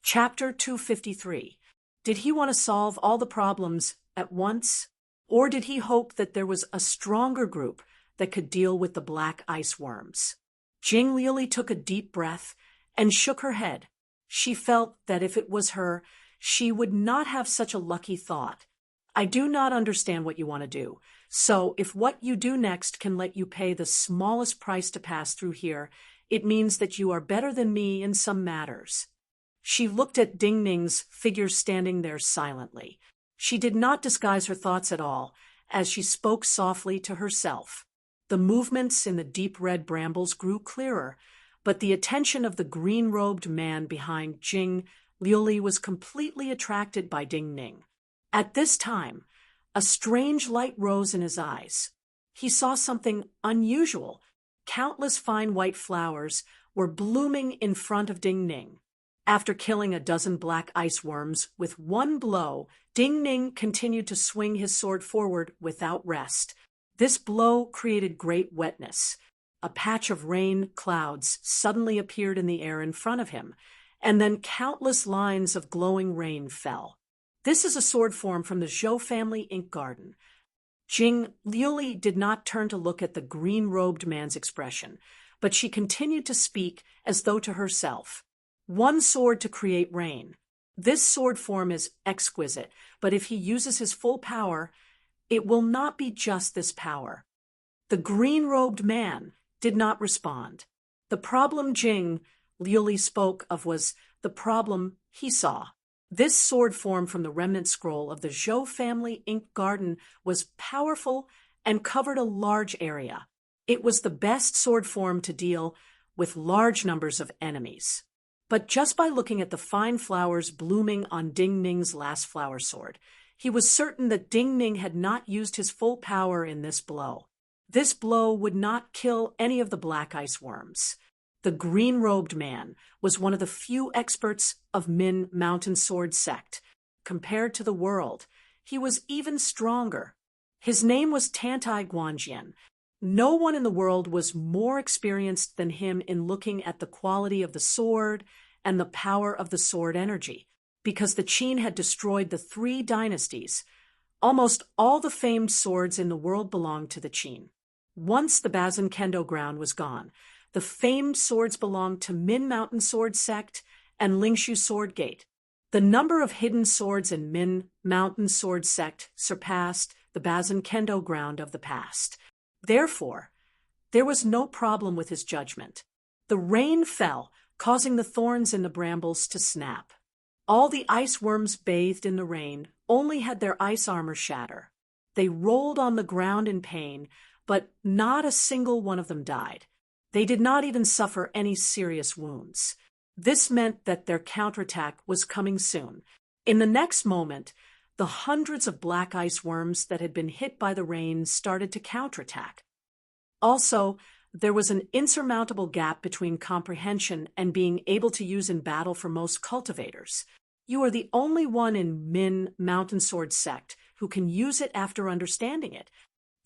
Chapter 253. Did he want to solve all the problems at once? Or did he hope that there was a stronger group that could deal with the black ice worms? Jing Liuli took a deep breath and shook her head. She felt that if it was her, she would not have such a lucky thought. I do not understand what you want to do, so if what you do next can let you pay the smallest price to pass through here, it means that you are better than me in some matters. She looked at Ding Ning's figure standing there silently. She did not disguise her thoughts at all, as she spoke softly to herself. The movements in the deep red brambles grew clearer, but the attention of the green-robed man behind Jing Liuli was completely attracted by Ding Ning. At this time, a strange light rose in his eyes. He saw something unusual. Countless fine white flowers were blooming in front of Ding Ning. After killing a dozen black ice worms with one blow, Ding Ning continued to swing his sword forward without rest. This blow created great wetness. A patch of rain clouds suddenly appeared in the air in front of him, and then countless lines of glowing rain fell. This is a sword form from the Zhou family ink garden. Jing Liuli did not turn to look at the green-robed man's expression, but she continued to speak as though to herself. One sword to create rain. This sword form is exquisite, but if he uses his full power, it will not be just this power. The green-robed man did not respond. The problem Jing Liuli spoke of was the problem he saw. This sword form from the remnant scroll of the Zhou family ink garden was powerful and covered a large area. It was the best sword form to deal with large numbers of enemies. But just by looking at the fine flowers blooming on Ding Ning's last flower sword, he was certain that Ding Ning had not used his full power in this blow. This blow would not kill any of the black ice worms. The green-robed man was one of the few experts of Min Mountain Sword Sect. Compared to the world, he was even stronger. His name was Tantai Guanjian. No one in the world was more experienced than him in looking at the quality of the sword and the power of the sword energy. Because the Qin had destroyed the 3 dynasties, almost all the famed swords in the world belonged to the Qin. Once the Bazin Kendo ground was gone, the famed swords belonged to Min Mountain Sword Sect and Lingshu Sword Gate. The number of hidden swords in Min Mountain Sword Sect surpassed the Bazin Kendo ground of the past. Therefore, there was no problem with his judgment. The rain fell, causing the thorns in the brambles to snap. All the ice worms bathed in the rain only had their ice armor shatter. They rolled on the ground in pain, but not a single one of them died. They did not even suffer any serious wounds. This meant that their counterattack was coming soon. In the next moment, the hundreds of black ice worms that had been hit by the rain started to counterattack. Also, there was an insurmountable gap between comprehension and being able to use in battle for most cultivators. You are the only one in Min Mountain Sword Sect who can use it after understanding it.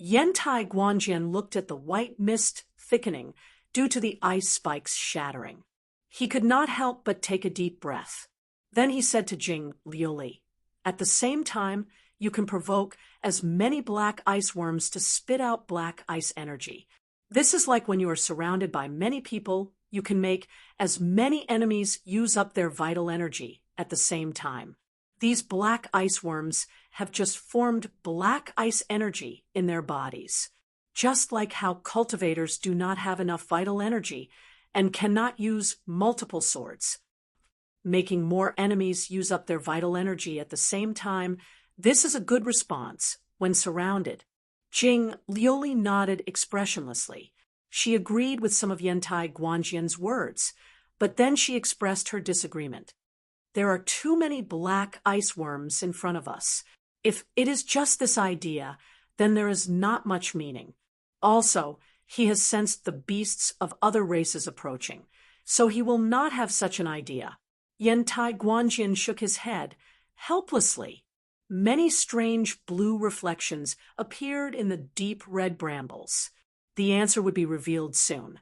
Yantai Guanjian looked at the white mist thickening due to the ice spikes shattering. He could not help but take a deep breath. Then he said to Jing Liuli, "At the same time, you can provoke as many black ice worms to spit out black ice energy. This is like when you are surrounded by many people, you can make as many enemies use up their vital energy at the same time. These black ice worms have just formed black ice energy in their bodies. Just like how cultivators do not have enough vital energy and cannot use multiple swords, making more enemies use up their vital energy at the same time, this is a good response when surrounded." Jing Liuli nodded expressionlessly. She agreed with some of Yantai Guanjian's words, but then she expressed her disagreement. "There are too many black ice worms in front of us. If it is just this idea, then there is not much meaning. Also, he has sensed the beasts of other races approaching, so he will not have such an idea." Yantai Guanjian shook his head, helplessly. Many strange blue reflections appeared in the deep red brambles. The answer would be revealed soon,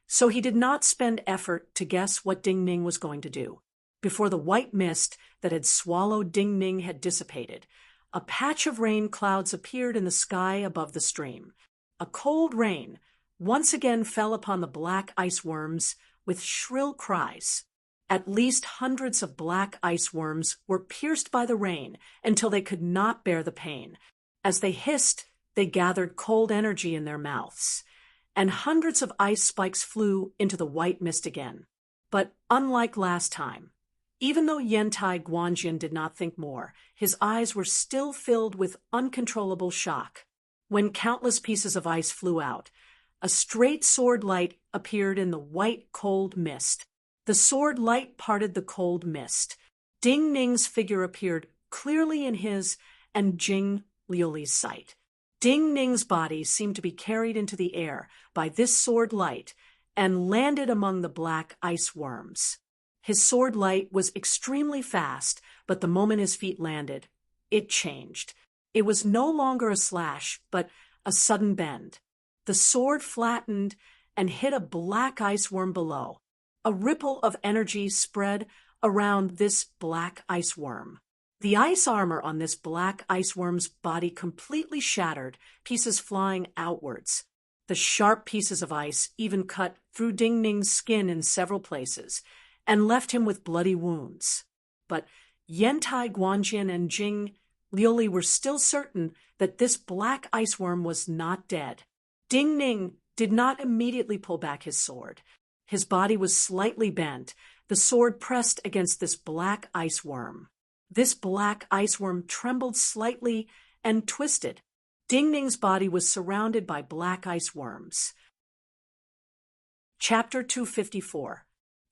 so he did not spend effort to guess what Ding Ning was going to do. before the white mist that had swallowed Ding Ning had dissipated, a patch of rain clouds appeared in the sky above the stream. A cold rain once again fell upon the black ice worms with shrill cries. At least hundreds of black ice worms were pierced by the rain until they could not bear the pain. As they hissed, they gathered cold energy in their mouths, and hundreds of ice spikes flew into the white mist again. But unlike last time, even though Yantai Guanjin did not think more, his eyes were still filled with uncontrollable shock. When countless pieces of ice flew out, a straight sword light appeared in the white, cold mist. The sword light parted the cold mist. Ding Ning's figure appeared clearly in his and Jing Liuli's sight. Ding Ning's body seemed to be carried into the air by this sword light and landed among the black ice worms. His sword light was extremely fast, but the moment his feet landed, it changed. It was no longer a slash, but a sudden bend. The sword flattened and hit a black ice worm below. A ripple of energy spread around this black ice worm. The ice armor on this black ice worm's body completely shattered, pieces flying outwards. The sharp pieces of ice even cut through Ding Ning's skin in several places and left him with bloody wounds. But Yantai Guanjin and Jing Liuli were still certain that this black ice worm was not dead. Ding Ning did not immediately pull back his sword. His body was slightly bent, the sword pressed against this black ice worm. This black ice worm trembled slightly and twisted. Ding Ning's body was surrounded by black ice worms. Chapter 254.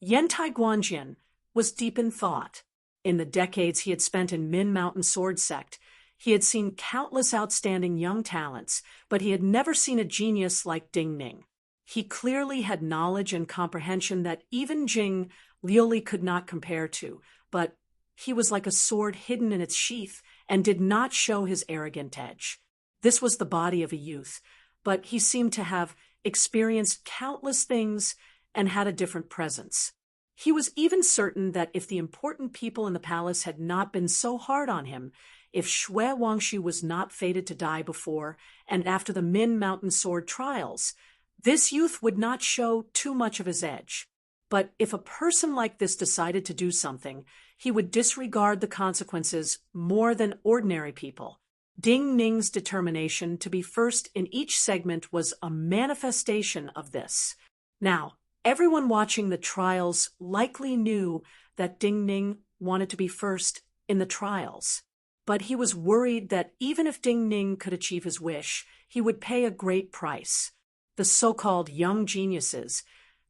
Yantai Guanjin was deep in thought. In the decades he had spent in Min Mountain Sword Sect, he had seen countless outstanding young talents, but he had never seen a genius like Ding Ning. He clearly had knowledge and comprehension that even Jing Liuli could not compare to, but he was like a sword hidden in its sheath and did not show his arrogant edge. This was the body of a youth, but he seemed to have experienced countless things and had a different presence. He was even certain that if the important people in the palace had not been so hard on him, if Shui Wangshu was not fated to die before and after the Min Mountain Sword trials, this youth would not show too much of his edge. But if a person like this decided to do something, he would disregard the consequences more than ordinary people. Ding Ning's determination to be first in each segment was a manifestation of this. Now, everyone watching the trials likely knew that Ding Ning wanted to be first in the trials. But he was worried that even if Ding Ning could achieve his wish, he would pay a great price. The so-called young geniuses.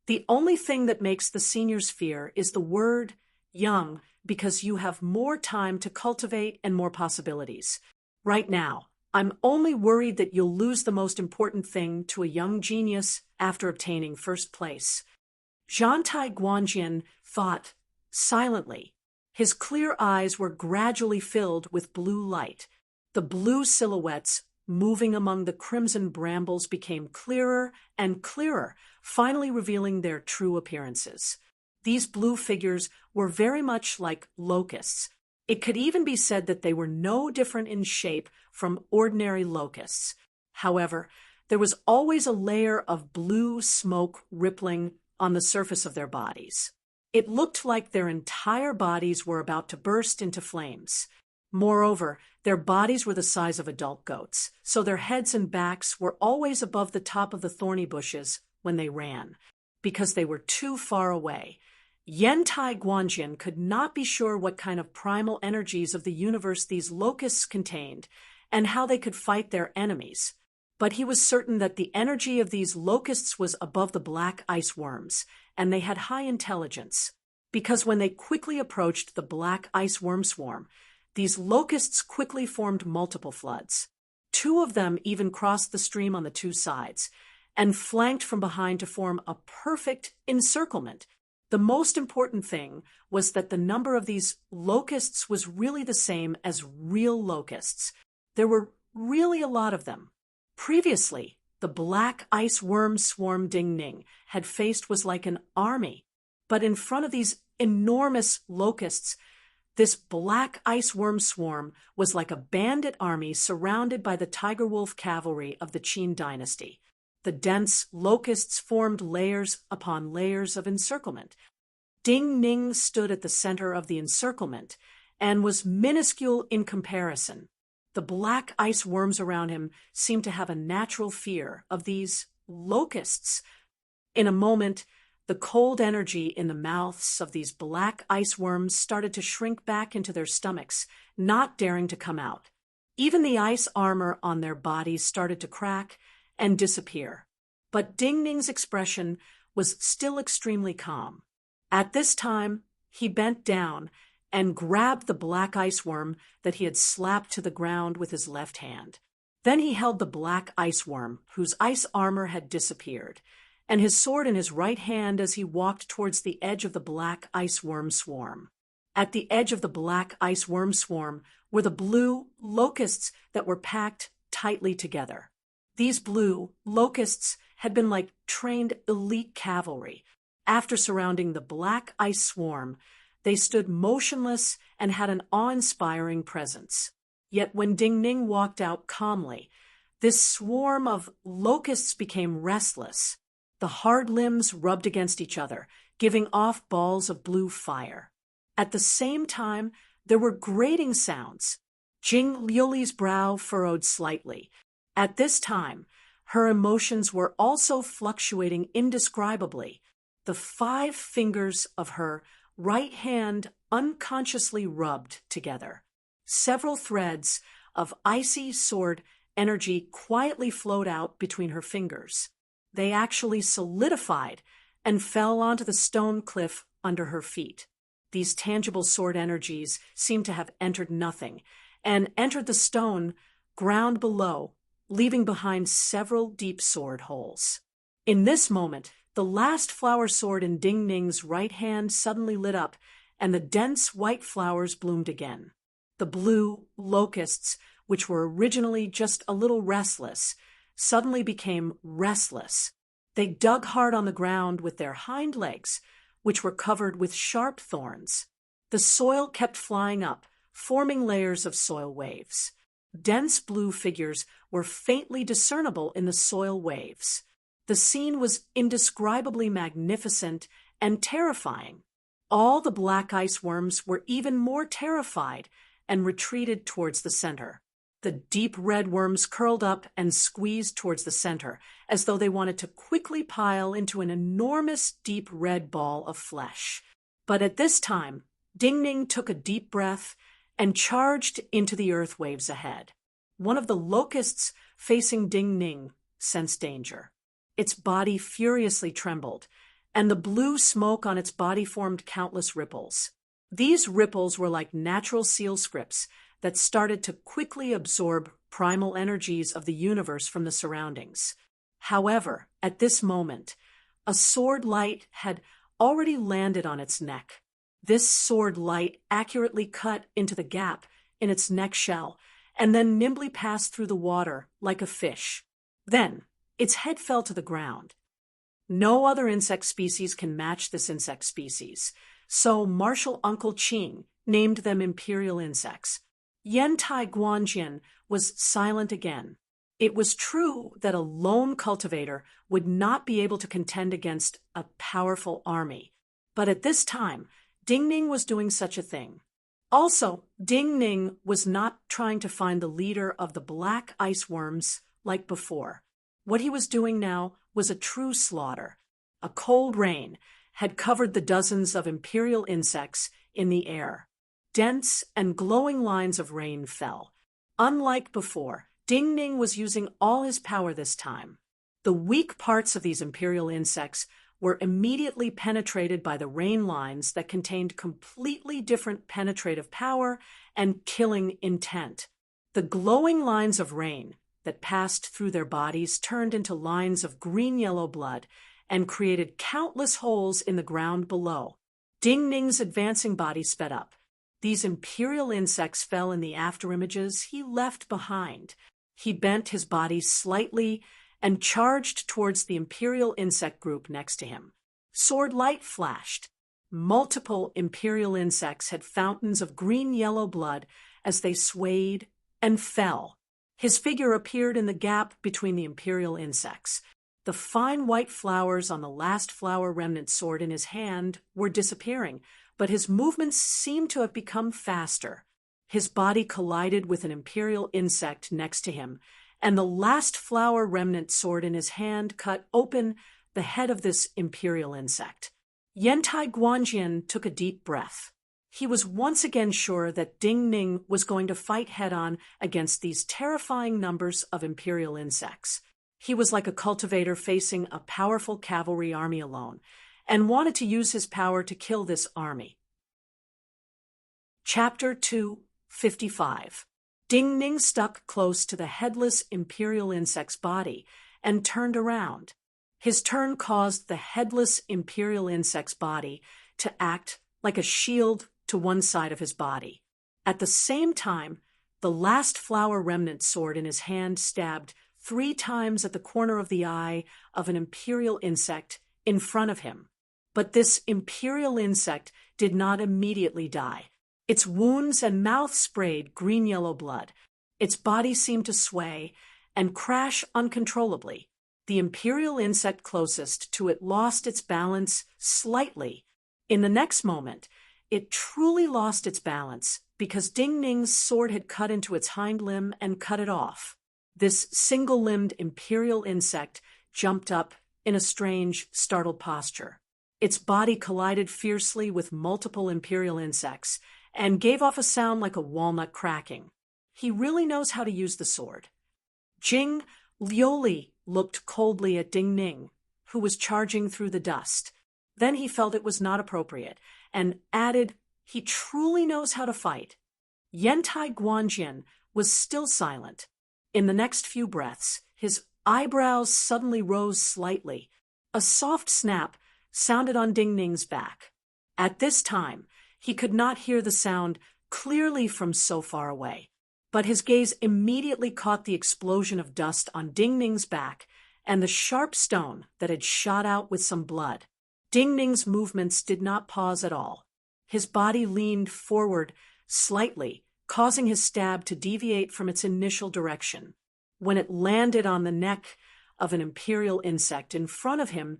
The only thing that makes the seniors fear is the word young, because you have more time to cultivate and more possibilities. Right now, I'm only worried that you'll lose the most important thing to a young genius after obtaining first place. Yantai Guanjin thought silently. His clear eyes were gradually filled with blue light. The blue silhouettes moving among the crimson brambles became clearer and clearer, finally revealing their true appearances. These blue figures were very much like locusts. It could even be said that they were no different in shape from ordinary locusts. However, there was always a layer of blue smoke rippling on the surface of their bodies. It looked like their entire bodies were about to burst into flames. Moreover, their bodies were the size of adult goats, so their heads and backs were always above the top of the thorny bushes when they ran, because they were too far away. Yantai Guanjin could not be sure what kind of primal energies of the universe these locusts contained and how they could fight their enemies. But he was certain that the energy of these locusts was above the black ice worms, and they had high intelligence, because when they quickly approached the black ice worm swarm, these locusts quickly formed multiple floods. 2 of them even crossed the stream on the 2 sides, and flanked from behind to form a perfect encirclement. The most important thing was that the number of these locusts was really the same as real locusts. There were really a lot of them. Previously, the black ice worm swarm Ding Ning had faced was like an army, but in front of these enormous locusts. This black ice worm swarm was like a bandit army surrounded by the tiger wolf cavalry of the Qin dynasty. The dense locusts formed layers upon layers of encirclement. Ding Ning stood at the center of the encirclement and was minuscule in comparison. The black ice worms around him seemed to have a natural fear of these locusts. In a moment, the cold energy in the mouths of these black ice worms started to shrink back into their stomachs, not daring to come out. Even the ice armor on their bodies started to crack and disappear. But Ding Ning's expression was still extremely calm. At this time, he bent down and grabbed the black ice worm that he had slapped to the ground with his left hand. Then he held the black ice worm, whose ice armor had disappeared, and his sword in his right hand as he walked towards the edge of the black ice worm swarm. At the edge of the black ice worm swarm were the blue locusts that were packed tightly together. These blue locusts had been like trained elite cavalry. After surrounding the black ice swarm, they stood motionless and had an awe-inspiring presence. Yet when Ding Ning walked out calmly, this swarm of locusts became restless. The hard limbs rubbed against each other, giving off balls of blue fire. At the same time, there were grating sounds. Jing Liuli's brow furrowed slightly. At this time, her emotions were also fluctuating indescribably. The 5 fingers of her right hand unconsciously rubbed together. Several threads of icy sword energy quietly flowed out between her fingers. They actually solidified and fell onto the stone cliff under her feet. These tangible sword energies seemed to have entered nothing and entered the stone ground below, leaving behind several deep sword holes. In this moment, the last flower sword in Ding Ning's right hand suddenly lit up, and the dense white flowers bloomed again. The blue locusts, which were originally just a little restless, suddenly became restless. They dug hard on the ground with their hind legs, which were covered with sharp thorns. The soil kept flying up, forming layers of soil waves. Dense blue figures were faintly discernible in the soil waves. The scene was indescribably magnificent and terrifying. All the black ice worms were even more terrified and retreated towards the center. The deep red worms curled up and squeezed towards the center, as though they wanted to quickly pile into an enormous deep red ball of flesh. But at this time, Ding Ning took a deep breath and charged into the earth waves ahead. One of the locusts facing Ding Ning sensed danger. Its body furiously trembled, and the blue smoke on its body formed countless ripples. These ripples were like natural seal scripts that started to quickly absorb primal energies of the universe from the surroundings. However, at this moment, a sword light had already landed on its neck. This sword light accurately cut into the gap in its neck shell and then nimbly passed through the water like a fish. Then, its head fell to the ground. No other insect species can match this insect species, so Marshal Uncle Qing named them imperial insects. Yantai Guanjian was silent again. It was true that a lone cultivator would not be able to contend against a powerful army, but at this time, Ding Ning was doing such a thing. Also, Ding Ning was not trying to find the leader of the black ice worms like before. What he was doing now was a true slaughter. A cold rain had covered the dozens of imperial insects in the air. Dense and glowing lines of rain fell. Unlike before, Ding Ning was using all his power this time. The weak parts of these imperial insects were immediately penetrated by the rain lines that contained completely different penetrative power and killing intent. The glowing lines of rain that passed through their bodies turned into lines of green-yellow blood and created countless holes in the ground below. Ding Ning's advancing body sped up. These imperial insects fell in the afterimages he left behind. He bent his body slightly and charged towards the imperial insect group next to him. Sword light flashed. Multiple imperial insects had fountains of green-yellow blood as they swayed and fell. His figure appeared in the gap between the imperial insects. The fine white flowers on the last flower remnant sword in his hand were disappearing, but his movements seemed to have become faster. His body collided with an imperial insect next to him, and the last flower remnant sword in his hand cut open the head of this imperial insect. Yantai Guanjian took a deep breath. He was once again sure that Ding Ning was going to fight head-on against these terrifying numbers of imperial insects. He was like a cultivator facing a powerful cavalry army alone, and wanted to use his power to kill this army. Chapter 255. Ding Ning stuck close to the headless imperial insect's body and turned around. His turn caused the headless imperial insect's body to act like a shield to one side of his body. At the same time, the last flower remnant sword in his hand stabbed 3 times at the corner of the eye of an imperial insect in front of him. But this imperial insect did not immediately die. Its wounds and mouth sprayed green-yellow blood. Its body seemed to sway and crash uncontrollably. The imperial insect closest to it lost its balance slightly. In the next moment, it truly lost its balance because Ding Ning's sword had cut into its hind limb and cut it off. This single-limbed imperial insect jumped up in a strange, startled posture. Its body collided fiercely with multiple imperial insects and gave off a sound like a walnut cracking. He really knows how to use the sword. Jing Lioli looked coldly at Ding Ning, who was charging through the dust. Then he felt it was not appropriate, and added, he truly knows how to fight. Yantai Guanjian was still silent. In the next few breaths, his eyebrows suddenly rose slightly. A soft snap sounded on Ding Ning's back. At this time, he could not hear the sound clearly from so far away, but his gaze immediately caught the explosion of dust on Ding Ning's back and the sharp stone that had shot out with some blood. Ding Ning's movements did not pause at all. His body leaned forward slightly, causing his stab to deviate from its initial direction. When it landed on the neck of an imperial insect in front of him,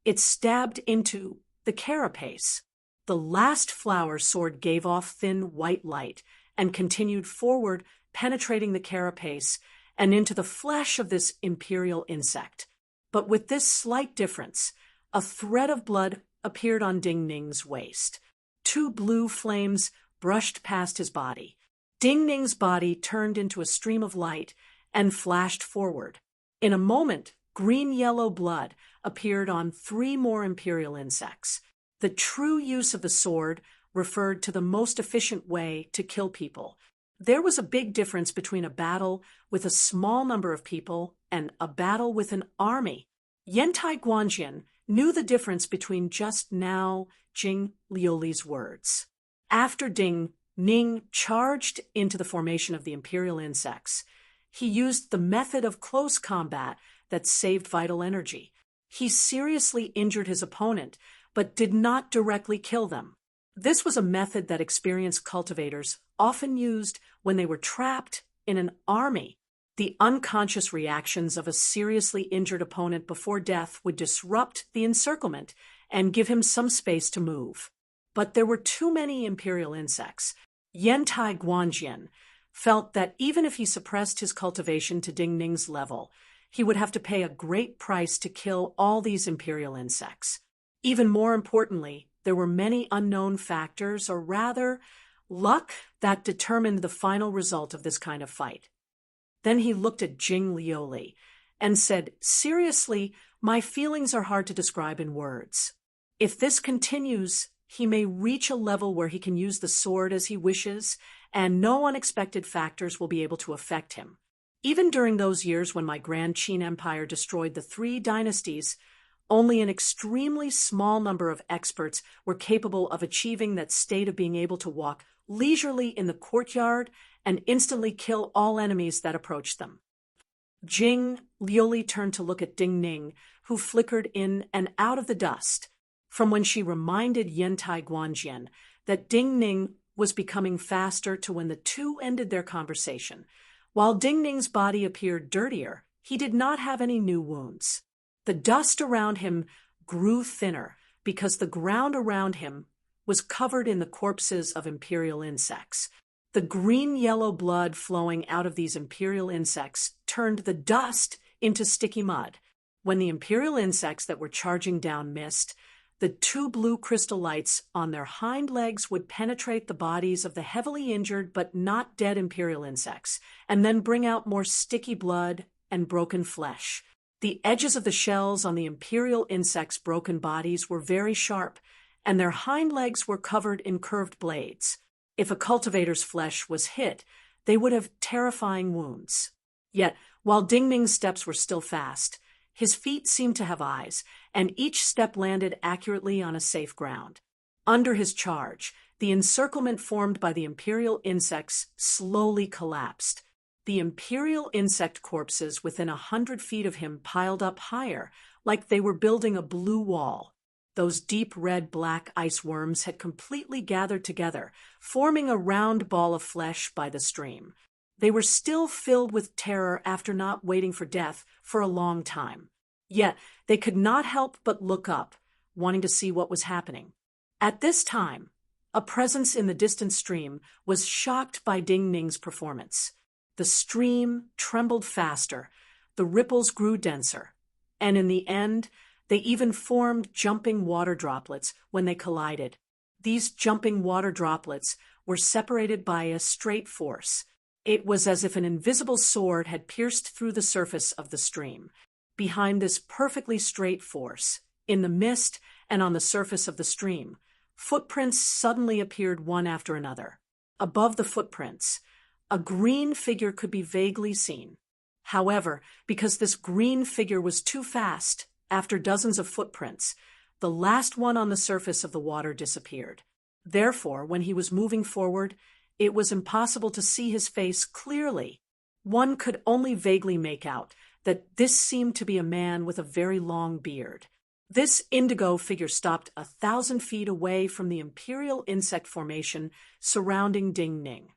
it stabbed into the carapace. The last flower sword gave off thin white light and continued forward, penetrating the carapace and into the flesh of this imperial insect. But with this slight difference, a thread of blood appeared on Ding Ning's waist. 2 blue flames brushed past his body. Ding Ning's body turned into a stream of light and flashed forward. In a moment, green-yellow blood appeared on 3 more imperial insects. The true use of the sword referred to the most efficient way to kill people. There was a big difference between a battle with a small number of people and a battle with an army. Yantai Guanjian knew the difference between just now Jing Lioli's words. After Ding Ning charged into the formation of the imperial insects, he used the method of close combat that saved vital energy. He seriously injured his opponent, but did not directly kill them. This was a method that experienced cultivators often used when they were trapped in an army. The unconscious reactions of a seriously injured opponent before death would disrupt the encirclement and give him some space to move. But there were too many imperial insects. Yantai Guanjian felt that even if he suppressed his cultivation to Ding Ning's level, he would have to pay a great price to kill all these imperial insects. Even more importantly, there were many unknown factors, or rather, luck, that determined the final result of this kind of fight. Then he looked at Jing Lioli and said, "Seriously, my feelings are hard to describe in words. If this continues, he may reach a level where he can use the sword as he wishes, and no unexpected factors will be able to affect him. Even during those years when my Grand Qin Empire destroyed the 3 dynasties, only an extremely small number of experts were capable of achieving that state of being able to walk leisurely in the courtyard and instantly kill all enemies that approached them." Jing Lioli turned to look at Ding Ning, who flickered in and out of the dust. from when she reminded Yantai Guanjian that Ding Ning was becoming faster to when the two ended their conversation. While Ding Ning's body appeared dirtier, he did not have any new wounds. The dust around him grew thinner because the ground around him was covered in the corpses of imperial insects. The green-yellow blood flowing out of these imperial insects turned the dust into sticky mud. When the imperial insects that were charging down missed, the two blue crystal lights on their hind legs would penetrate the bodies of the heavily injured but not dead imperial insects, and then bring out more sticky blood and broken flesh. The edges of the shells on the imperial insects' broken bodies were very sharp, and their hind legs were covered in curved blades. If a cultivator's flesh was hit, they would have terrifying wounds. Yet, while Ding Ning's steps were still fast, his feet seemed to have eyes, and each step landed accurately on a safe ground. Under his charge, the encirclement formed by the imperial insects slowly collapsed. The imperial insect corpses within 100 feet of him piled up higher, like they were building a blue wall. Those deep red black ice worms had completely gathered together, forming a round ball of flesh by the stream. They were still filled with terror after not waiting for death for a long time. Yet they could not help but look up, wanting to see what was happening. At this time, a presence in the distant stream was shocked by Ding Ning's performance. The stream trembled faster, the ripples grew denser, and in the end, they even formed jumping water droplets when they collided. These jumping water droplets were separated by a straight force. It was as if an invisible sword had pierced through the surface of the stream. Behind this perfectly straight force, in the mist and on the surface of the stream, footprints suddenly appeared one after another. Above the footprints, a green figure could be vaguely seen. However, because this green figure was too fast, after dozens of footprints, the last one on the surface of the water disappeared. Therefore, when he was moving forward, it was impossible to see his face clearly. One could only vaguely make out that this seemed to be a man with a very long beard. This indigo figure stopped 1,000 feet away from the imperial insect formation surrounding Ding Ning.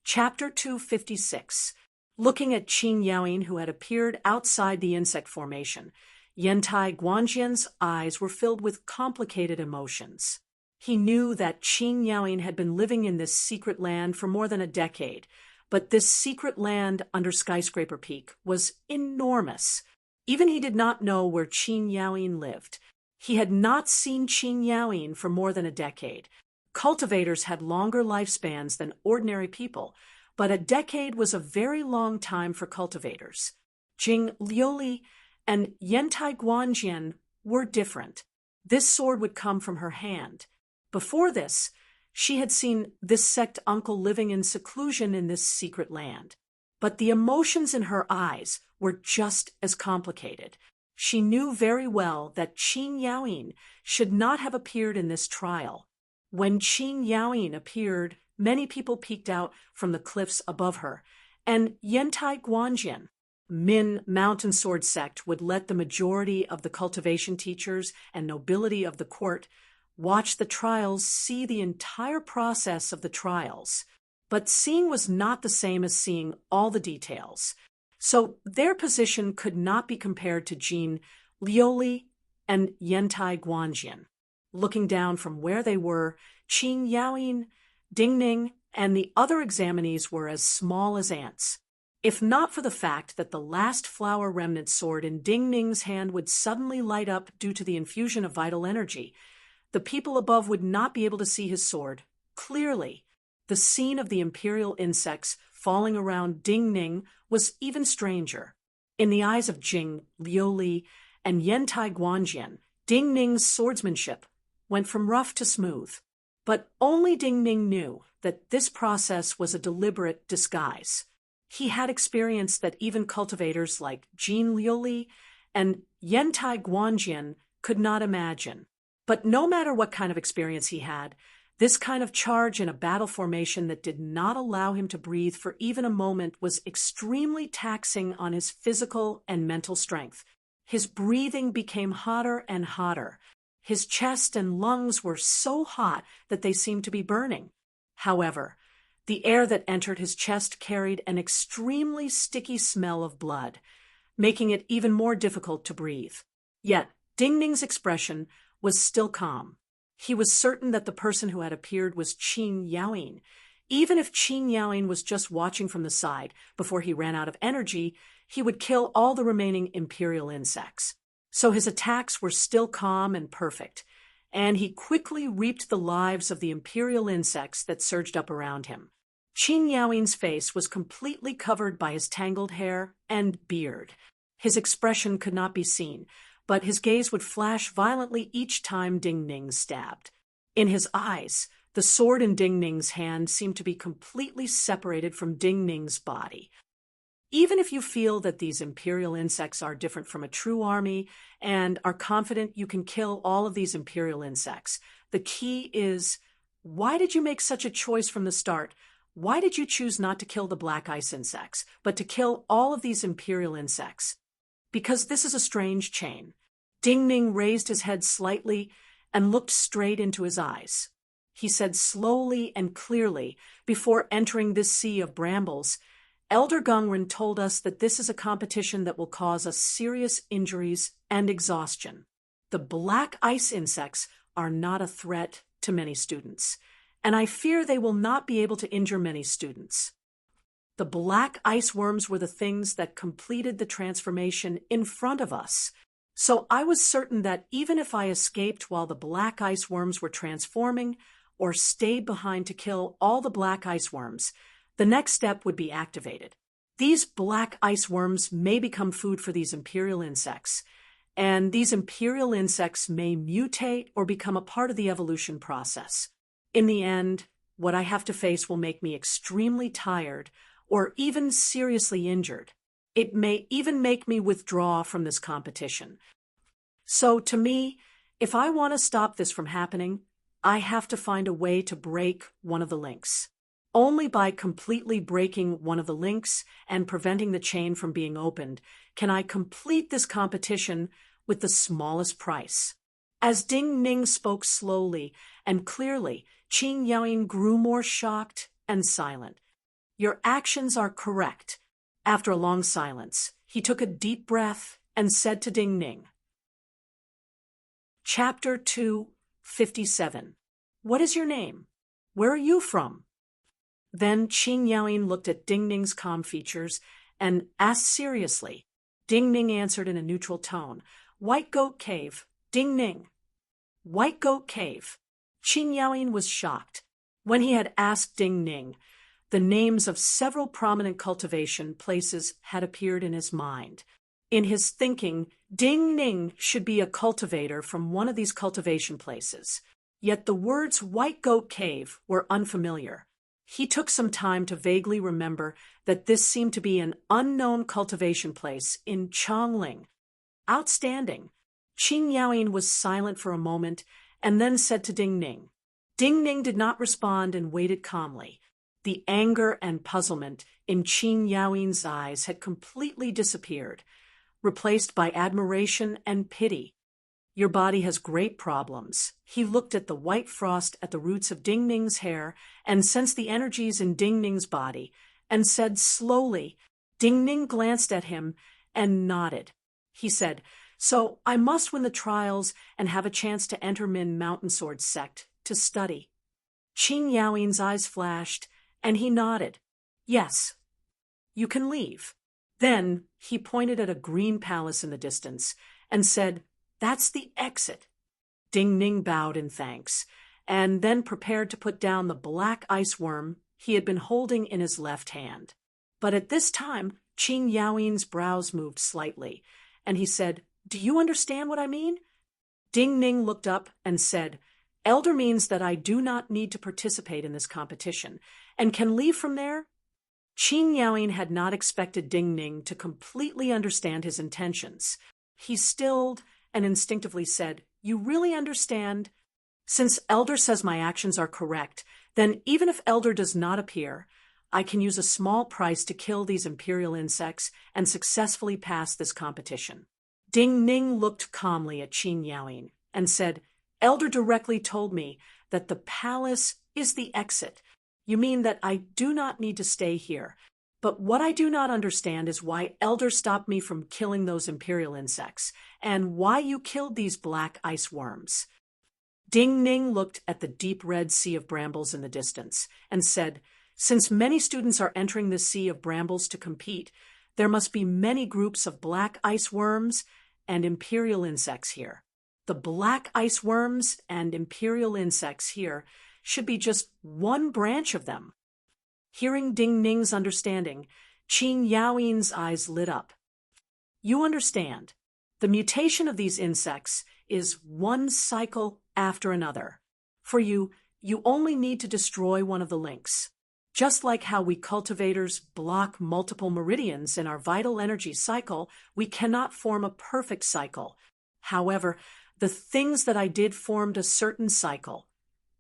Chapter 256. Looking at Qin Yaoyin, who had appeared outside the insect formation, Yantai Guanjian's eyes were filled with complicated emotions. He knew that Qin Yaoyin had been living in this secret land for more than a decade, but this secret land under Skyscraper Peak was enormous. Even he did not know where Qin Yaoyin lived. He had not seen Qin Yaoyin for more than a decade. Cultivators had longer lifespans than ordinary people, but a decade was a very long time for cultivators. Jing Liuli and Yantai Guanjian were different. This sword would come from her hand. Before this, she had seen this sect uncle living in seclusion in this secret land. But the emotions in her eyes were just as complicated. She knew very well that Qin Yaoyin should not have appeared in this trial. When Qin Yaoyin appeared, many people peeked out from the cliffs above her, and Yantai Guanjian, Min Mountain Sword Sect, would let the majority of the cultivation teachers and nobility of the court watch the trials, see the entire process of the trials. But seeing was not the same as seeing all the details. So their position could not be compared to Jin Liuli and Yantai Guanjian. Looking down from where they were, Qin Yaoyin, Ding Ning, and the other examinees were as small as ants. If not for the fact that the last flower remnant sword in Ding Ning's hand would suddenly light up due to the infusion of vital energy, the people above would not be able to see his sword clearly. The scene of the imperial insects falling around Ding Ning was even stranger. In the eyes of Jing Liuli and Yantai Guanjian, Ding Ning's swordsmanship went from rough to smooth. But only Ding Ning knew that this process was a deliberate disguise. He had experience that even cultivators like Jin Liuli and Yantai Guanjian could not imagine. But no matter what kind of experience he had, this kind of charge in a battle formation that did not allow him to breathe for even a moment was extremely taxing on his physical and mental strength. His breathing became hotter and hotter. His chest and lungs were so hot that they seemed to be burning. However, the air that entered his chest carried an extremely sticky smell of blood, making it even more difficult to breathe. Yet, Ding Ning's expression was still calm. He was certain that the person who had appeared was Qin Yaoyin. Even if Qin Yaoyin was just watching from the side before he ran out of energy, he would kill all the remaining imperial insects. So his attacks were still calm and perfect, and he quickly reaped the lives of the imperial insects that surged up around him. Qin Yaoyin's face was completely covered by his tangled hair and beard. His expression could not be seen, but his gaze would flash violently each time Ding Ning stabbed. In his eyes, the sword in Ding Ning's hand seemed to be completely separated from Ding Ning's body. Even if you feel that these imperial insects are different from a true army and are confident you can kill all of these imperial insects, the key is, why did you make such a choice from the start? Why did you choose not to kill the black ice insects, but to kill all of these imperial insects? Because this is a strange chain. Ding Ning raised his head slightly and looked straight into his eyes. He said slowly and clearly, before entering this sea of brambles, Elder Gungren told us that this is a competition that will cause us serious injuries and exhaustion. The black ice insects are not a threat to many students, and I fear they will not be able to injure many students. The black ice worms were the things that completed the transformation in front of us. So I was certain that even if I escaped while the black ice worms were transforming, or stayed behind to kill all the black ice worms, the next step would be activated. These black ice worms may become food for these imperial insects, and these imperial insects may mutate or become a part of the evolution process. In the end, what I have to face will make me extremely tired or even seriously injured. It may even make me withdraw from this competition. So to me, if I want to stop this from happening, I have to find a way to break one of the links. Only by completely breaking one of the links and preventing the chain from being opened can I complete this competition with the smallest price. As Ding Ning spoke slowly and clearly, Qin Yaoyin grew more shocked and silent. Your actions are correct. After a long silence, he took a deep breath and said to Ding Ning, Chapter 257. What is your name? Where are you from? Then Qin Yaoyin looked at Ding Ning's calm features and asked seriously. Ding Ning answered in a neutral tone, White Goat Cave, Ding Ning. White Goat Cave. Qin Yaoyin was shocked. When he had asked Ding Ning, the names of several prominent cultivation places had appeared in his mind. In his thinking, Ding Ning should be a cultivator from one of these cultivation places. Yet the words White Goat Cave were unfamiliar. He took some time to vaguely remember that this seemed to be an unknown cultivation place in Chongling. Outstanding. Qin Yaoyin was silent for a moment and then said to Ding Ning. Ding Ning did not respond and waited calmly. The anger and puzzlement in Qin Yaoyin's eyes had completely disappeared, replaced by admiration and pity. Your body has great problems. He looked at the white frost at the roots of Ding Ning's hair and sensed the energies in Ding Ning's body and said slowly. Ding Ning glanced at him and nodded. He said, So I must win the trials and have a chance to enter Min Mountain Sword Sect to study. Qin Yaoyin's eyes flashed and he nodded. Yes, you can leave. Then he pointed at a green palace in the distance and said, That's the exit. Ding Ning bowed in thanks, and then prepared to put down the black ice worm he had been holding in his left hand. But at this time, Qin Yaoyin's brows moved slightly, and he said, Do you understand what I mean? Ding Ning looked up and said, Elder means that I do not need to participate in this competition, and can leave from there? Qin Yaoyin had not expected Ding Ning to completely understand his intentions. He stilled and instinctively said, You really understand? Since Elder says my actions are correct, then even if Elder does not appear, I can use a small price to kill these imperial insects and successfully pass this competition. Ding Ning looked calmly at Qin Yaoyin and said, Elder directly told me that the palace is the exit. You mean that I do not need to stay here. But what I do not understand is why Elder stopped me from killing those imperial insects, and why you killed these black ice worms. Ding Ning looked at the deep red sea of brambles in the distance and said, Since many students are entering this sea of brambles to compete, there must be many groups of black ice worms and imperial insects here. The black ice worms and imperial insects here should be just one branch of them. Hearing Ding Ning's understanding, Qin Yaoyin's eyes lit up. You understand. The mutation of these insects is one cycle after another. For you, you only need to destroy one of the links. Just like how we cultivators block multiple meridians in our vital energy cycle, we cannot form a perfect cycle. However, the things that I did formed a certain cycle,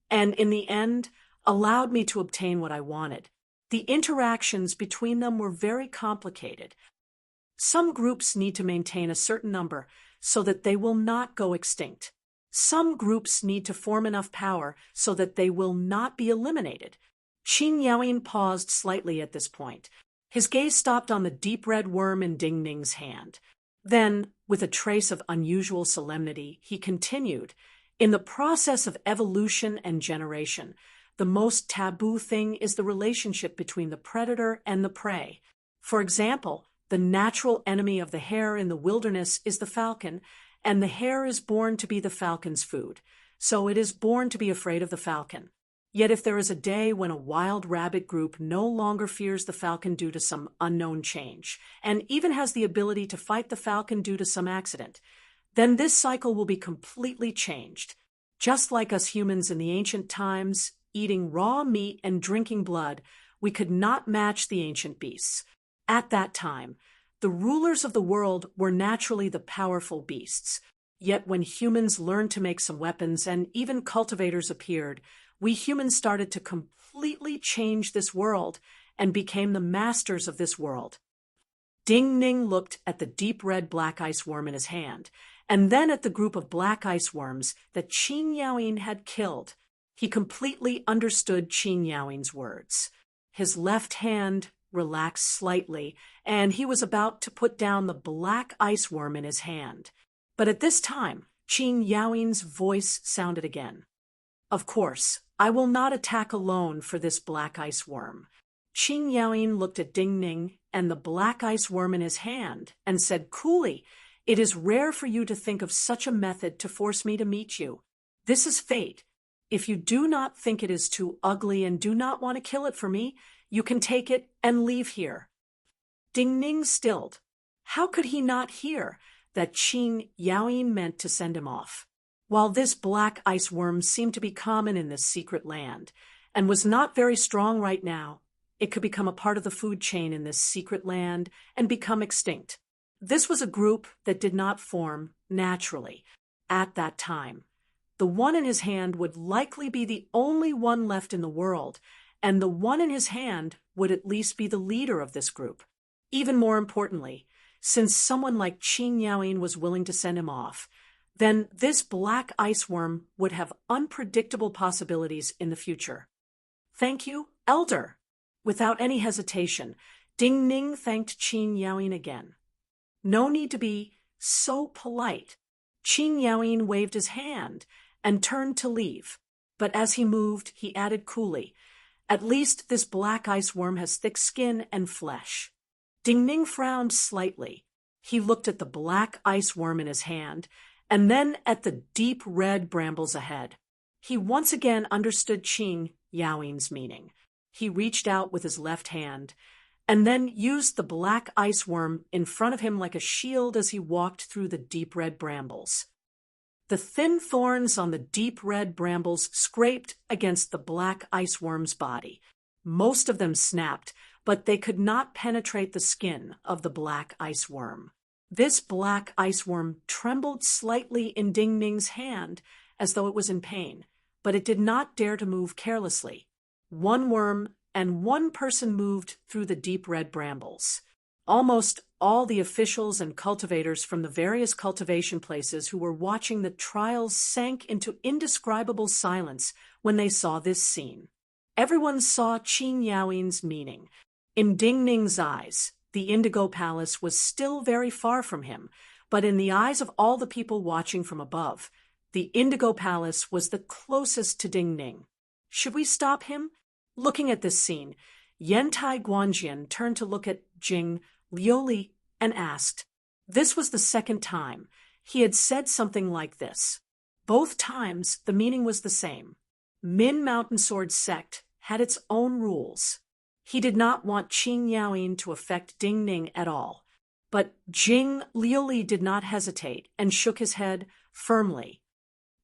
and in the end, allowed me to obtain what I wanted. The interactions between them were very complicated. Some groups need to maintain a certain number so that they will not go extinct. Some groups need to form enough power so that they will not be eliminated. Qin Yaoyin paused slightly at this point. His gaze stopped on the deep red worm in Ding Ning's hand. Then, with a trace of unusual solemnity, he continued, In the process of evolution and generation, the most taboo thing is the relationship between the predator and the prey. For example, the natural enemy of the hare in the wilderness is the falcon, and the hare is born to be the falcon's food, so it is born to be afraid of the falcon. Yet if there is a day when a wild rabbit group no longer fears the falcon due to some unknown change, and even has the ability to fight the falcon due to some accident, then this cycle will be completely changed. Just like us humans in the ancient times, eating raw meat and drinking blood, we could not match the ancient beasts. At that time, the rulers of the world were naturally the powerful beasts. Yet when humans learned to make some weapons and even cultivators appeared, we humans started to completely change this world and became the masters of this world. Ding Ning looked at the deep red black ice worm in his hand, and then at the group of black ice worms that Qin Yaoyin had killed. He completely understood Qin Yaoyin's words. His left hand relaxed slightly, and he was about to put down the black ice worm in his hand. But at this time, Qin Yaoyin's voice sounded again. Of course, I will not attack alone for this black ice worm. Qin Yaoyin looked at Ding Ning and the black ice worm in his hand and said coolly, It is rare for you to think of such a method to force me to meet you. This is fate. If you do not think it is too ugly and do not want to kill it for me, you can take it and leave here. Ding Ning stilled. How could he not hear that Qin Yaoyin meant to send him off? While this black ice worm seemed to be common in this secret land, and was not very strong right now, it could become a part of the food chain in this secret land and become extinct. This was a group that did not form naturally at that time. The one in his hand would likely be the only one left in the world, and the one in his hand would at least be the leader of this group. Even more importantly, since someone like Qin Yaoyin was willing to send him off, then this black ice worm would have unpredictable possibilities in the future. Thank you, Elder. Without any hesitation, Ding Ning thanked Qin Yaoyin again. No need to be so polite. Qin Yaoyin waved his hand and turned to leave, but as he moved, he added coolly, At least this black ice worm has thick skin and flesh. Ding Ning frowned slightly. He looked at the black ice worm in his hand, and then at the deep red brambles ahead. He once again understood Qin Yaoyin's meaning. He reached out with his left hand, and then used the black ice worm in front of him like a shield as he walked through the deep red brambles. The thin thorns on the deep red brambles scraped against the black ice worm's body. Most of them snapped, but they could not penetrate the skin of the black ice worm. This black ice worm trembled slightly in Ding Ning's hand as though it was in pain, but it did not dare to move carelessly. One worm and one person moved through the deep red brambles. Almost all the officials and cultivators from the various cultivation places who were watching the trials sank into indescribable silence when they saw this scene. Everyone saw Qin Yaoyin's meaning. In Ding Ning's eyes, the Indigo Palace was still very far from him, but in the eyes of all the people watching from above, the Indigo Palace was the closest to Ding Ning. Should we stop him? Looking at this scene, Yantai Guanjian turned to look at Jing Liuli and asked. This was the second time he had said something like this. Both times the meaning was the same. Min Mountain Sword Sect had its own rules. He did not want Qin Yaoyin to affect Ding Ning at all. But Jing Liuli did not hesitate and shook his head firmly.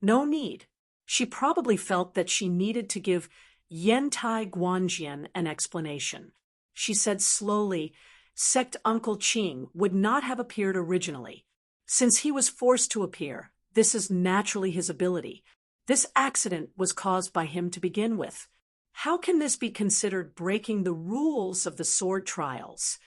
No need. She probably felt that she needed to give Yantai Guanjian an explanation. She said slowly, Sect Uncle Qing would not have appeared originally. Since he was forced to appear, this is naturally his ability. This accident was caused by him to begin with. How can this be considered breaking the rules of the sword trials?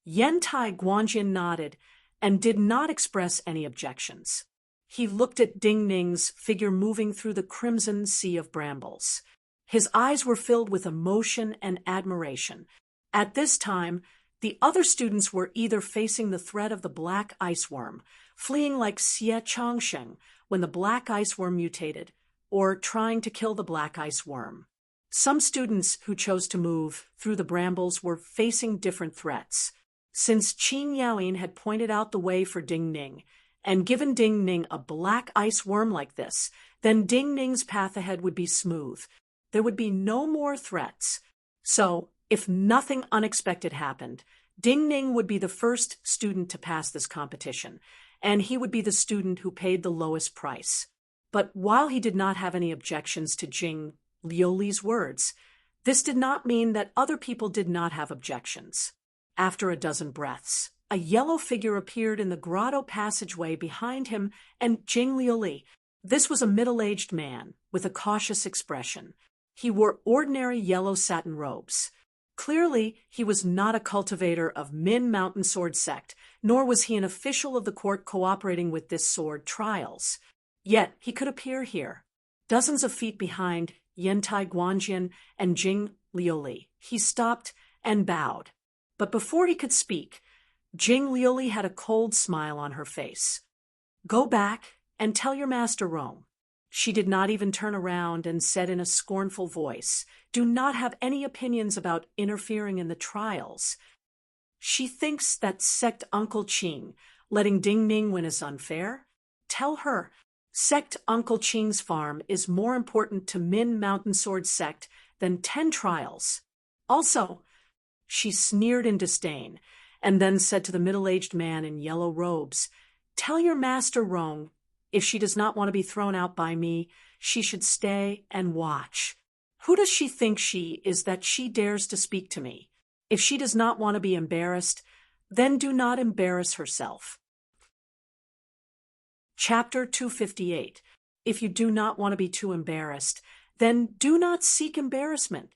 Yantai Guanjian nodded and did not express any objections. He looked at Ding Ning's figure moving through the crimson sea of brambles. His eyes were filled with emotion and admiration. At this time, the other students were either facing the threat of the black ice worm, fleeing like Xie Changsheng when the black ice worm mutated, or trying to kill the black ice worm. Some students who chose to move through the brambles were facing different threats. Since Qin Yaoyin had pointed out the way for Ding Ning, and given Ding Ning a black ice worm like this, then Ding Ning's path ahead would be smooth. There would be no more threats. So, if nothing unexpected happened, Ding Ning would be the first student to pass this competition, and he would be the student who paid the lowest price. But while he did not have any objections to Jing Liuli's words, this did not mean that other people did not have objections. After a dozen breaths, a yellow figure appeared in the grotto passageway behind him and Jing Liuli. This was a middle-aged man with a cautious expression. He wore ordinary yellow satin robes. Clearly, he was not a cultivator of Min Mountain Sword Sect, nor was he an official of the court cooperating with this sword trials. Yet he could appear here. Dozens of feet behind Yantai Guanjian and Jing Liuli, he stopped and bowed. But before he could speak, Jing Liuli had a cold smile on her face. Go back and tell your master Rong. She did not even turn around and said in a scornful voice, do not have any opinions about interfering in the trials. She thinks that Sect Uncle Qing letting Ding Ning win is unfair. Tell her, Sect Uncle Qing's farm is more important to Min Mountain Sword Sect than 10 trials. Also, she sneered in disdain, and then said to the middle-aged man in yellow robes, tell your master Rong, if she does not want to be thrown out by me, she should stay and watch. Who does she think she is that she dares to speak to me? If she does not want to be embarrassed, then do not embarrass herself. Chapter 258. If you do not want to be too embarrassed, then do not seek embarrassment.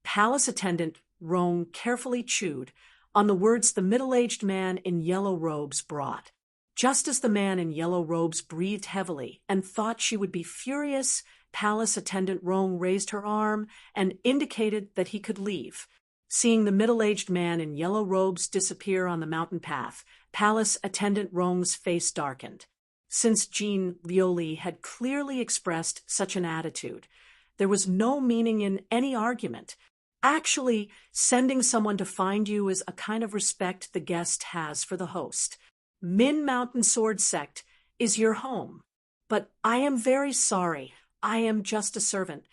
Palace attendant Rong carefully chewed on the words the middle-aged man in yellow robes brought. Just as the man in yellow robes breathed heavily and thought she would be furious, Palace attendant Rong raised her arm and indicated that he could leave. Seeing the middle-aged man in yellow robes disappear on the mountain path, Palace attendant Rong's face darkened. Since Jing Liuli had clearly expressed such an attitude, there was no meaning in any argument. Actually, sending someone to find you is a kind of respect the guest has for the host. Min Mountain Sword Sect is your home. But I am very sorry. I am just a servant.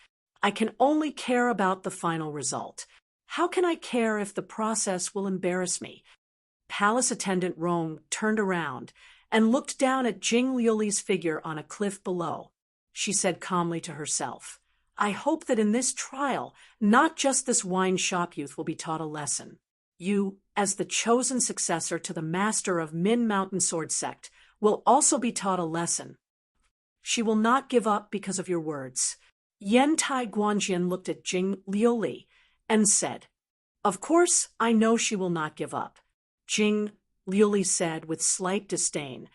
I can only care about the final result. How can I care if the process will embarrass me? Palace attendant Rong turned around and looked down at Jing Liuli's figure on a cliff below. She said calmly to herself, I hope that in this trial, not just this wine shop youth will be taught a lesson. You, as the chosen successor to the master of Min Mountain Sword Sect, will also be taught a lesson. She will not give up because of your words. Yantai Guanjian looked at Jing Liuli and said, Of course, I know she will not give up. Jing Liuli said with slight disdain,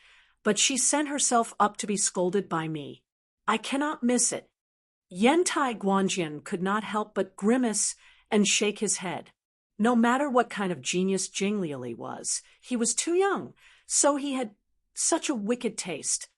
but she sent herself up to be scolded by me. I cannot miss it. Yantai Guanjian could not help but grimace and shake his head. No matter what kind of genius Jing Liuli was, he was too young, so he had such a wicked taste.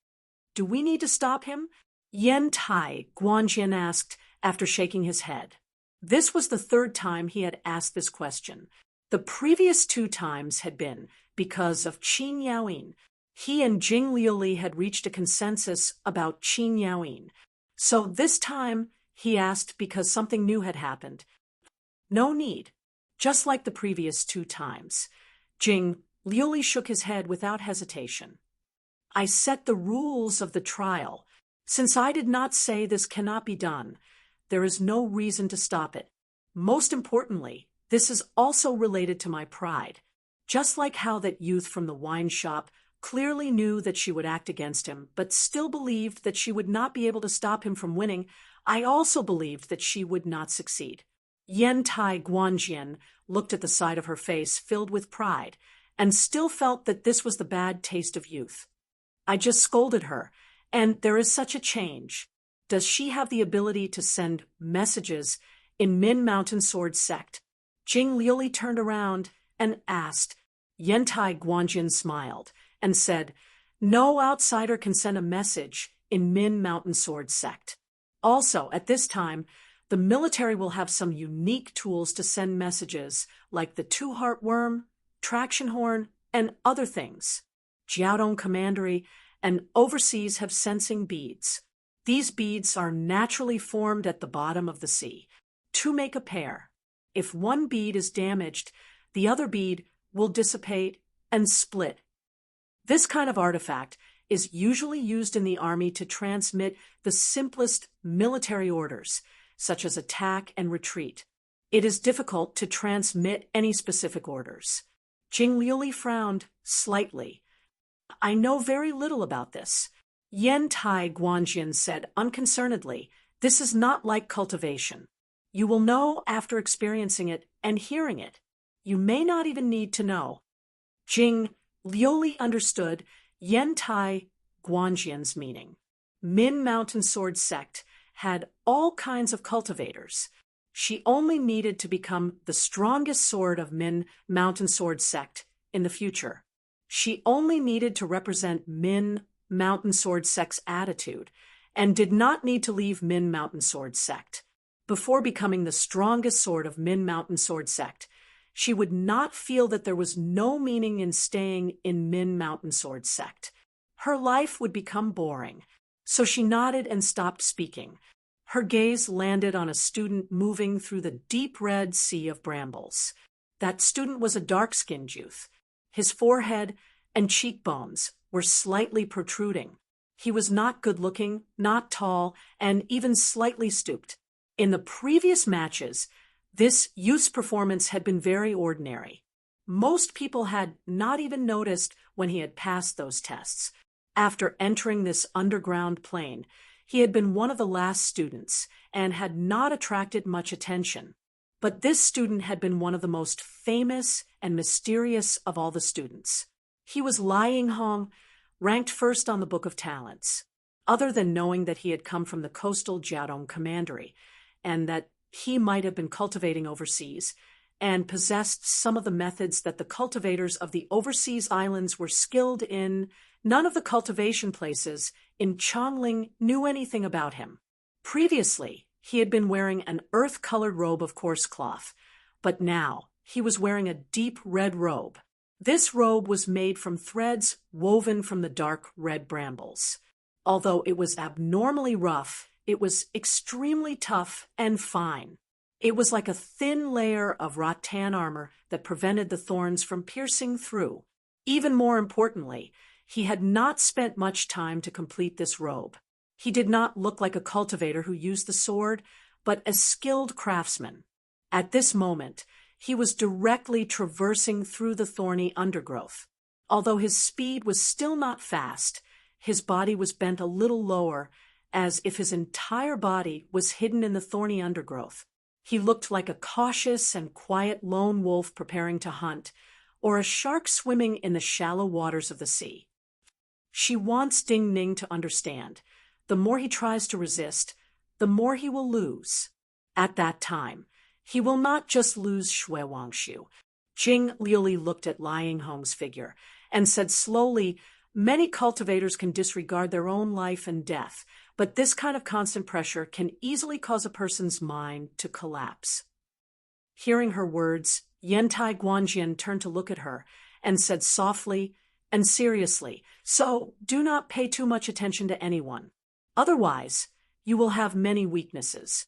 Do we need to stop him? Yantai Guanjian asked after shaking his head. This was the third time he had asked this question. The previous 2 times had been because of Qin Yaoyin. He and Jing Liuli had reached a consensus about Qin Yaoyin. So this time he asked because something new had happened. No need. Just like the previous 2 times. Jing Liuli shook his head without hesitation. I set the rules of the trial. Since I did not say this cannot be done, there is no reason to stop it. Most importantly, this is also related to my pride. Just like how that youth from the wine shop clearly knew that she would act against him, but still believed that she would not be able to stop him from winning, I also believed that she would not succeed. Yantai Guanjian looked at the side of her face filled with pride, and still felt that this was the bad taste of youth. I just scolded her, and there is such a change. Does she have the ability to send messages in Min Mountain Sword Sect? Jing Liuli turned around and asked. Yantai Guanjian smiled and said, no outsider can send a message in Min Mountain Sword Sect. Also, at this time, the military will have some unique tools to send messages, like the 2-heart worm, traction horn, and other things. Jiaodong Commandery and overseas have sensing beads. These beads are naturally formed at the bottom of the sea to make a pair. If one bead is damaged, the other bead will dissipate and split. This kind of artifact is usually used in the army to transmit the simplest military orders, such as attack and retreat. It is difficult to transmit any specific orders. Jing Liuli frowned slightly. I know very little about this. Yantai Guanjian said unconcernedly, this is not like cultivation. You will know after experiencing it and hearing it. You may not even need to know. Jing Liuli understood Yantai Guanjian's meaning. Min Mountain Sword Sect had all kinds of cultivators. She only needed to become the strongest sword of Min Mountain Sword Sect in the future. She only needed to represent Min Mountain Sword Sect's attitude, and did not need to leave Min Mountain Sword Sect. Before becoming the strongest sword of Min Mountain Sword Sect, she would not feel that there was no meaning in staying in Min Mountain Sword Sect. Her life would become boring, so she nodded and stopped speaking. Her gaze landed on a student moving through the deep red sea of brambles. That student was a dark-skinned youth. His forehead and cheekbones were slightly protruding. He was not good-looking, not tall, and even slightly stooped. In the previous matches, this youth's performance had been very ordinary. Most people had not even noticed when he had passed those tests. After entering this underground plane, he had been one of the last students and had not attracted much attention. But this student had been one of the most famous and mysterious of all the students. He was Lai Yinghong, ranked first on the Book of Talents. Other than knowing that he had come from the coastal Jiaodong Commandery, and that he might have been cultivating overseas, and possessed some of the methods that the cultivators of the overseas islands were skilled in, none of the cultivation places in Chongling knew anything about him. Previously, he had been wearing an earth-colored robe of coarse cloth, but now he was wearing a deep red robe. This robe was made from threads woven from the dark red brambles. Although it was abnormally rough, it was extremely tough and fine. It was like a thin layer of rattan armor that prevented the thorns from piercing through. Even more importantly, he had not spent much time to complete this robe. He did not look like a cultivator who used the sword, but a skilled craftsman. At this moment, he was directly traversing through the thorny undergrowth. Although his speed was still not fast, his body was bent a little lower, as if his entire body was hidden in the thorny undergrowth. He looked like a cautious and quiet lone wolf preparing to hunt, or a shark swimming in the shallow waters of the sea. She wants Ding Ning to understand. The more he tries to resist, the more he will lose. At that time, he will not just lose Shui Wangshu. Jing Liuli looked at Lai Yinghong's figure and said slowly, "Many cultivators can disregard their own life and death, but this kind of constant pressure can easily cause a person's mind to collapse." Hearing her words, Yantai Guanjian turned to look at her and said softly and seriously, "So do not pay too much attention to anyone. Otherwise, you will have many weaknesses."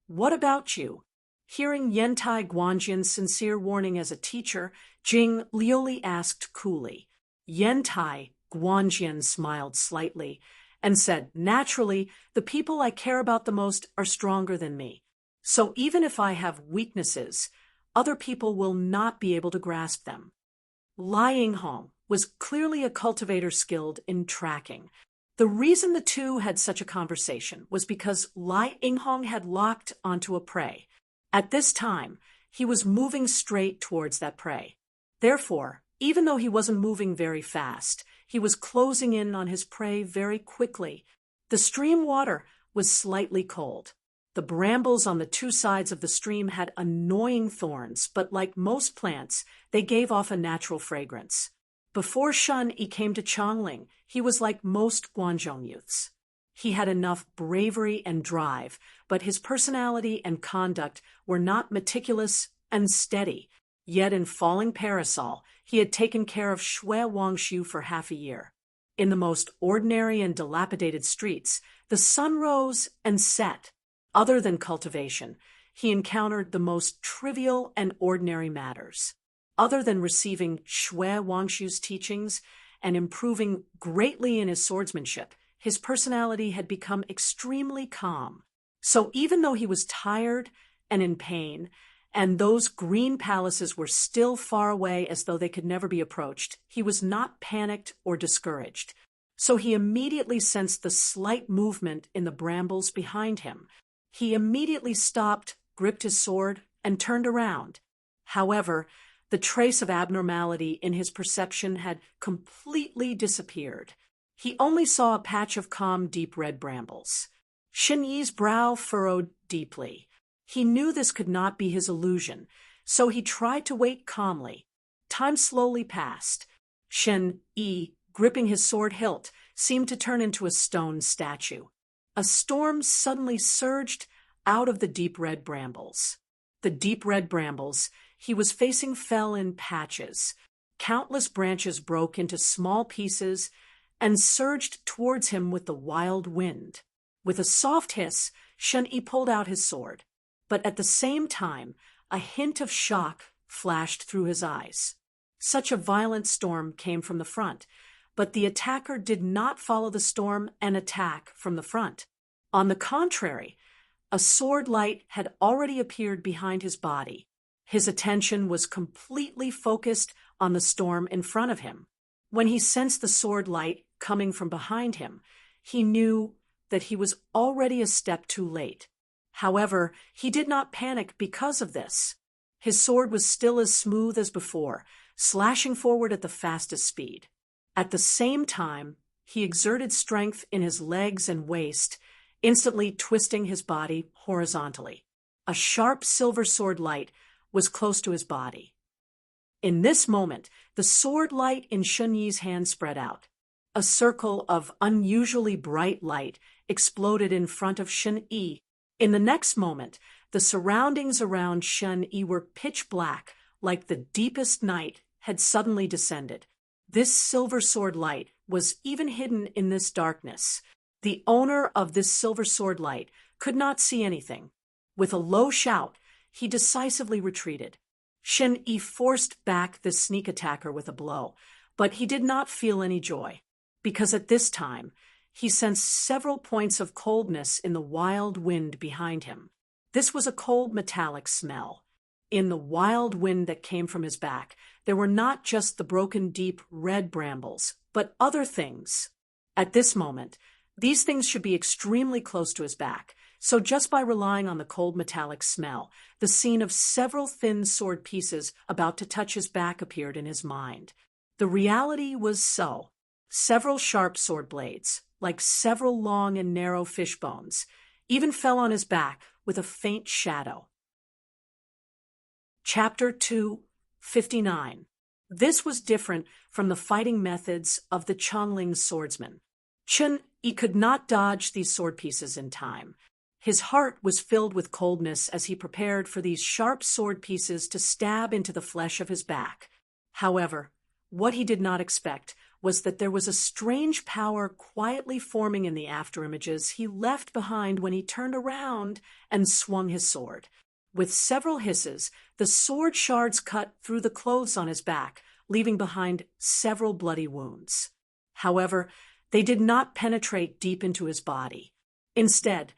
"What about you?" Hearing Yantai Guanjian's sincere warning as a teacher, Jing Liuli asked coolly. Yantai Guanjian smiled slightly and said, "Naturally, the people I care about the most are stronger than me. So even if I have weaknesses, other people will not be able to grasp them." Lai Yinghong was clearly a cultivator skilled in tracking. The reason the two had such a conversation was because Lai Yinghong had locked onto a prey. At this time, he was moving straight towards that prey. Therefore, even though he wasn't moving very fast, he was closing in on his prey very quickly. The stream water was slightly cold. The brambles on the two sides of the stream had annoying thorns, but like most plants, they gave off a natural fragrance. Before Shen Yi came to Chongling, he was like most Guangzhou youths. He had enough bravery and drive, but his personality and conduct were not meticulous and steady. Yet in Falling Parasol, he had taken care of Shui Wangshu for half a year. In the most ordinary and dilapidated streets, the sun rose and set. Other than cultivation, he encountered the most trivial and ordinary matters. Other than receiving Shui Wangshu's teachings and improving greatly in his swordsmanship, his personality had become extremely calm. So even though he was tired and in pain, and those green palaces were still far away as though they could never be approached, he was not panicked or discouraged. So he immediately sensed the slight movement in the brambles behind him. He immediately stopped, gripped his sword, and turned around. However, the trace of abnormality in his perception had completely disappeared. He only saw a patch of calm, deep red brambles. Shen Yi's brow furrowed deeply. He knew this could not be his illusion, so he tried to wait calmly. Time slowly passed. Shen Yi, gripping his sword hilt, seemed to turn into a stone statue. A storm suddenly surged out of the deep red brambles. The deep red brambles he was facing fell in patches. Countless branches broke into small pieces and surged towards him with the wild wind. With a soft hiss, Shen Yi pulled out his sword. But at the same time, a hint of shock flashed through his eyes. Such a violent storm came from the front, but the attacker did not follow the storm and attack from the front. On the contrary, a sword light had already appeared behind his body. His attention was completely focused on the storm in front of him. When he sensed the sword light coming from behind him, he knew that he was already a step too late. However, he did not panic because of this. His sword was still as smooth as before, slashing forward at the fastest speed. At the same time, he exerted strength in his legs and waist, instantly twisting his body horizontally. A sharp silver sword light was close to his body. In this moment, the sword light in Shen Yi's hand spread out. A circle of unusually bright light exploded in front of Shen Yi. In the next moment, the surroundings around Shen Yi were pitch black, like the deepest night had suddenly descended. This silver sword light was even hidden in this darkness. The owner of this silver sword light could not see anything. With a low shout, he decisively retreated. Shen Yi forced back the sneak attacker with a blow, but he did not feel any joy, because at this time, he sensed several points of coldness in the wild wind behind him. This was a cold metallic smell. In the wild wind that came from his back, there were not just the broken deep red brambles, but other things. At this moment, these things should be extremely close to his back, so just by relying on the cold metallic smell, the scene of several thin sword pieces about to touch his back appeared in his mind. The reality was so. Several sharp sword blades, like several long and narrow fish bones, even fell on his back with a faint shadow. Chapter 2:59. This was different from the fighting methods of the Chongling swordsman. Chen Yi could not dodge these sword pieces in time. His heart was filled with coldness as he prepared for these sharp sword pieces to stab into the flesh of his back. However, what he did not expect was that there was a strange power quietly forming in the afterimages he left behind when he turned around and swung his sword. With several hisses, the sword shards cut through the clothes on his back, leaving behind several bloody wounds. However, they did not penetrate deep into his body. Instead,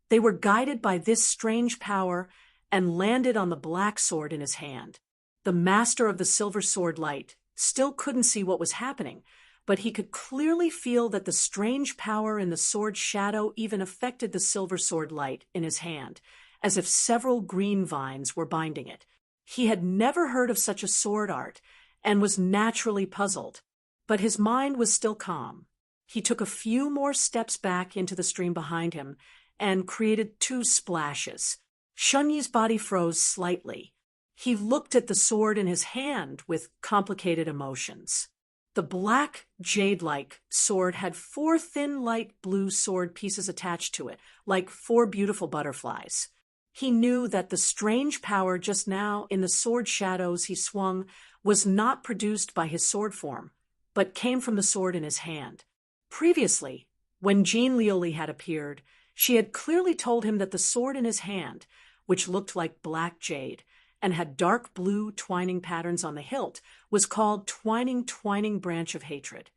they were guided by this strange power and landed on the black sword in his hand. The master of the silver sword light still couldn't see what was happening, but he could clearly feel that the strange power in the sword's shadow even affected the silver sword light in his hand, as if several green vines were binding it. He had never heard of such a sword art and was naturally puzzled, but his mind was still calm. He took a few more steps back into the stream behind him and created 2 splashes. Shunyi's body froze slightly. He looked at the sword in his hand with complicated emotions. The black, jade-like sword had 4 thin light blue sword pieces attached to it, like 4 beautiful butterflies. He knew that the strange power just now in the sword shadows he swung was not produced by his sword form, but came from the sword in his hand. Previously, when Jean Lioli had appeared, she had clearly told him that the sword in his hand, which looked like black jade and had dark blue twining patterns on the hilt, was called Twining Branch of Hatred.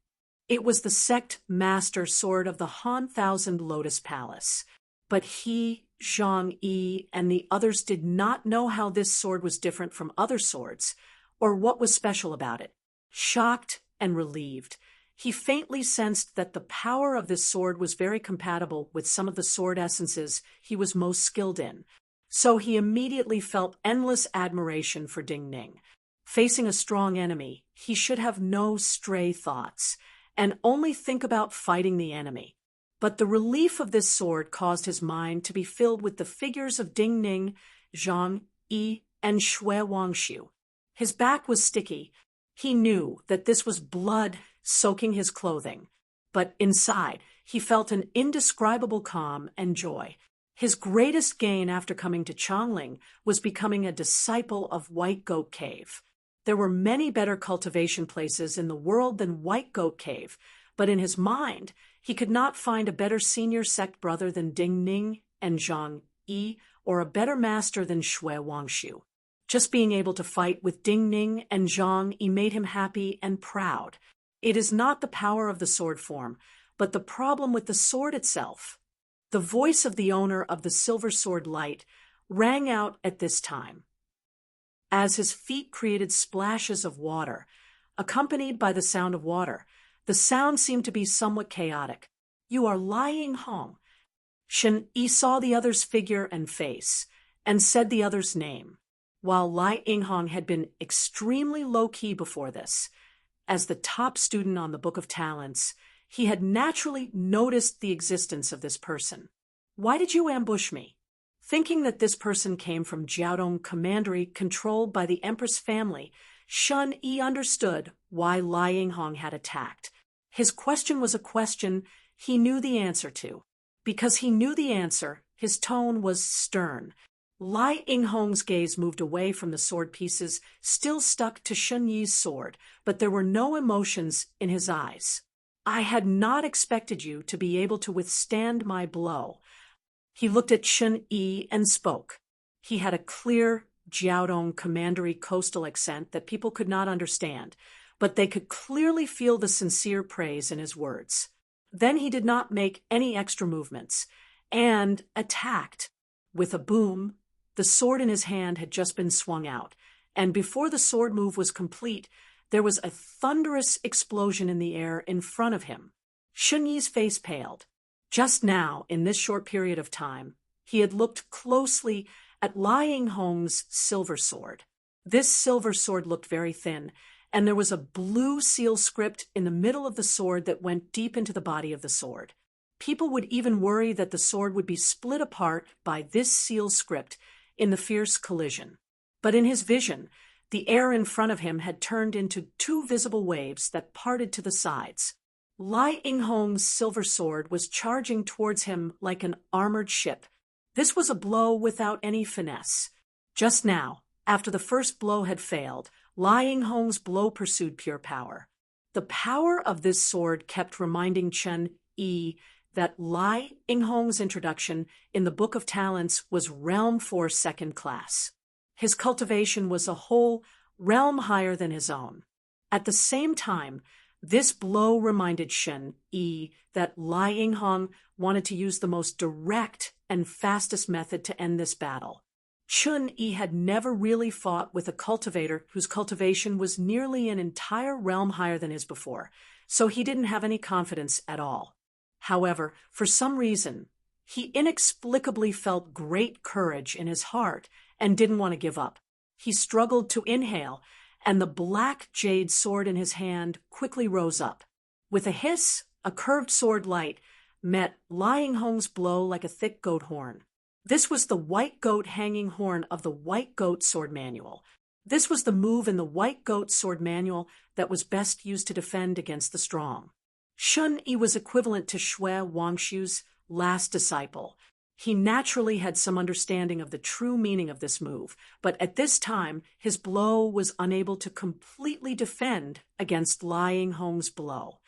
It was the sect master sword of the Han Thousand Lotus Palace. But he, Zhang Yi, and the others did not know how this sword was different from other swords, or what was special about it. Shocked and relieved, he faintly sensed that the power of this sword was very compatible with some of the sword essences he was most skilled in, so he immediately felt endless admiration for Ding Ning. Facing a strong enemy, he should have no stray thoughts, and only think about fighting the enemy. But the relief of this sword caused his mind to be filled with the figures of Ding Ning, Zhang Yi, and Shui Wangshu. His back was sticky. He knew that this was blood soaking his clothing, but inside he felt an indescribable calm and joy. His greatest gain after coming to Chongling was becoming a disciple of White Goat Cave. There were many better cultivation places in the world than White Goat Cave, but in his mind, he could not find a better senior sect brother than Ding Ning and Zhang Yi, or a better master than Shui Wangshu. Just being able to fight with Ding Ning and Zhang Yi made him happy and proud. It is not the power of the sword form, but the problem with the sword itself. The voice of the owner of the silver sword light rang out at this time. As his feet created splashes of water, accompanied by the sound of water, the sound seemed to be somewhat chaotic. "You are Lai Yinghong." Shen Yi saw the other's figure and face, and said the other's name. While Lai Yinghong had been extremely low-key before this, as the top student on the Book of Talents, he had naturally noticed the existence of this person. "Why did you ambush me?" Thinking that this person came from Jiaodong Commandery controlled by the Empress family, Shen Yi understood why Lai Yinghong had attacked. His question was a question he knew the answer to. Because he knew the answer, his tone was stern. Lai Yinghong's gaze moved away from the sword pieces, still stuck to Shen Yi's sword, but there were no emotions in his eyes. "I had not expected you to be able to withstand my blow." He looked at Shen Yi and spoke. He had a clear Jiaodong Commandery coastal accent that people could not understand, but they could clearly feel the sincere praise in his words. Then he did not make any extra movements, and attacked. With a boom, the sword in his hand had just been swung out, and before the sword move was complete, there was a thunderous explosion in the air in front of him. Shen Yi's face paled. Just now, in this short period of time, he had looked closely at Lai Yinghong's silver sword. This silver sword looked very thin, and there was a blue seal script in the middle of the sword that went deep into the body of the sword. People would even worry that the sword would be split apart by this seal script in the fierce collision. But in his vision, the air in front of him had turned into two visible waves that parted to the sides. Lai Yinghong's silver sword was charging towards him like an armored ship. This was a blow without any finesse. Just now, after the first blow had failed, Lai Yinghong's blow pursued pure power. The power of this sword kept reminding Chen Yi that Lai Yinghong's introduction in the Book of Talents was realm 4 second class. His cultivation was a whole realm higher than his own. At the same time, this blow reminded Chen Yi that Lai Yinghong wanted to use the most direct and fastest method to end this battle. Chen Yi had never really fought with a cultivator whose cultivation was nearly an entire realm higher than his before, so he didn't have any confidence at all. However, for some reason, he inexplicably felt great courage in his heart and didn't want to give up. He struggled to inhale, and the black jade sword in his hand quickly rose up. With a hiss, a curved sword light met Lai Yinghong's blow like a thick goat horn. This was the white goat hanging horn of the white goat sword manual. This was the move in the white goat sword manual that was best used to defend against the strong. Shun Yi was equivalent to Shui Wangshu's last disciple. He naturally had some understanding of the true meaning of this move, but at this time, his blow was unable to completely defend against Lai Yinghong's blow.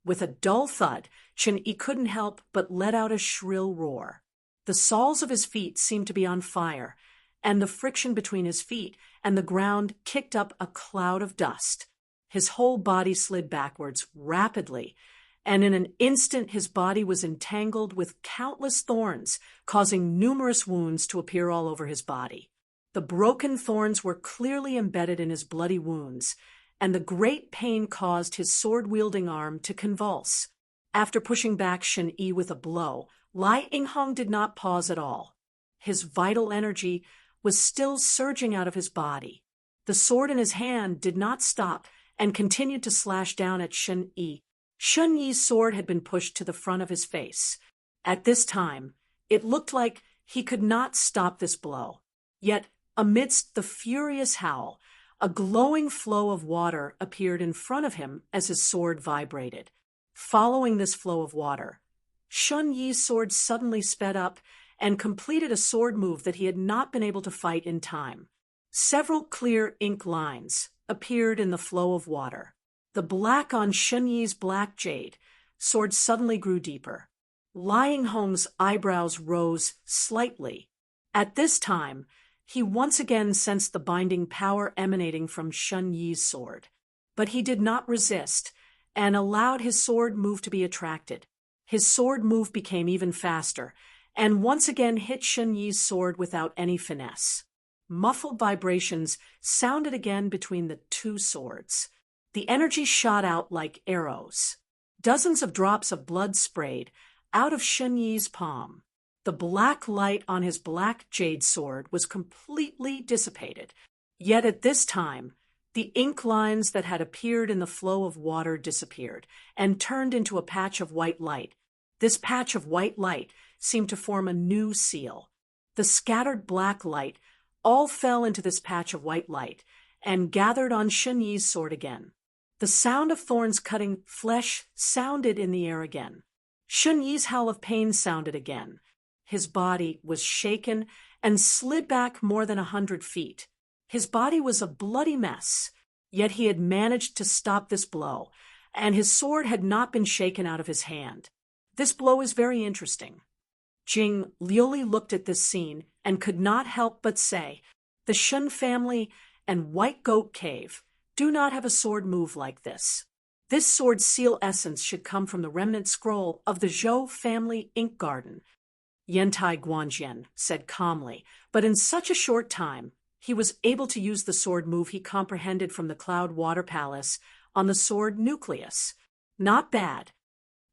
With a dull thud, Chen Yi couldn't help but let out a shrill roar. The soles of his feet seemed to be on fire, and the friction between his feet and the ground kicked up a cloud of dust. His whole body slid backwards rapidly, and in an instant his body was entangled with countless thorns, causing numerous wounds to appear all over his body. The broken thorns were clearly embedded in his bloody wounds, and the great pain caused his sword-wielding arm to convulse. After pushing back Shen Yi with a blow, Lai Yinghong did not pause at all. His vital energy was still surging out of his body. The sword in his hand did not stop and continued to slash down at Shen Yi. Shen Yi's sword had been pushed to the front of his face. At this time, it looked like he could not stop this blow. Yet, amidst the furious howl, a glowing flow of water appeared in front of him as his sword vibrated. Following this flow of water, Shen Yi's sword suddenly sped up and completed a sword move that he had not been able to fight in time. Several clear ink lines appeared in the flow of water. The black on Shen Yi's black jade sword suddenly grew deeper. Lai Yinghong's eyebrows rose slightly. At this time, he once again sensed the binding power emanating from Shen Yi's sword. But he did not resist and allowed his sword move to be attracted. His sword move became even faster, and once again hit Shen Yi's sword without any finesse. Muffled vibrations sounded again between the two swords. The energy shot out like arrows. Dozens of drops of blood sprayed out of Shen Yi's palm. The black light on his black jade sword was completely dissipated. Yet at this time, the ink lines that had appeared in the flow of water disappeared and turned into a patch of white light. This patch of white light seemed to form a new seal. The scattered black light all fell into this patch of white light and gathered on Shen Yi's sword again. The sound of thorns cutting flesh sounded in the air again. Shen Yi's howl of pain sounded again. His body was shaken and slid back more than 100 feet. His body was a bloody mess, yet he had managed to stop this blow, and his sword had not been shaken out of his hand. This blow is very interesting. Jing Liuli looked at this scene and could not help but say, the Shun family and White Goat Cave do not have a sword move like this. This sword seal essence should come from the remnant scroll of the Zhou family ink garden. Yantai Guanjian said calmly, but in such a short time, he was able to use the sword move he comprehended from the Cloud Water Palace on the sword nucleus. Not bad.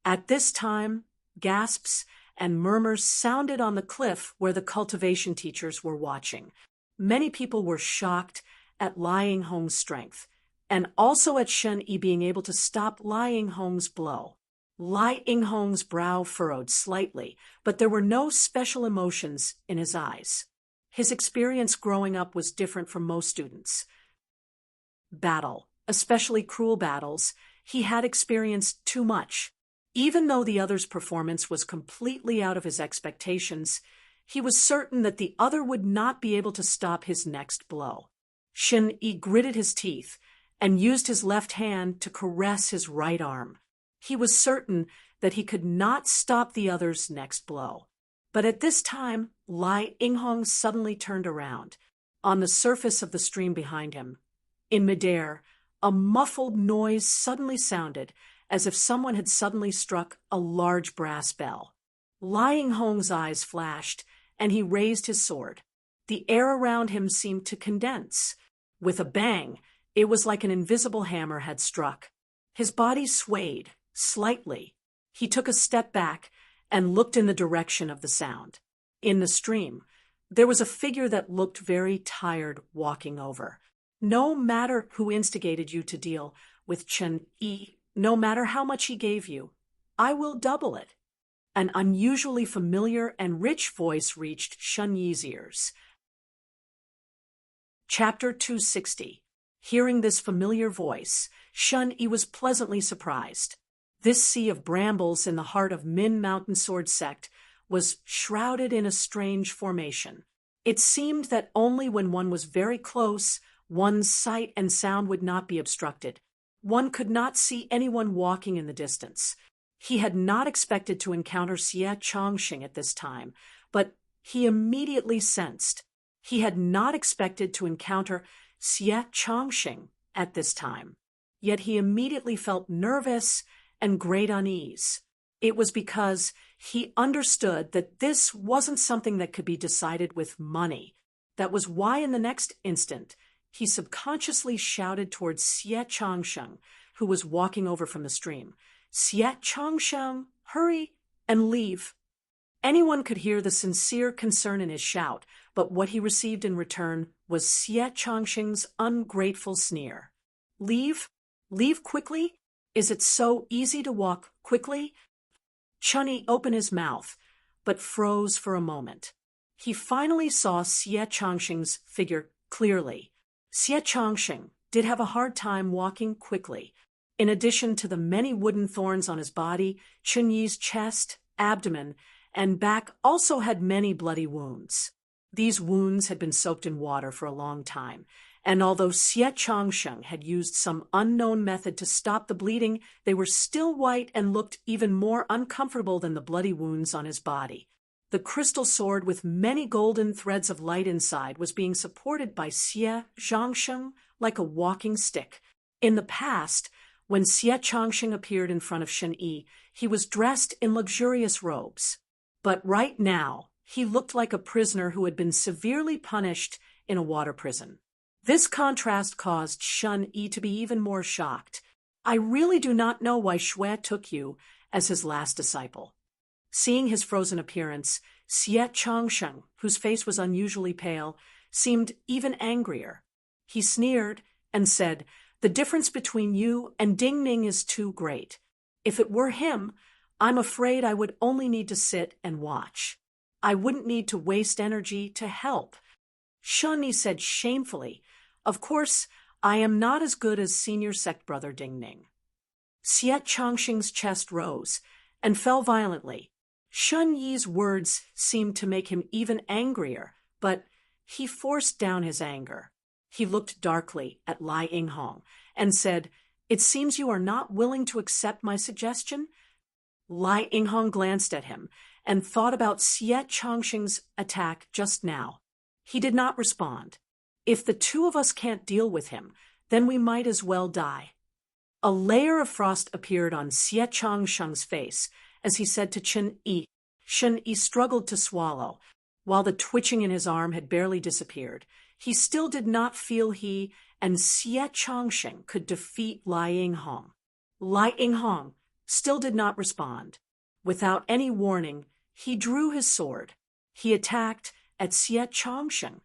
At this time, gasps and murmurs sounded on the cliff where the cultivation teachers were watching. Many people were shocked at Lai Yinghong's strength, and also at Shen Yi being able to stop Lai Yinghong's blow. Lai Yinghong's brow furrowed slightly, but there were no special emotions in his eyes. His experience growing up was different from most students. Battle, especially cruel battles, he had experienced too much. Even though the other's performance was completely out of his expectations, he was certain that the other would not be able to stop his next blow. Shen Yi gritted his teeth and used his left hand to caress his right arm. He was certain that he could not stop the other's next blow. But at this time, Lai Yinghong suddenly turned around. On the surface of the stream behind him, in midair, a muffled noise suddenly sounded, as if someone had suddenly struck a large brass bell. Lai Yinghong's eyes flashed, and he raised his sword. The air around him seemed to condense. With a bang, it was like an invisible hammer had struck. His body swayed, slightly. He took a step back and looked in the direction of the sound. In the stream, there was a figure that looked very tired walking over. No matter who instigated you to deal with Chen Yi, no matter how much he gave you, I will double it. An unusually familiar and rich voice reached Shen Yi's ears. Chapter 260. Hearing this familiar voice, Shen Yi was pleasantly surprised. This sea of brambles in the heart of Min Mountain Sword Sect was shrouded in a strange formation. It seemed that only when one was very close, one's sight and sound would not be obstructed. One could not see anyone walking in the distance. He had not expected to encounter Xie Chongqing at this time, but he immediately sensed. He had not expected to encounter Xie Chongqing at this time. Yet he immediately felt nervous and great unease. It was because he understood that this wasn't something that could be decided with money. That was why in the next instant, he subconsciously shouted towards Xie Chongqing, who was walking over from the stream. Xie Chongqing, hurry and leave. Anyone could hear the sincere concern in his shout, but what he received in return was Xie Chongqing's ungrateful sneer. Leave? Leave quickly? Is it so easy to walk quickly? Chen Yi opened his mouth, but froze for a moment. He finally saw Xie Chongqing's figure clearly. Xie Chongqing did have a hard time walking quickly. In addition to the many wooden thorns on his body, Chen Yi's chest, abdomen, and back also had many bloody wounds. These wounds had been soaked in water for a long time, and although Xie Chongqing had used some unknown method to stop the bleeding, they were still white and looked even more uncomfortable than the bloody wounds on his body. The crystal sword with many golden threads of light inside was being supported by Xie Chongqing like a walking stick. In the past, when Xie Chongqing appeared in front of Shen Yi, he was dressed in luxurious robes. But right now, he looked like a prisoner who had been severely punished in a water prison. This contrast caused Shen Yi to be even more shocked. I really do not know why Shui took you as his last disciple. Seeing his frozen appearance, Xie Chongqing, whose face was unusually pale, seemed even angrier. He sneered and said, "The difference between you and Ding Ning is too great. If it were him, I'm afraid I would only need to sit and watch. I wouldn't need to waste energy to help." Shen Yi said shamefully, "Of course, I am not as good as senior sect brother Ding Ning." Xie Chongqing's chest rose and fell violently. Shen Yi's words seemed to make him even angrier, but he forced down his anger. He looked darkly at Lai Yinghong and said, "It seems you are not willing to accept my suggestion?" Lai Yinghong glanced at him and thought about Xie Chongqing's attack just now. He did not respond. If the two of us can't deal with him, then we might as well die. A layer of frost appeared on Xie Chongqing's face as he said to Chen Yi. Shen Yi struggled to swallow. While the twitching in his arm had barely disappeared, he still did not feel he and Xie Chongqing could defeat Lai Yinghong. Lai Yinghong still did not respond. Without any warning, He drew his sword. He attacked at Xie Changsheng.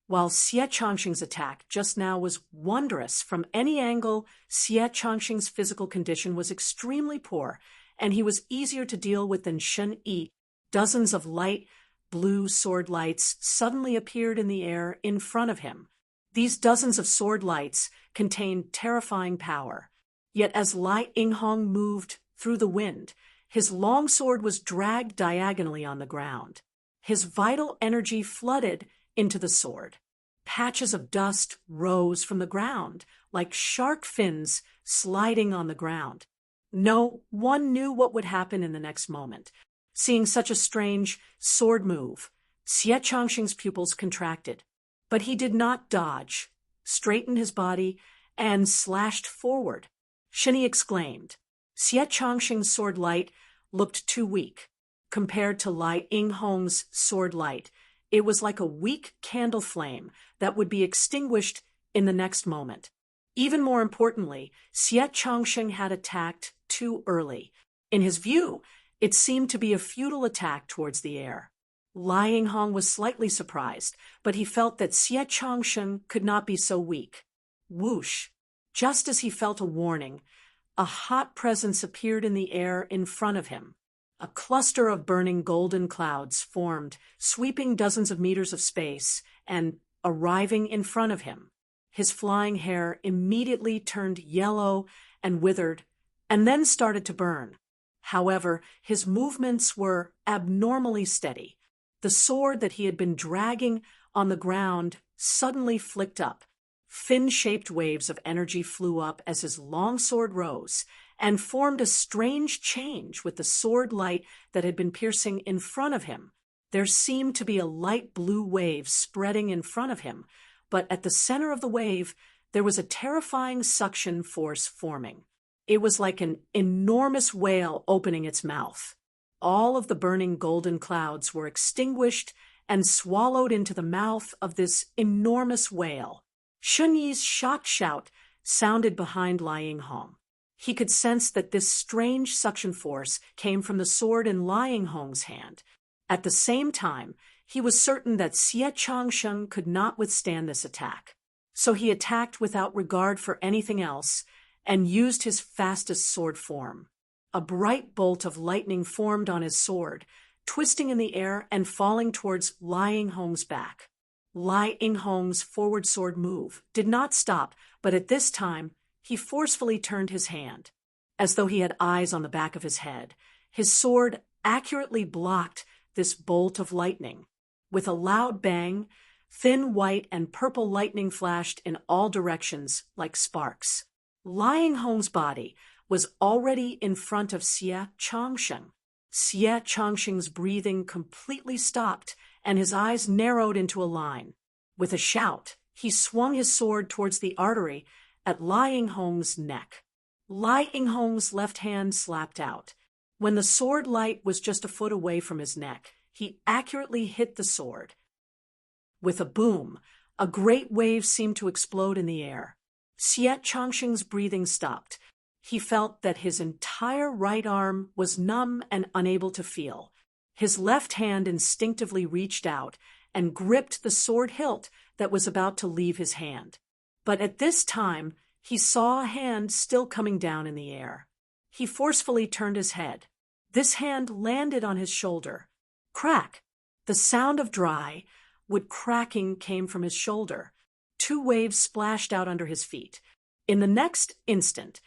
While Xie Changsheng's attack just now was wondrous from any angle, Xie Changsheng's physical condition was extremely poor, and he was easier to deal with than Shen Yi. Dozens of light blue sword lights suddenly appeared in the air in front of him. These dozens of sword lights contained terrifying power. Yet as Lai Yinghong moved through the wind, his long sword was dragged diagonally on the ground. His vital energy flooded into the sword. Patches of dust rose from the ground, like shark fins sliding on the ground. No one knew what would happen in the next moment. Seeing such a strange sword move, Xie Changsheng's pupils contracted. But he did not dodge, straightened his body, and slashed forward. Shen Yi exclaimed. Xie Changsheng's sword light looked too weak. Compared to Lai Yinghong's sword light, it was like a weak candle flame that would be extinguished in the next moment. Even more importantly, Xie Changsheng had attacked too early. In his view, it seemed to be a futile attack towards the air. Lai Yinghong was slightly surprised, but he felt that Xie Changsheng could not be so weak. Whoosh! Just as he felt a warning, a hot presence appeared in the air in front of him. A cluster of burning golden clouds formed, sweeping dozens of meters of space and arriving in front of him. His flying hair immediately turned yellow and withered, and then started to burn. However, his movements were abnormally steady. The sword that he had been dragging on the ground suddenly flicked up. Fin-shaped waves of energy flew up as his long sword rose and formed a strange change with the sword light that had been piercing in front of him. There seemed to be a light blue wave spreading in front of him, but at the center of the wave, there was a terrifying suction force forming. It was like an enormous whale opening its mouth. All of the burning golden clouds were extinguished and swallowed into the mouth of this enormous whale. Shen Yi's shocked shout sounded behind Lai Yinghong. He could sense that this strange suction force came from the sword in Lai Yinghong's hand. At the same time, he was certain that Xie Changsheng could not withstand this attack. So he attacked without regard for anything else and used his fastest sword form. A bright bolt of lightning formed on his sword, twisting in the air and falling towards Lai Yinghong's back. Lai Yinghong's forward sword move did not stop, but at this time, he forcefully turned his hand. As though he had eyes on the back of his head, his sword accurately blocked this bolt of lightning. With a loud bang, thin white and purple lightning flashed in all directions like sparks. Lai Yinghong's body was already in front of Xie Changsheng. Xie Changsheng's breathing completely stopped, and his eyes narrowed into a line. With a shout, he swung his sword towards the artery at Lai Yinghong's neck. Lai Yinghong's left hand slapped out. When the sword light was just a foot away from his neck, he accurately hit the sword. With a boom, a great wave seemed to explode in the air. Xie Changsheng's breathing stopped. He felt that his entire right arm was numb and unable to feel. His left hand instinctively reached out and gripped the sword hilt that was about to leave his hand. But at this time, he saw a hand still coming down in the air. He forcefully turned his head. This hand landed on his shoulder. Crack! The sound of dry wood cracking came from his shoulder. 2 waves splashed out under his feet. In the next instant,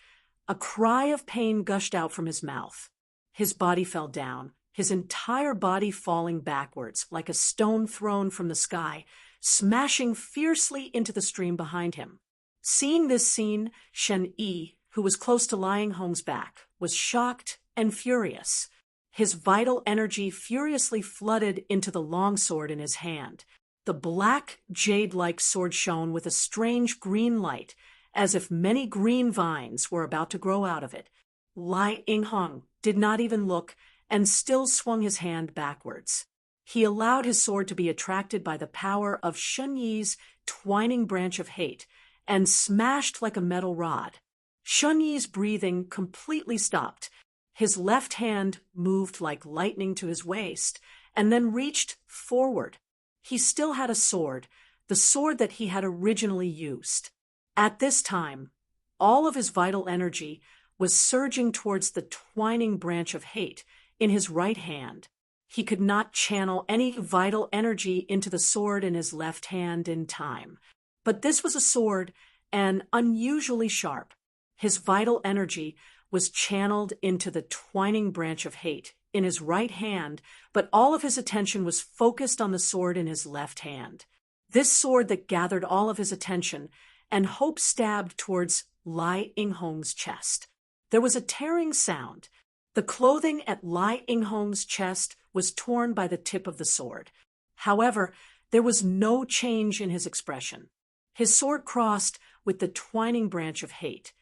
a cry of pain gushed out from his mouth. His body fell down, his entire body falling backwards like a stone thrown from the sky, smashing fiercely into the stream behind him. Seeing this scene, Shen Yi, who was close to Lai Yinghong's back, was shocked and furious. His vital energy furiously flooded into the longsword in his hand. The black, jade-like sword shone with a strange green light, as if many green vines were about to grow out of it. Lai Yinghong did not even look and still swung his hand backwards. He allowed his sword to be attracted by the power of Shen Yi's twining branch of hate and smashed like a metal rod. Shen Yi's breathing completely stopped. His left hand moved like lightning to his waist and then reached forward. He still had a sword, the sword that he had originally used. At this time, all of his vital energy was surging towards the twining branch of hate in his right hand. He could not channel any vital energy into the sword in his left hand in time. But this was a sword, and unusually sharp. His vital energy was channeled into the twining branch of hate in his right hand, but all of his attention was focused on the sword in his left hand. This sword that gathered all of his attention, and hope stabbed towards Lai Inghong's chest. There was a tearing sound. The clothing at Lai Inghong's chest was torn by the tip of the sword. However, there was no change in his expression. His sword crossed with the twining branch of hate.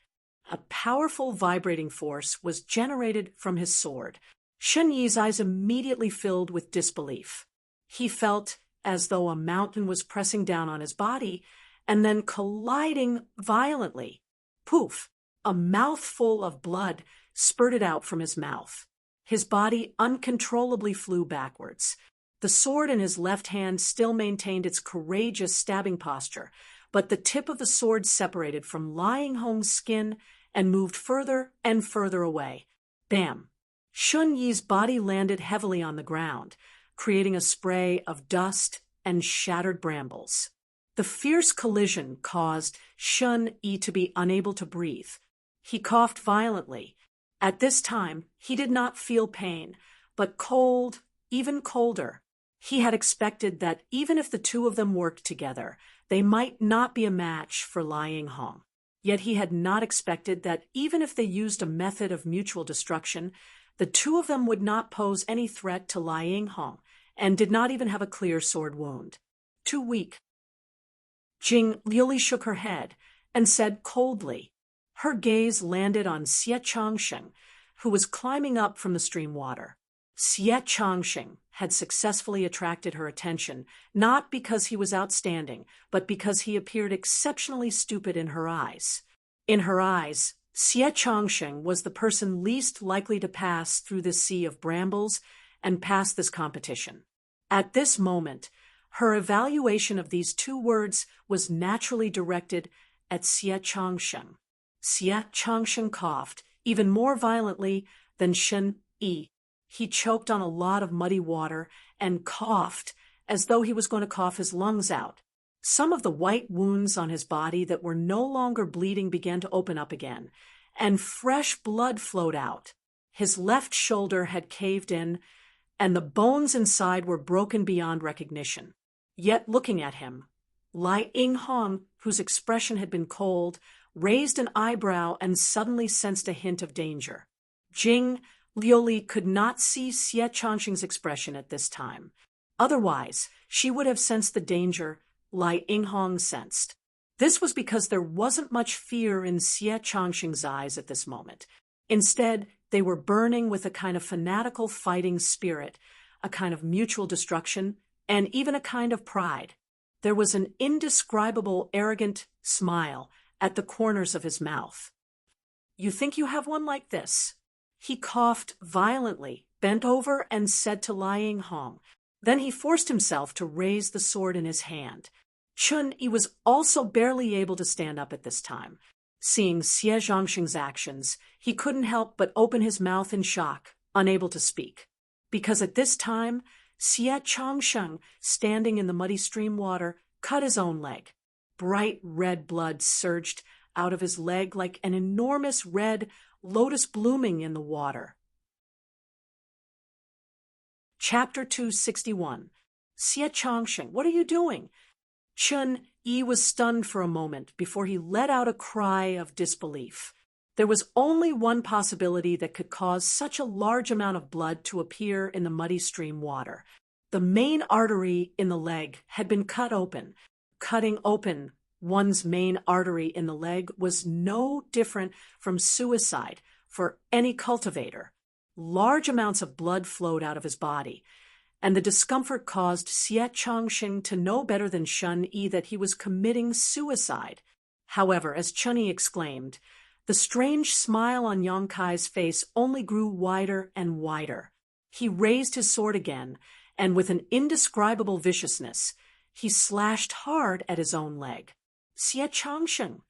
A powerful vibrating force was generated from his sword. Shen Yi's eyes immediately filled with disbelief. He felt as though a mountain was pressing down on his body and then colliding violently. Poof! A mouthful of blood spurted out from his mouth. His body uncontrollably flew backwards. The sword in his left hand still maintained its courageous stabbing posture, but the tip of the sword separated from Lai Inghong's skin and moved further and further away. Bam! Shun Yi's body landed heavily on the ground, creating a spray of dust and shattered brambles. The fierce collision caused Shun Yi to be unable to breathe. He coughed violently. At this time, he did not feel pain, but cold, even colder. He had expected that even if the two of them worked together, they might not be a match for Lai Inghong. Yet he had not expected that even if they used a method of mutual destruction, the two of them would not pose any threat to Lai Inghong, and did not even have a clear sword wound. Too weak. Jing Liuli shook her head and said coldly. Her gaze landed on Xie Changsheng, who was climbing up from the stream water. Xie Changsheng had successfully attracted her attention, not because he was outstanding, but because he appeared exceptionally stupid in her eyes. In her eyes, Xie Changsheng was the person least likely to pass through this sea of brambles and pass this competition. At this moment, her evaluation of these two words was naturally directed at Xie Changsheng. Xie Changsheng coughed, even more violently than Shen Yi. He choked on a lot of muddy water and coughed as though he was going to cough his lungs out. Some of the white wounds on his body that were no longer bleeding began to open up again, and fresh blood flowed out. His left shoulder had caved in, and the bones inside were broken beyond recognition. Yet looking at him, Lai Inghong, whose expression had been cold, raised an eyebrow and suddenly sensed a hint of danger. Jing Liuli could not see Xie Changsheng's expression at this time. Otherwise, she would have sensed the danger Lai Inghong sensed. This was because there wasn't much fear in Xie Changsheng's eyes at this moment. Instead, they were burning with a kind of fanatical fighting spirit, a kind of mutual destruction, and even a kind of pride. There was an indescribable, arrogant smile at the corners of his mouth. You think you have one like this? He coughed violently, bent over, and said to Lai Inghong. Then he forced himself to raise the sword in his hand. Chun Yi was also barely able to stand up at this time. Seeing Xie Zhangsheng's actions, he couldn't help but open his mouth in shock, unable to speak. Because at this time, Xie Changsheng, standing in the muddy stream water, cut his own leg. Bright red blood surged out of his leg like an enormous red lotus blooming in the water. Chapter 261. Xie Changsheng, what are you doing? Chun Yi was stunned for a moment before he let out a cry of disbelief. There was only one possibility that could cause such a large amount of blood to appear in the muddy stream water. The main artery in the leg had been cut open. Cutting open one's main artery in the leg was no different from suicide for any cultivator. Large amounts of blood flowed out of his body, and the discomfort caused Xie Changsheng to know better than Shun Yi that he was committing suicide. However, as Chun Yi exclaimed, The strange smile on Yang Kai's face only grew wider and wider. He raised his sword again, and with an indescribable viciousness, he slashed hard at his own leg. Xie Changsheng!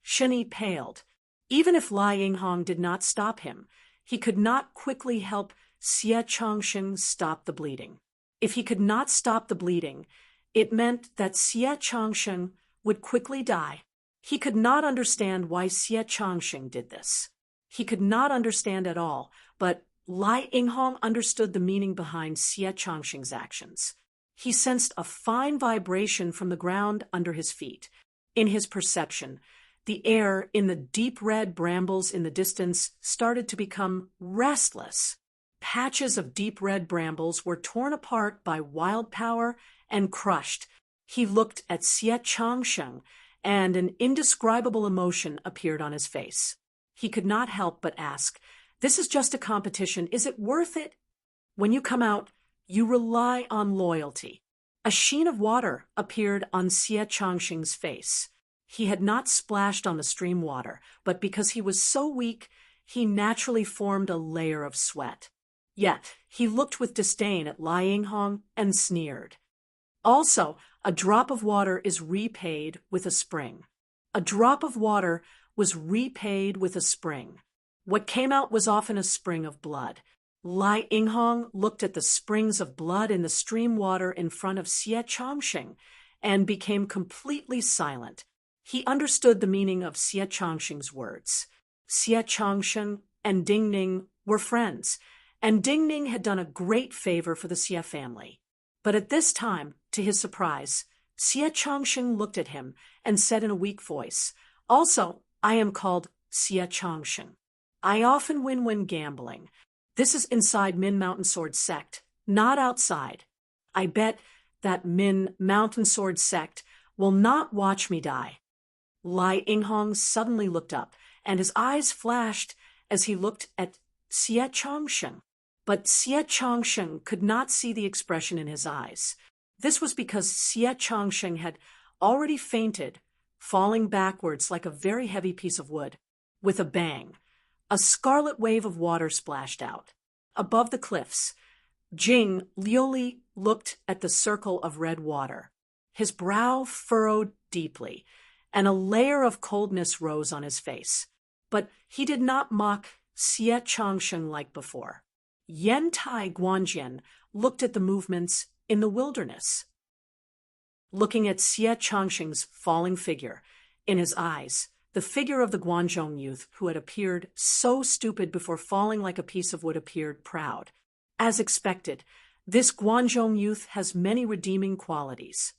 Shen paled. Even if Lai Yinghong did not stop him, he could not quickly help Xie Changsheng stop the bleeding. If he could not stop the bleeding, it meant that Xie Changsheng would quickly die. He could not understand why Xie Changsheng did this. He could not understand at all, but Lai Yinghong understood the meaning behind Xie Changsheng's actions. He sensed a fine vibration from the ground under his feet. In his perception, the air in the deep red brambles in the distance started to become restless. Patches of deep red brambles were torn apart by wild power and crushed. He looked at Xie Changsheng, and an indescribable emotion appeared on his face. He could not help but ask, "This is just a competition. Is it worth it?" When you come out, you rely on loyalty. A sheen of water appeared on Xie Changsheng's face. He had not splashed on the stream water, but because he was so weak, he naturally formed a layer of sweat. Yet he looked with disdain at Lai Yinghong and sneered. Also, a drop of water is repaid with a spring. A drop of water was repaid with a spring. What came out was often a spring of blood. Lai Yinghong looked at the springs of blood in the stream water in front of Xie Changsheng and became completely silent. He understood the meaning of Xie Changsheng's words. Xie Changsheng and Ding Ning were friends, and Ding Ning had done a great favor for the Xie family. But at this time, to his surprise, Xie Changsheng looked at him and said in a weak voice, "Also, I am called Xie Changsheng. I often win when gambling. This is inside Min Mountain Sword Sect, not outside. I bet that Min Mountain Sword Sect will not watch me die." Lai Yinghong suddenly looked up, and his eyes flashed as he looked at Xie Changsheng. But Xie Changsheng could not see the expression in his eyes. This was because Xie Changsheng had already fainted, falling backwards like a very heavy piece of wood. With a bang, a scarlet wave of water splashed out. Above the cliffs, Jing Liuli looked at the circle of red water. His brow furrowed deeply, and a layer of coldness rose on his face. But he did not mock Xie Changsheng like before. Yantai Guanjian looked at the movements in the wilderness. Looking at Xie Changsheng's falling figure, in his eyes, the figure of the Guanzhong youth who had appeared so stupid before falling like a piece of wood appeared proud. As expected, this Guanzhong youth has many redeeming qualities.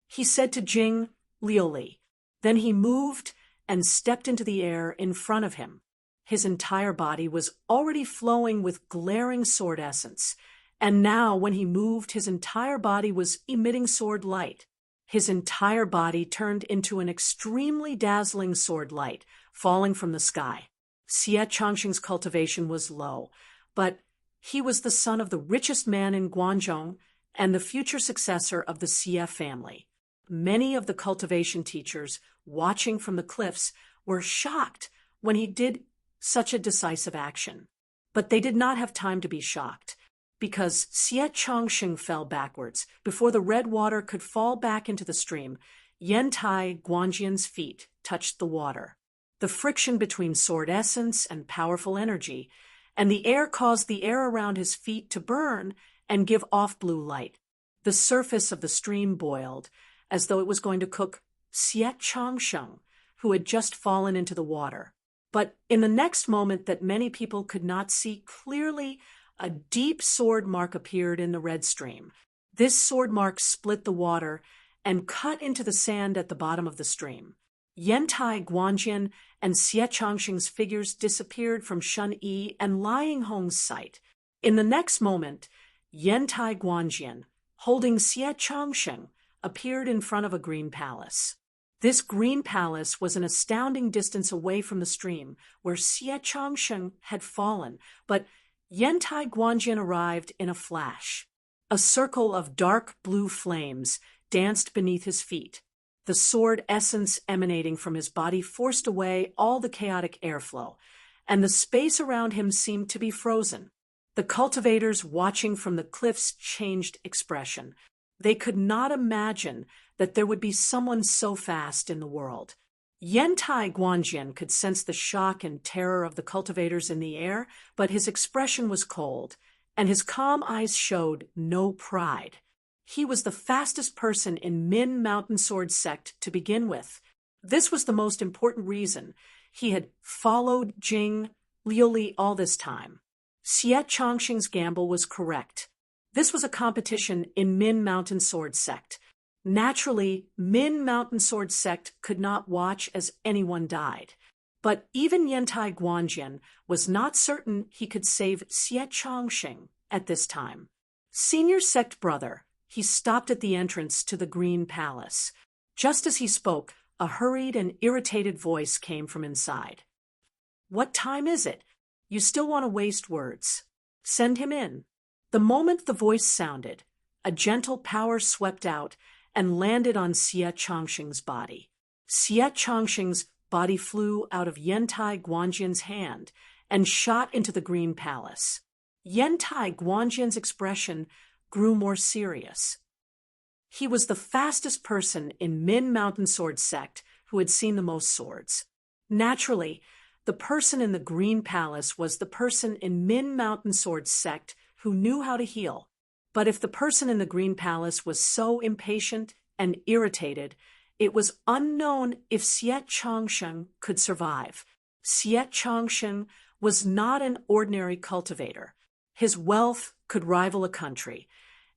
He said to Jing Liuli. Then he moved and stepped into the air in front of him. His entire body was already flowing with glaring sword essence, and now when he moved, his entire body was emitting sword light. His entire body turned into an extremely dazzling sword light, falling from the sky. Xie Changsheng's cultivation was low, but he was the son of the richest man in Guangzhong and the future successor of the Xie family. Many of the cultivation teachers, watching from the cliffs, were shocked when he did such a decisive action. But they did not have time to be shocked, because Xie Changsheng fell backwards. Before the red water could fall back into the stream, Yantai Guanjian's feet touched the water. The friction between sword essence and powerful energy, and the air caused the air around his feet to burn and give off blue light. The surface of the stream boiled, as though it was going to cook Xie Changsheng, who had just fallen into the water. But in the next moment that many people could not see clearly, a deep sword mark appeared in the red stream. This sword mark split the water and cut into the sand at the bottom of the stream. Yantai Guanjian and Xie Changsheng's figures disappeared from Shen Yi and Lai Yinghong's sight. In the next moment, Yantai Guanjian, holding Xie Changsheng, appeared in front of a green palace. This green palace was an astounding distance away from the stream where Xie Changsheng had fallen, but Yantai Guanjian arrived in a flash. A circle of dark blue flames danced beneath his feet. The sword essence emanating from his body forced away all the chaotic airflow, and the space around him seemed to be frozen. The cultivators watching from the cliffs changed expression. They could not imagine that there would be someone so fast in the world. Yantai Guanjian could sense the shock and terror of the cultivators in the air, but his expression was cold, and his calm eyes showed no pride. He was the fastest person in Min Mountain Sword Sect to begin with. This was the most important reason. He had followed Jing Liuli all this time. Xie Chongqing's gamble was correct. This was a competition in Min Mountain Sword Sect. Naturally, Min Mountain Sword Sect could not watch as anyone died. But even Yantai Guanjian was not certain he could save Xie Chongqing at this time. Senior sect brother, he stopped at the entrance to the Green Palace. Just as he spoke, a hurried and irritated voice came from inside. "What time is it? You still want to waste words. Send him in." The moment the voice sounded, a gentle power swept out and landed on Xie Chongqing's body. Xie Chongqing's body flew out of Yantai Guanjian's hand and shot into the Green Palace. Yantai Guanjian's expression grew more serious. He was the fastest person in Min Mountain Sword Sect who had seen the most swords. Naturally, the person in the Green Palace was the person in Min Mountain Sword Sect who knew how to heal. But if the person in the Green Palace was so impatient and irritated, it was unknown if Xie Chongqing could survive. Xie Chongqing was not an ordinary cultivator. His wealth could rival a country,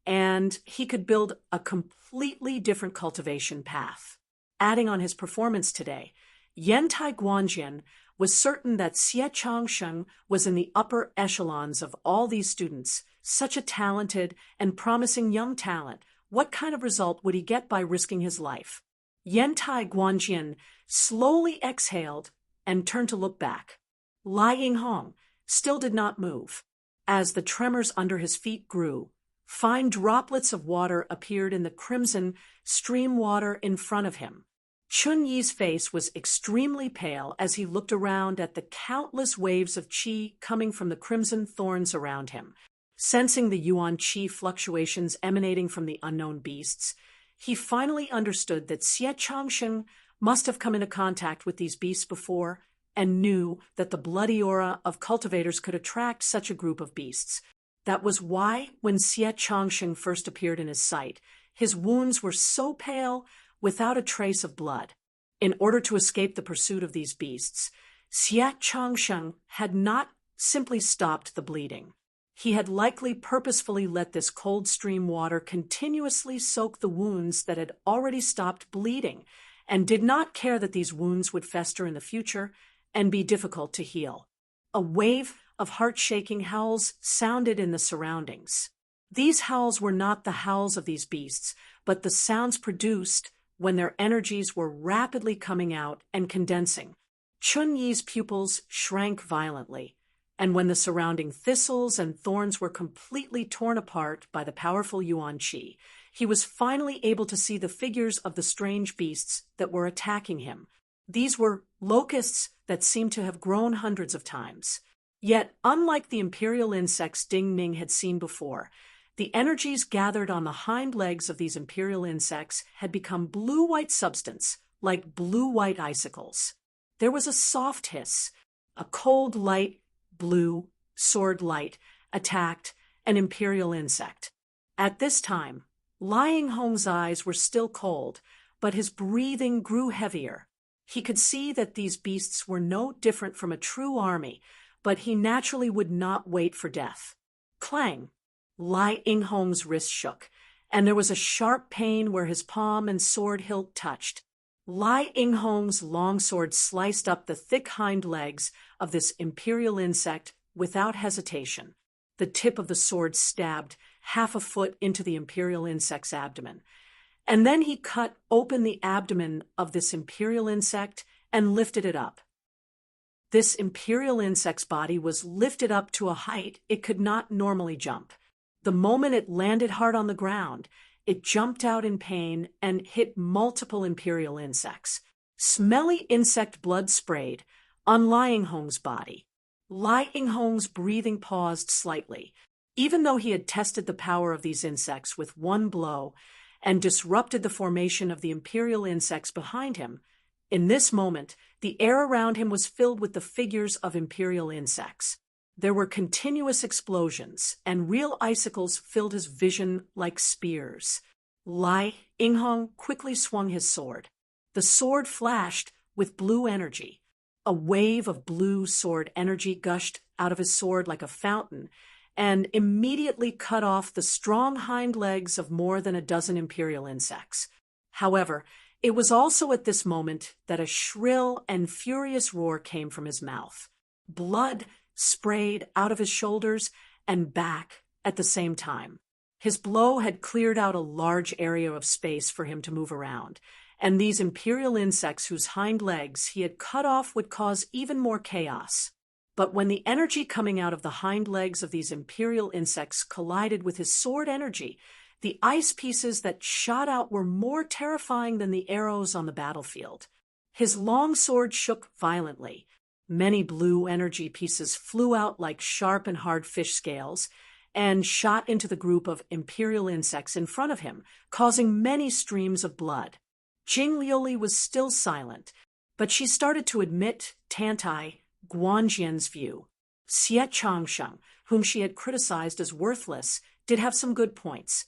and he could build a completely different cultivation path. Adding on his performance today, Yantai Guanjian was certain that Xie Chongqing was in the upper echelons of all these students. Such a talented and promising young talent, what kind of result would he get by risking his life? Yantai Guanjian slowly exhaled and turned to look back. Lai Yinghong still did not move. As the tremors under his feet grew, fine droplets of water appeared in the crimson stream water in front of him. Chun Yi's face was extremely pale as he looked around at the countless waves of qi coming from the crimson thorns around him. Sensing the yuan qi fluctuations emanating from the unknown beasts, he finally understood that Xie Chongqing must have come into contact with these beasts before and knew that the bloody aura of cultivators could attract such a group of beasts. That was why, when Xie Chongqing first appeared in his sight, his wounds were so pale, without a trace of blood. In order to escape the pursuit of these beasts, Xie Chongqing had not simply stopped the bleeding. He had likely purposefully let this cold stream water continuously soak the wounds that had already stopped bleeding, and did not care that these wounds would fester in the future and be difficult to heal. A wave of heart-shaking howls sounded in the surroundings. These howls were not the howls of these beasts, but the sounds produced when their energies were rapidly coming out and condensing. Chun Yi's pupils shrank violently, and when the surrounding thistles and thorns were completely torn apart by the powerful yuan qi, he was finally able to see the figures of the strange beasts that were attacking him. These were locusts that seemed to have grown hundreds of times. Yet, unlike the imperial insects Ding Ming had seen before, the energies gathered on the hind legs of these imperial insects had become blue-white substance, like blue-white icicles. There was a soft hiss. A cold, light, blue sword light attacked an imperial insect. At this time, Lai Yinghong's eyes were still cold, but his breathing grew heavier. He could see that these beasts were no different from a true army, but he naturally would not wait for death. Clang! Lai Yinghong's wrist shook, and there was a sharp pain where his palm and sword hilt touched. Lai Yinghong's long sword sliced up the thick hind legs of this imperial insect without hesitation. The tip of the sword stabbed half a foot into the imperial insect's abdomen, and then he cut open the abdomen of this imperial insect and lifted it up. This imperial insect's body was lifted up to a height it could not normally jump. The moment it landed hard on the ground, it jumped out in pain and hit multiple imperial insects. Smelly insect blood sprayed on Lai Yinghong's body. Lai Yinghong's breathing paused slightly. Even though he had tested the power of these insects with one blow and disrupted the formation of the imperial insects behind him, in this moment, the air around him was filled with the figures of imperial insects. There were continuous explosions, and real icicles filled his vision like spears. Lai Yinghong quickly swung his sword. The sword flashed with blue energy. A wave of blue sword energy gushed out of his sword like a fountain and immediately cut off the strong hind legs of more than a dozen imperial insects. However, it was also at this moment that a shrill and furious roar came from his mouth. Blood sprayed out of his shoulders and back at the same time. His blow had cleared out a large area of space for him to move around, and these imperial insects whose hind legs he had cut off would cause even more chaos. But when the energy coming out of the hind legs of these imperial insects collided with his sword energy, the ice pieces that shot out were more terrifying than the arrows on the battlefield. His long sword shook violently. Many blue energy pieces flew out like sharp and hard fish scales and shot into the group of imperial insects in front of him, causing many streams of blood. Jing Liuli was still silent, but she started to admit Tantai Guanjian's view. Xie Changsheng, whom she had criticized as worthless, did have some good points.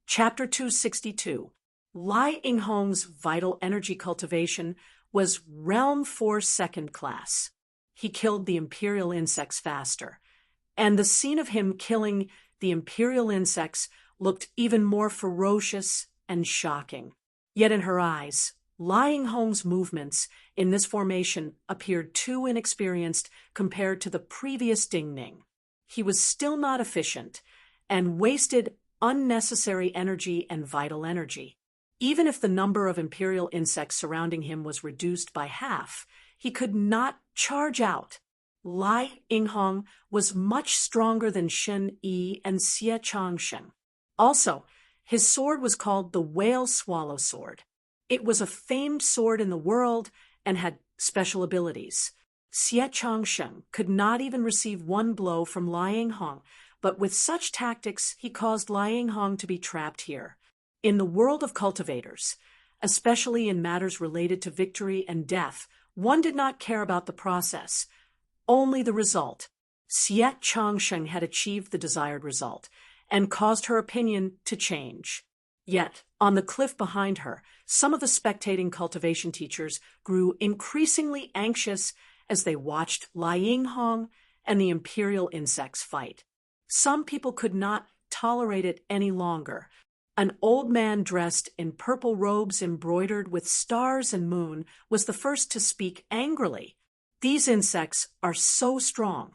Chapter 262. Lai Yinghong's vital energy cultivation was Realm 4 second class. He killed the imperial insects faster, and the scene of him killing the imperial insects looked even more ferocious and shocking. Yet in her eyes, Lai Yinghong's movements in this formation appeared too inexperienced compared to the previous Ding Ning. He was still not efficient and wasted unnecessary energy and vital energy. Even if the number of imperial insects surrounding him was reduced by half, he could not charge out. Lai Yinghong was much stronger than Shen Yi and Xie Changsheng. Also, his sword was called the Whale Swallow Sword. It was a famed sword in the world and had special abilities. Xie Changsheng could not even receive one blow from Lai Yinghong, but with such tactics he caused Lai Yinghong to be trapped here. In the world of cultivators, especially in matters related to victory and death, one did not care about the process, only the result. Xie Changsheng had achieved the desired result and caused her opinion to change. Yet, on the cliff behind her, some of the spectating cultivation teachers grew increasingly anxious as they watched Lai Yinghong and the imperial insects fight. Some people could not tolerate it any longer. An old man dressed in purple robes embroidered with stars and moon was the first to speak angrily. These insects are so strong.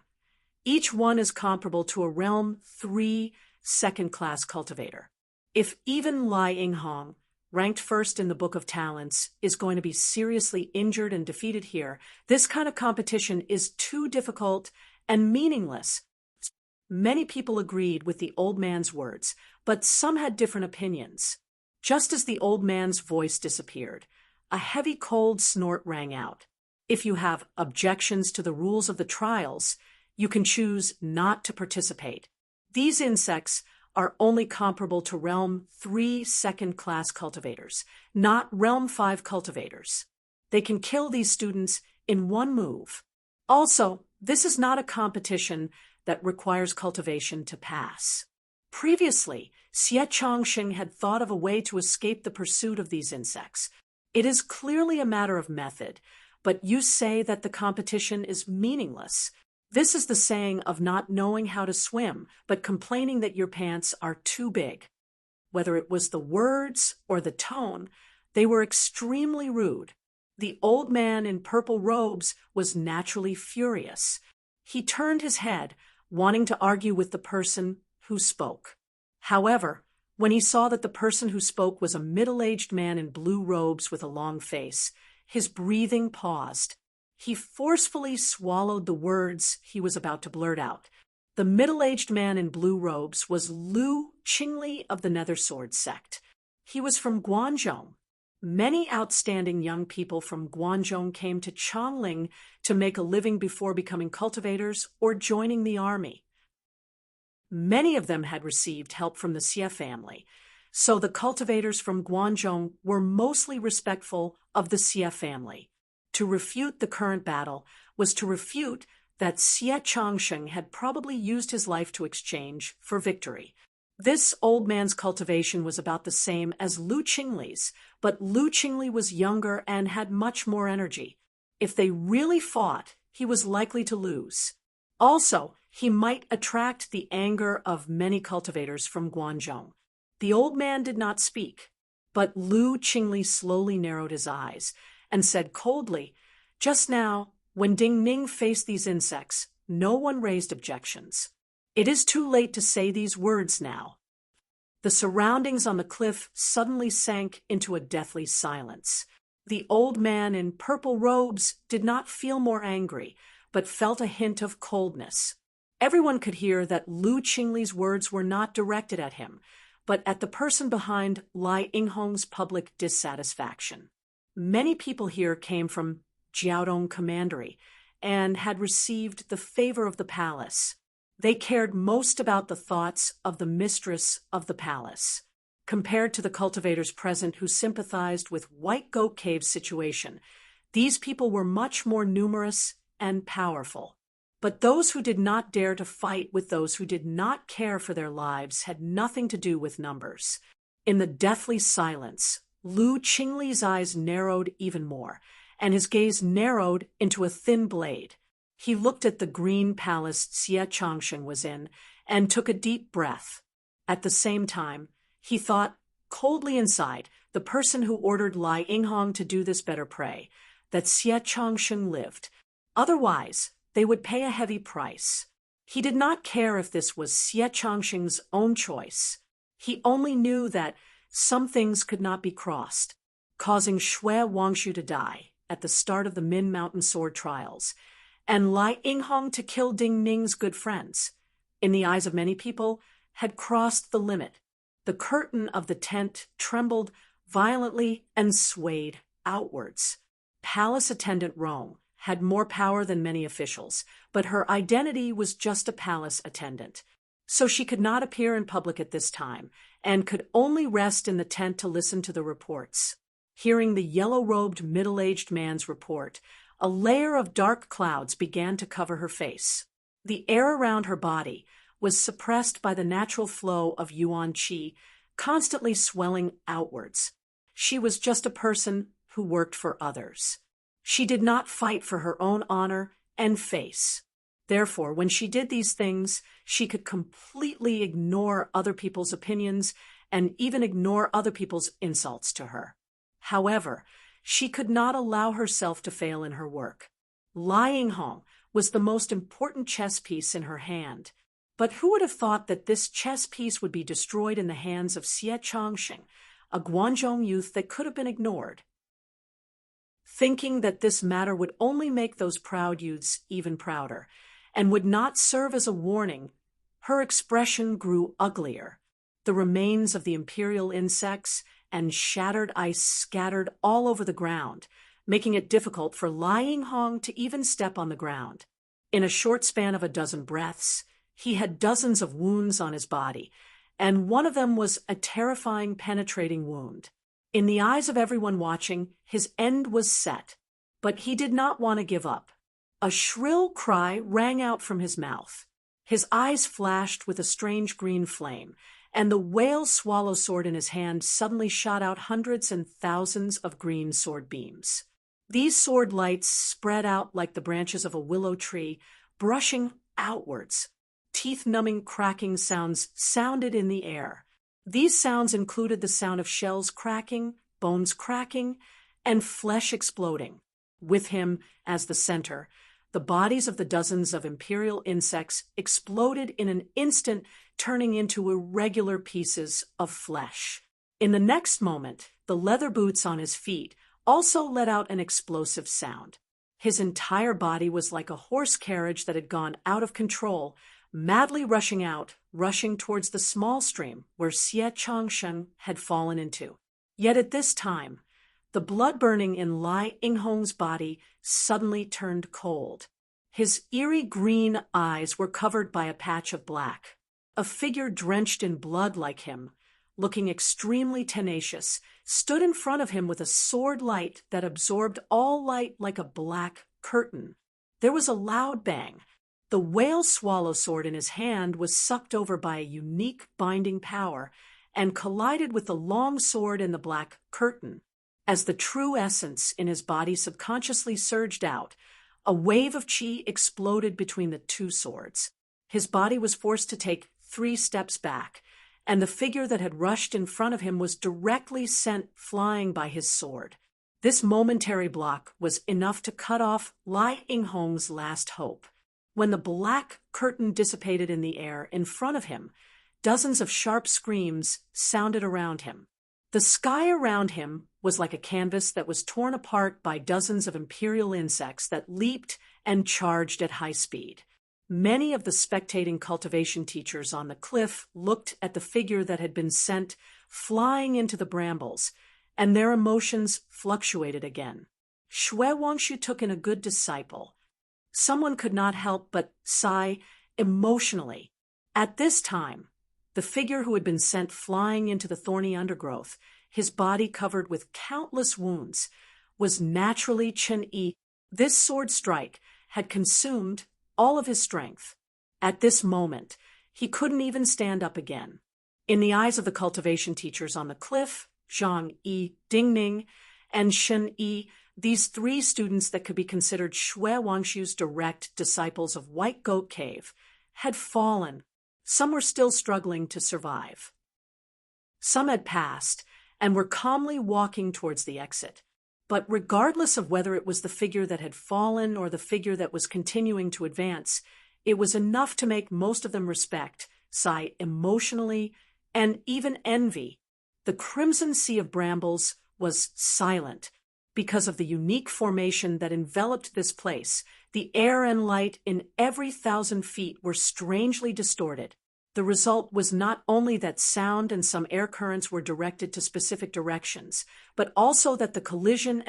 Each one is comparable to a Realm 3 second-class cultivator. If even Lai Yinghong, ranked first in the Book of Talents, is going to be seriously injured and defeated here, this kind of competition is too difficult and meaningless. Many people agreed with the old man's words, but some had different opinions. Just as the old man's voice disappeared, a heavy cold snort rang out. If you have objections to the rules of the trials, you can choose not to participate. These insects are only comparable to Realm 3 second-class cultivators, not Realm 5 cultivators. They can kill these students in one move. Also, this is not a competition that requires cultivation to pass. Previously, Xie Changsheng had thought of a way to escape the pursuit of these insects. It is clearly a matter of method, but you say that the competition is meaningless. This is the saying of not knowing how to swim, but complaining that your pants are too big. Whether it was the words or the tone, they were extremely rude. The old man in purple robes was naturally furious. He turned his head, wanting to argue with the person who spoke. However, when he saw that the person who spoke was a middle-aged man in blue robes with a long face, his breathing paused. He forcefully swallowed the words he was about to blurt out. The middle-aged man in blue robes was Lu Qingli of the Nether Sword sect. He was from Guangzhou. Many outstanding young people from Guangzhou came to Chongling to make a living before becoming cultivators or joining the army. Many of them had received help from the Xie family, so the cultivators from Guangzhou were mostly respectful of the Xie family. To refute the current battle was to refute that Xie Changsheng had probably used his life to exchange for victory. This old man's cultivation was about the same as Lu Qingli's, but Lu Qingli was younger and had much more energy. If they really fought, he was likely to lose. Also, he might attract the anger of many cultivators from Guangzhou. The old man did not speak, but Lu Qingli slowly narrowed his eyes and said coldly, "Just now, when Ding Ning faced these insects, no one raised objections. It is too late to say these words now." The surroundings on the cliff suddenly sank into a deathly silence. The old man in purple robes did not feel more angry, but felt a hint of coldness. Everyone could hear that Lu Qingli's words were not directed at him, but at the person behind Lai Yinghong's public dissatisfaction. Many people here came from Jiaodong Commandery and had received the favor of the palace. They cared most about the thoughts of the mistress of the palace. Compared to the cultivators present who sympathized with White Goat Cave's situation, these people were much more numerous and powerful. But those who did not dare to fight with those who did not care for their lives had nothing to do with numbers. In the deathly silence, Lu Qingli's eyes narrowed even more, and his gaze narrowed into a thin blade. He looked at the green palace Xie Changsheng was in and took a deep breath. At the same time, he thought, coldly inside, the person who ordered Lai Yinghong to do this better pray, that Xie Changsheng lived. Otherwise, they would pay a heavy price. He did not care if this was Xie Changsheng's own choice. He only knew that some things could not be crossed, causing Xue Wangshu to die at the start of the Min Mountain Sword trials, and Lai Yinghong to kill Ding Ning's good friends, in the eyes of many people, had crossed the limit. The curtain of the tent trembled violently and swayed outwards. Palace attendant Rome had more power than many officials, but her identity was just a palace attendant. So she could not appear in public at this time, and could only rest in the tent to listen to the reports. Hearing the yellow-robed middle-aged man's report, a layer of dark clouds began to cover her face. The air around her body was suppressed by the natural flow of Yuan Qi, constantly swelling outwards. She was just a person who worked for others. She did not fight for her own honor and face. Therefore, when she did these things, she could completely ignore other people's opinions and even ignore other people's insults to her. However, she could not allow herself to fail in her work. Lai Yinghong was the most important chess piece in her hand. But who would have thought that this chess piece would be destroyed in the hands of Xie Changsheng, a Guangzhou youth that could have been ignored? Thinking that this matter would only make those proud youths even prouder, and would not serve as a warning, her expression grew uglier. The remains of the imperial insects and shattered ice scattered all over the ground, making it difficult for Lai Yinghong to even step on the ground. In a short span of a dozen breaths, he had dozens of wounds on his body, and one of them was a terrifying, penetrating wound. In the eyes of everyone watching, his end was set, but he did not want to give up. A shrill cry rang out from his mouth. His eyes flashed with a strange green flame, and the whale swallow sword in his hand suddenly shot out hundreds and thousands of green sword beams. These sword lights spread out like the branches of a willow tree, brushing outwards. Teeth-numbing cracking sounds sounded in the air. These sounds included the sound of shells cracking, bones cracking, and flesh exploding. With him, as the center, the bodies of the dozens of imperial insects exploded in an instant, turning into irregular pieces of flesh. In the next moment, the leather boots on his feet also let out an explosive sound. His entire body was like a horse carriage that had gone out of control, madly rushing towards the small stream where Xie Changshen had fallen into. Yet at this time, the blood burning in Lai Yinghong's body suddenly turned cold. His eerie green eyes were covered by a patch of black. A figure drenched in blood like him, looking extremely tenacious, stood in front of him with a sword light that absorbed all light like a black curtain. There was a loud bang. The whale swallow sword in his hand was sucked over by a unique binding power and collided with the long sword in the black curtain. As the true essence in his body subconsciously surged out, a wave of qi exploded between the two swords. His body was forced to take 3 steps back, and the figure that had rushed in front of him was directly sent flying by his sword. This momentary block was enough to cut off Lai Yinghong's last hope. When the black curtain dissipated in the air in front of him, dozens of sharp screams sounded around him. The sky around him was like a canvas that was torn apart by dozens of imperial insects that leaped and charged at high speed. Many of the spectating cultivation teachers on the cliff looked at the figure that had been sent flying into the brambles, and their emotions fluctuated again. Xue Wangshu took in a good disciple. Someone could not help but sigh emotionally. At this time, the figure who had been sent flying into the thorny undergrowth, his body covered with countless wounds, was naturally Chen Yi. This sword strike had consumed all of his strength. At this moment, he couldn't even stand up again. In the eyes of the cultivation teachers on the cliff, Zhang Yi, Ding Ning, and Shen Yi, these 3 students that could be considered Xue Wangshu's direct disciples of White Goat Cave, had fallen. Some were still struggling to survive. Some had passed and were calmly walking towards the exit. But regardless of whether it was the figure that had fallen or the figure that was continuing to advance, it was enough to make most of them respect, sigh emotionally, and even envy. The crimson sea of brambles was silent because of the unique formation that enveloped this place. The air and light in every 1,000 feet were strangely distorted. The result was not only that sound and some air currents were directed to specific directions, but also that the collision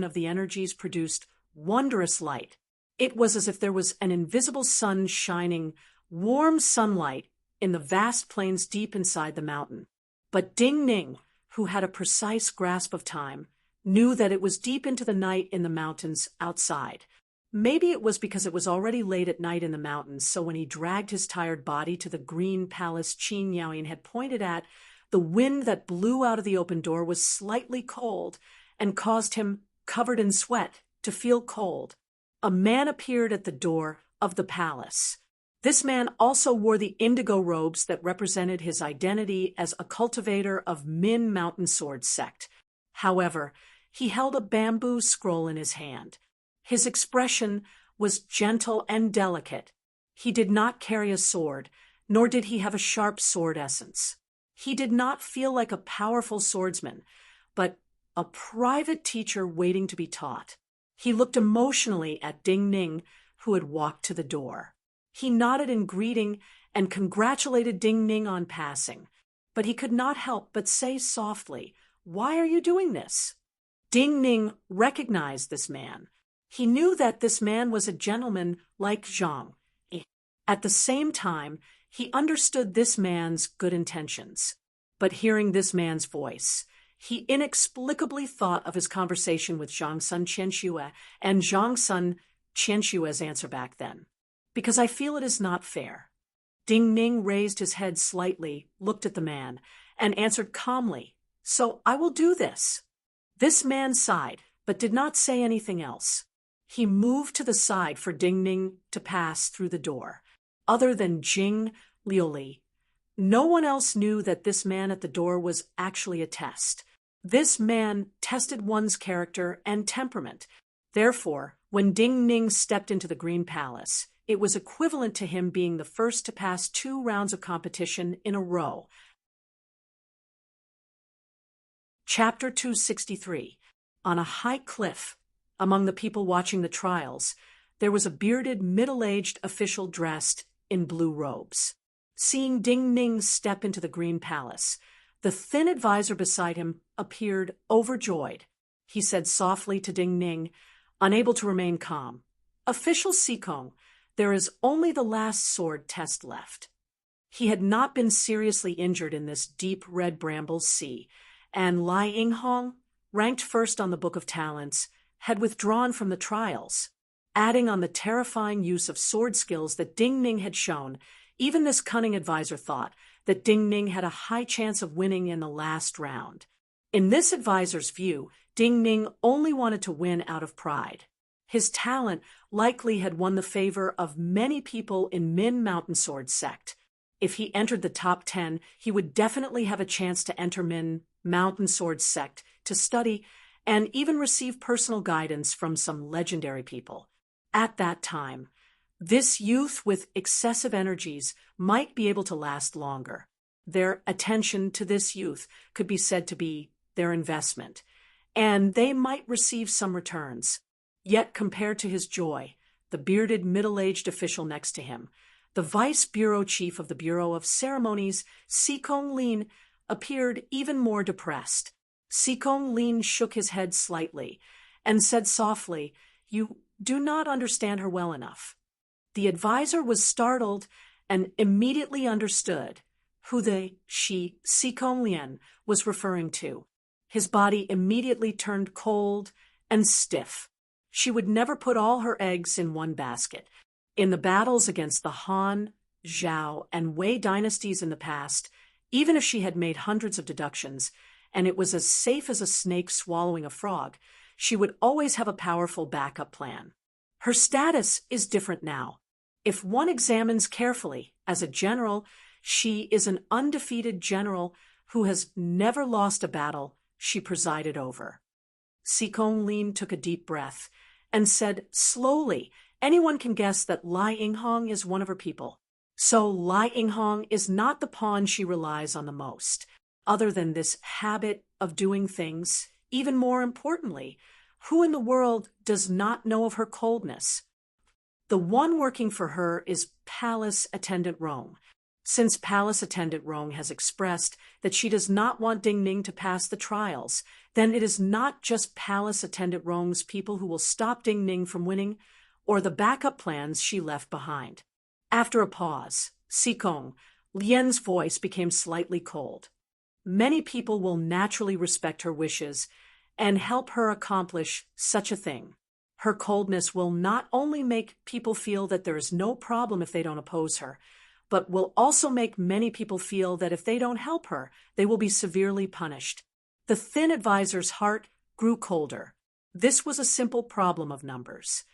of the energies produced wondrous light. It was as if there was an invisible sun shining, warm sunlight, in the vast plains deep inside the mountain. But Ding Ning, who had a precise grasp of time, knew that it was deep into the night in the mountains outside. Maybe it was because it was already late at night in the mountains, so when he dragged his tired body to the green palace Qin Yaoyin had pointed at, the wind that blew out of the open door was slightly cold and caused him, covered in sweat, to feel cold. A man appeared at the door of the palace. This man also wore the indigo robes that represented his identity as a cultivator of Min Mountain Sword sect. However, he held a bamboo scroll in his hand. His expression was gentle and delicate. He did not carry a sword, nor did he have a sharp sword essence. He did not feel like a powerful swordsman, but a private teacher waiting to be taught. He looked emotionally at Ding Ning, who had walked to the door. He nodded in greeting and congratulated Ding Ning on passing, but he could not help but say softly, "Why are you doing this?" Ding Ning recognized this man. He knew that this man was a gentleman like Zhang. At the same time, he understood this man's good intentions. But hearing this man's voice, he inexplicably thought of his conversation with Zhang Sun Qianxue and Zhang Sun Qianxue's answer back then. "Because I feel it is not fair." Ding Ning raised his head slightly, looked at the man, and answered calmly, "So I will do this." This man sighed, but did not say anything else. He moved to the side for Ding Ning to pass through the door. Other than Jing Liuli, no one else knew that this man at the door was actually a test. This man tested one's character and temperament. Therefore, when Ding Ning stepped into the Green Palace, it was equivalent to him being the first to pass 2 rounds of competition in a row. Chapter 263. On a high cliff, among the people watching the trials, there was a bearded, middle-aged official dressed in blue robes. Seeing Ding Ning step into the Green Palace, the thin advisor beside him appeared overjoyed. He said softly to Ding Ning, unable to remain calm, "Official Sikong, there is only the last sword test left." He had not been seriously injured in this deep red brambles sea, and Lai Inghong, ranked first on the Book of Talents, had withdrawn from the trials. Adding on the terrifying use of sword skills that Ding Ning had shown, even this cunning advisor thought that Ding Ning had a high chance of winning in the last round. In this advisor's view, Ding Ning only wanted to win out of pride. His talent likely had won the favor of many people in Min Mountain Sword sect. If he entered the top 10, he would definitely have a chance to enter Min Mountain Sword sect to study and even receive personal guidance from some legendary people. At that time, this youth with excessive energies might be able to last longer. Their attention to this youth could be said to be their investment, and they might receive some returns. Yet compared to his joy, the bearded middle-aged official next to him, the vice bureau chief of the Bureau of Ceremonies, Sikong Lin, appeared even more depressed. Sikong Lin shook his head slightly and said softly, "You do not understand her well enough." The advisor was startled and immediately understood who Sikong Lin was referring to. His body immediately turned cold and stiff. She would never put all her eggs in one basket. In the battles against the Han, Zhao, and Wei dynasties in the past, even if she had made hundreds of deductions, and it was as safe as a snake swallowing a frog, she would always have a powerful backup plan. Her status is different now. If one examines carefully, as a general, she is an undefeated general who has never lost a battle she presided over. Sikong Lin took a deep breath and said slowly, "Anyone can guess that Lai Inghong is one of her people. So Lai Inghong is not the pawn she relies on the most. Other than this habit of doing things, even more importantly, who in the world does not know of her coldness? The one working for her is Palace Attendant Rong. Since Palace Attendant Rong has expressed that she does not want Ding Ning to pass the trials, then it is not just Palace Attendant Rong's people who will stop Ding Ning from winning, or the backup plans she left behind." After a pause, Sikong Lien's voice became slightly cold. "Many people will naturally respect her wishes and help her accomplish such a thing. Her coldness will not only make people feel that there is no problem if they don't oppose her, but will also make many people feel that if they don't help her, they will be severely punished." The thin advisor's heart grew colder. This was a simple problem of numbers.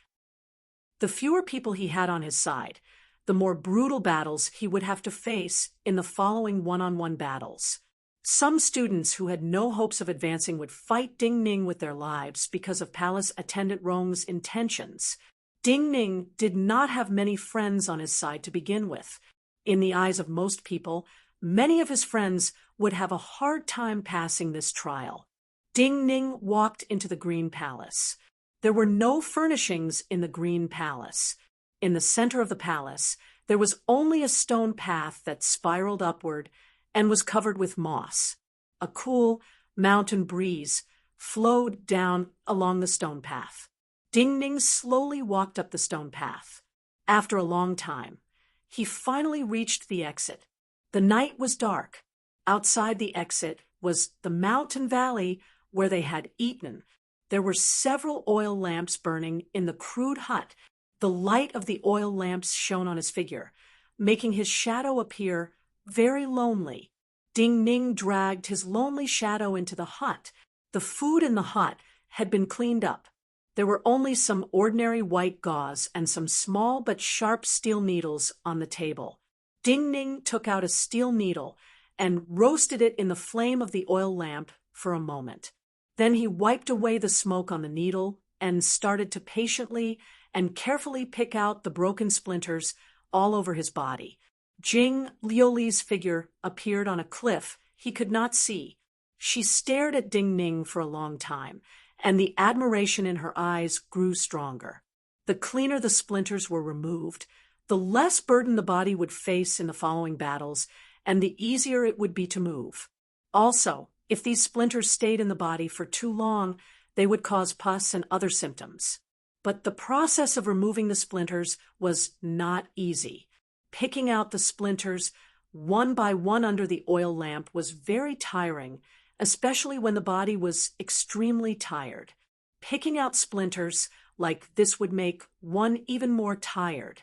The fewer people he had on his side, the more brutal battles he would have to face in the following one-on-one battles. Some students who had no hopes of advancing would fight Ding Ning with their lives because of Palace Attendant Rong's intentions. Ding Ning did not have many friends on his side to begin with. In the eyes of most people, many of his friends would have a hard time passing this trial. Ding Ning walked into the Green Palace. There were no furnishings in the Green Palace. In the center of the palace, there was only a stone path that spiraled upward and was covered with moss. A cool mountain breeze flowed down along the stone path. Ding Ning slowly walked up the stone path. After a long time, he finally reached the exit. The night was dark. Outside the exit was the mountain valley where they had eaten. There were several oil lamps burning in the crude hut. The light of the oil lamps shone on his figure, making his shadow appear very lonely. Ding Ning dragged his lonely shadow into the hut. The food in the hut had been cleaned up. There were only some ordinary white gauze and some small but sharp steel needles on the table. Ding Ning took out a steel needle and roasted it in the flame of the oil lamp for a moment. Then he wiped away the smoke on the needle and started to patiently and carefully pick out the broken splinters all over his body. Jing Liuli's figure appeared on a cliff he could not see. She stared at Ding Ning for a long time, and the admiration in her eyes grew stronger. The cleaner the splinters were removed, The less burden the body would face in the following battles, and the easier it would be to move. Also, if these splinters stayed in the body for too long, they would cause pus and other symptoms. But the process of removing the splinters was not easy. Picking out the splinters one by one under the oil lamp was very tiring, especially when the body was extremely tired. Picking out splinters like this would make one even more tired.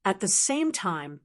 At the same time,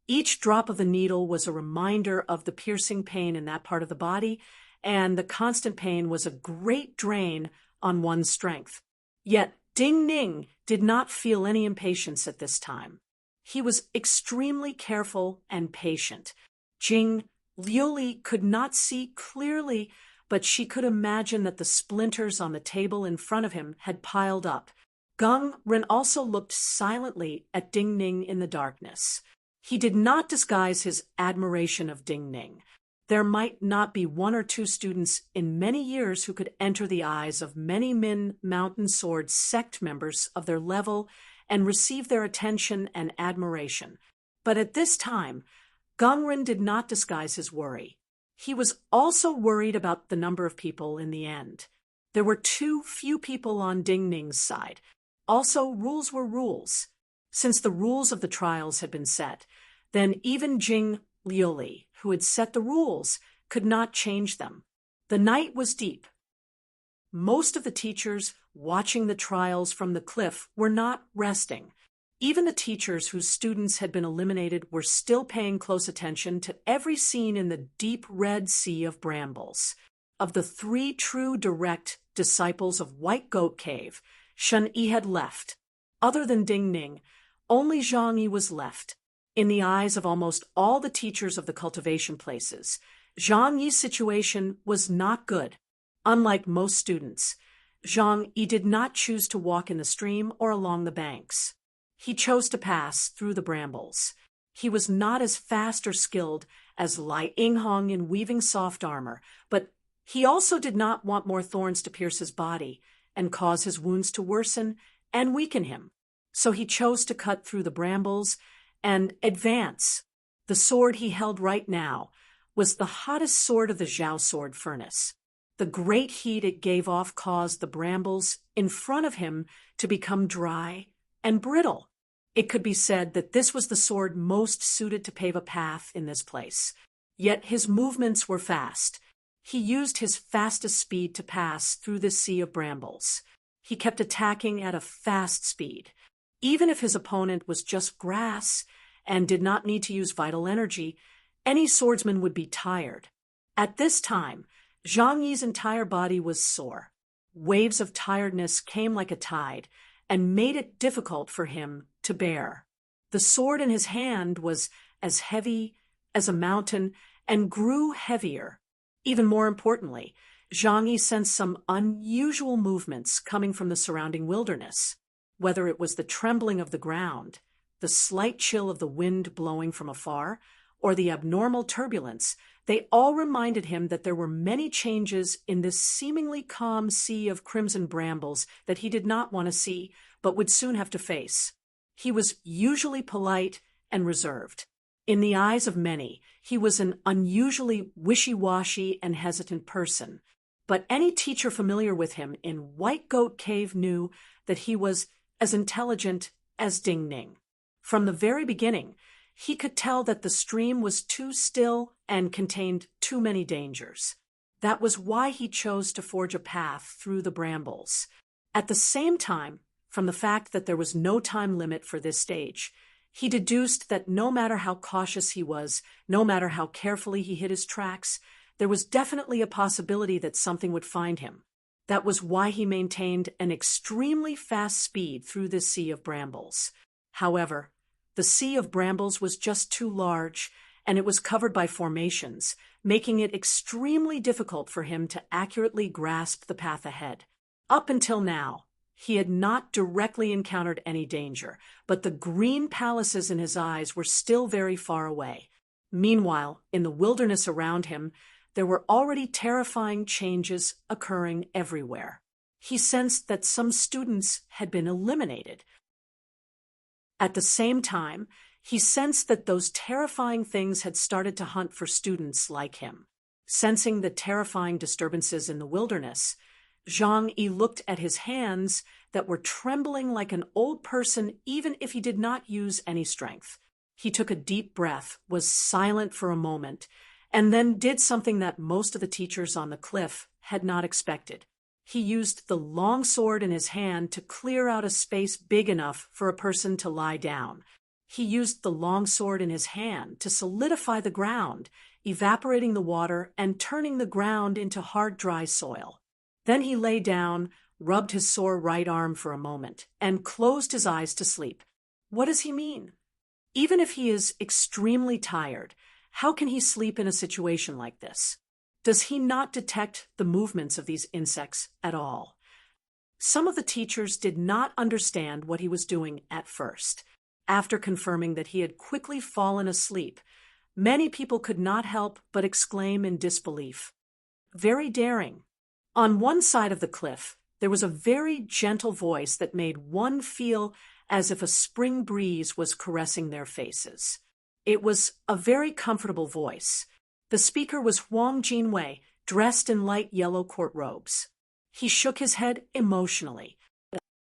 each drop of the needle was a reminder of the piercing pain in that part of the body, and the constant pain was a great drain on one's strength. Yet Ding Ning did not feel any impatience at this time. He was extremely careful and patient. Jing Liuli could not see clearly, but she could imagine that the splinters on the table in front of him had piled up. Gung Ren also looked silently at Ding Ning in the darkness. He did not disguise his admiration of Ding Ning. There might not be one or two students in many years who could enter the eyes of many Min Mountain Sword sect members of their level and receive their attention and admiration. But at this time, Gungren did not disguise his worry. He was also worried about the number of people in the end. There were too few people on Ding Ning's side. Also, rules were rules. Since the rules of the trials had been set, then even Jing Liuli, who had set the rules, could not change them. The night was deep. Most of the teachers watching the trials from the cliff were not resting. Even the teachers whose students had been eliminated were still paying close attention to every scene in the deep red sea of brambles. Of the 3 true direct disciples of White Goat Cave, Shen Yi had left. Other than Ding Ning, only Zhang Yi was left. In the eyes of almost all the teachers of the cultivation places, Zhang Yi's situation was not good. Unlike most students, Zhang Yi did not choose to walk in the stream or along the banks. He chose to pass through the brambles. He was not as fast or skilled as Lai Yinghong in weaving soft armor, but he also did not want more thorns to pierce his body and cause his wounds to worsen and weaken him. So he chose to cut through the brambles and advance. The sword he held right now was the hottest sword of the Zhao sword furnace. The great heat it gave off caused the brambles in front of him to become dry and brittle. It could be said that this was the sword most suited to pave a path in this place. Yet his movements were fast. He used his fastest speed to pass through this sea of brambles. He kept attacking at a fast speed. Even if his opponent was just grass and did not need to use vital energy, any swordsman would be tired. At this time, Zhang Yi's entire body was sore. Waves of tiredness came like a tide and made it difficult for him to bear. The sword in his hand was as heavy as a mountain and grew heavier. Even more importantly, Zhang Yi sensed some unusual movements coming from the surrounding wilderness. Whether it was the trembling of the ground, the slight chill of the wind blowing from afar, or the abnormal turbulence, they all reminded him that there were many changes in this seemingly calm sea of crimson brambles that he did not want to see, but would soon have to face. He was usually polite and reserved. In the eyes of many, he was an unusually wishy-washy and hesitant person. But any teacher familiar with him in White Goat Cave knew that he was as intelligent as Ding Ning. From the very beginning, he could tell that the stream was too still and contained too many dangers. That was why he chose to forge a path through the brambles. At the same time, from the fact that there was no time limit for this stage, he deduced that no matter how cautious he was, no matter how carefully he hid his tracks, there was definitely a possibility that something would find him. That was why he maintained an extremely fast speed through this sea of brambles. However, the sea of brambles was just too large, and it was covered by formations, making it extremely difficult for him to accurately grasp the path ahead. Up until now, he had not directly encountered any danger, but the green palaces in his eyes were still very far away. Meanwhile, in the wilderness around him, there were already terrifying changes occurring everywhere. He sensed that some students had been eliminated. At the same time, he sensed that those terrifying things had started to hunt for students like him. Sensing the terrifying disturbances in the wilderness, Zhang Yi looked at his hands that were trembling like an old person even if he did not use any strength. He took a deep breath, was silent for a moment, and then did something that most of the teachers on the cliff had not expected. He used the long sword in his hand to clear out a space big enough for a person to lie down. He used the long sword in his hand to solidify the ground, evaporating the water and turning the ground into hard, dry soil. Then he lay down, rubbed his sore right arm for a moment, and closed his eyes to sleep. What does he mean? Even if he is extremely tired, how can he sleep in a situation like this? Does he not detect the movements of these insects at all? Some of the teachers did not understand what he was doing at first. After confirming that he had quickly fallen asleep, many people could not help but exclaim in disbelief. Very daring. On one side of the cliff, there was a very gentle voice that made one feel as if a spring breeze was caressing their faces. It was a very comfortable voice. The speaker was Huang Jinwei, dressed in light yellow court robes. He shook his head emotionally.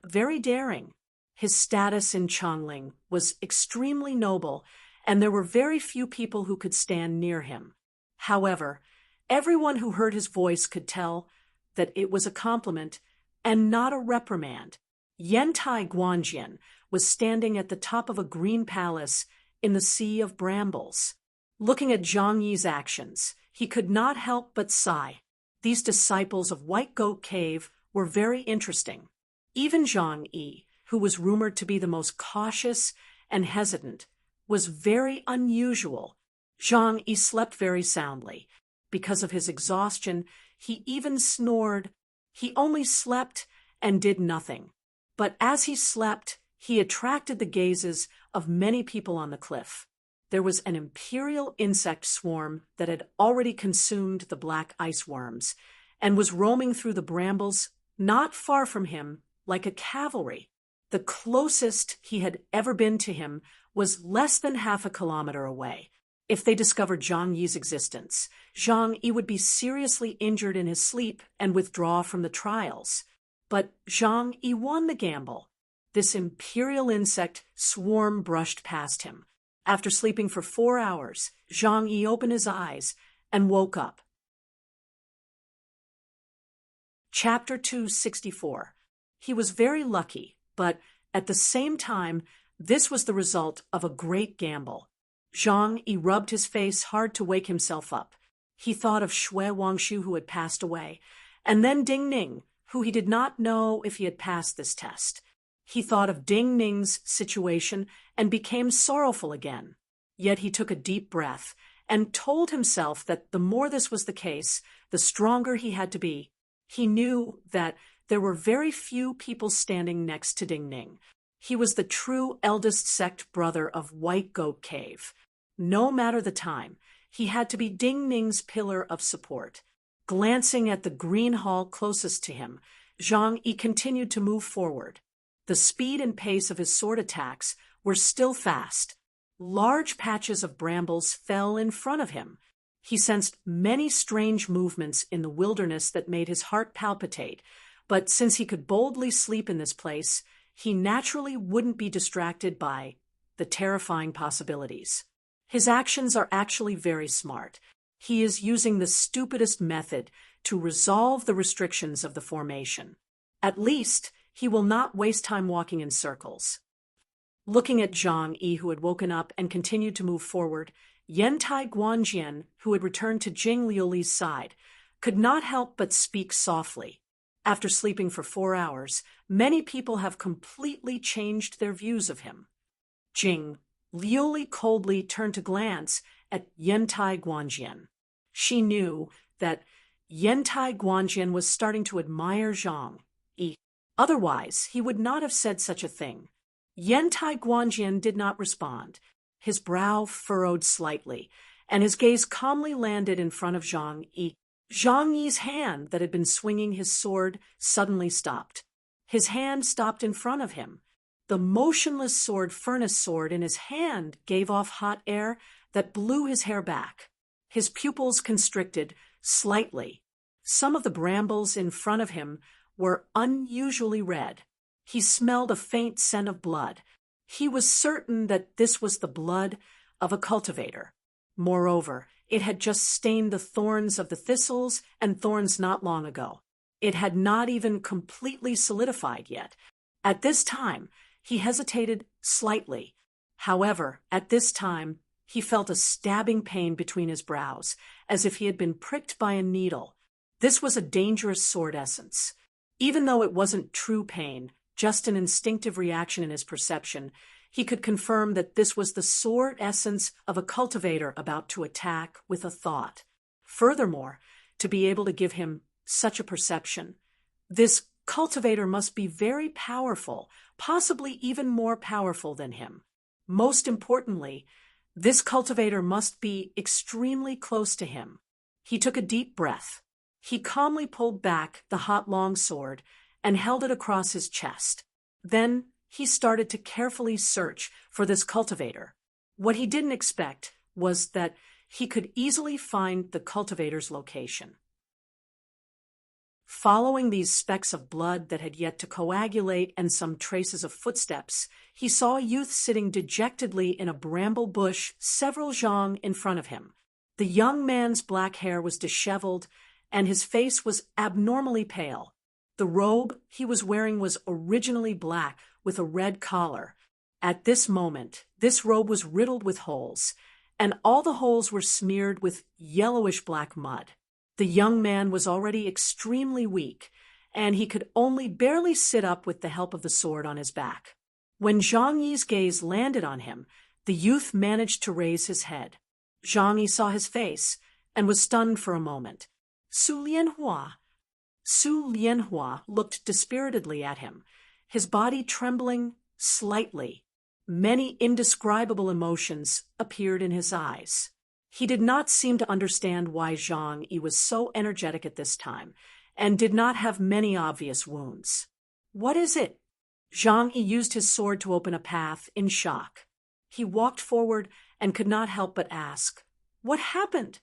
Very daring. His status in Chongling was extremely noble, and there were very few people who could stand near him. However, everyone who heard his voice could tell that it was a compliment and not a reprimand. Yantai Guanjian was standing at the top of a green palace in the sea of brambles. Looking at Zhang Yi's actions, he could not help but sigh. These disciples of White Goat Cave were very interesting. Even Zhang Yi, who was rumored to be the most cautious and hesitant, was very unusual. Zhang Yi slept very soundly. Because of his exhaustion, he even snored. He only slept and did nothing. But as he slept, he attracted the gazes of many people on the cliff. There was an imperial insect swarm that had already consumed the black ice worms and was roaming through the brambles not far from him like a cavalry. The closest he had ever been to him was less than half a kilometer away. If they discovered Zhang Yi's existence, Zhang Yi would be seriously injured in his sleep and withdraw from the trials. But Zhang Yi won the gamble. This imperial insect swarm brushed past him. After sleeping for 4 hours, Zhang Yi opened his eyes and woke up. Chapter 264. He was very lucky, but at the same time, this was the result of a great gamble. Zhang Yi rubbed his face hard to wake himself up. He thought of Shui Wangshu, who had passed away, and then Ding Ning, who he did not know if he had passed this test. He thought of Ding Ning's situation and became sorrowful again. Yet he took a deep breath and told himself that the more this was the case, the stronger he had to be. He knew that there were very few people standing next to Ding Ning. He was the true eldest sect brother of White Goat Cave. No matter the time, he had to be Ding Ning's pillar of support. Glancing at the green hall closest to him, Zhang Yi continued to move forward. The speed and pace of his sword attacks were still fast. Large patches of brambles fell in front of him. He sensed many strange movements in the wilderness that made his heart palpitate, but since he could boldly sleep in this place, he naturally wouldn't be distracted by the terrifying possibilities. His actions are actually very smart. He is using the stupidest method to resolve the restrictions of the formation. At least, he will not waste time walking in circles. Looking at Zhang Yi, who had woken up and continued to move forward, Yantai Guanjian, who had returned to Jing Liuli's side, could not help but speak softly. After sleeping for 4 hours, many people have completely changed their views of him. Jing Liuli coldly turned to glance at Yantai Guanjian. She knew that Yantai Guanjian was starting to admire Zhang Yi. Otherwise, he would not have said such a thing. Yantai Guanjian did not respond. His brow furrowed slightly, and his gaze calmly landed in front of Zhang Yi. Zhang Yi's hand that had been swinging his sword suddenly stopped. His hand stopped in front of him. The motionless furnace sword in his hand gave off hot air that blew his hair back. His pupils constricted slightly. Some of the brambles in front of him were unusually red. He smelled a faint scent of blood. He was certain that this was the blood of a cultivator. Moreover, it had just stained the thorns of the thistles and thorns not long ago. It had not even completely solidified yet. At this time, he hesitated slightly. However, at this time, he felt a stabbing pain between his brows, as if he had been pricked by a needle. This was a dangerous sword essence. Even though it wasn't true pain, just an instinctive reaction in his perception, he could confirm that this was the sword essence of a cultivator about to attack with a thought. Furthermore, to be able to give him such a perception, this cultivator must be very powerful, possibly even more powerful than him. Most importantly, this cultivator must be extremely close to him. He took a deep breath. He calmly pulled back the hot long sword and held it across his chest. Then he started to carefully search for this cultivator. What he didn't expect was that he could easily find the cultivator's location. Following these specks of blood that had yet to coagulate and some traces of footsteps, he saw a youth sitting dejectedly in a bramble bush several zhang in front of him. The young man's black hair was disheveled, and his face was abnormally pale. The robe he was wearing was originally black with a red collar. At this moment, this robe was riddled with holes, and all the holes were smeared with yellowish-black mud. The young man was already extremely weak, and he could only barely sit up with the help of the sword on his back. When Zhang Yi's gaze landed on him, the youth managed to raise his head. Zhang Yi saw his face and was stunned for a moment. Su Lianhua looked dispiritedly at him, his body trembling slightly. Many indescribable emotions appeared in his eyes. He did not seem to understand why Zhang Yi was so energetic at this time, and did not have many obvious wounds. "What is it?" Zhang Yi used his sword to open a path in shock. He walked forward and could not help but ask, "What happened?"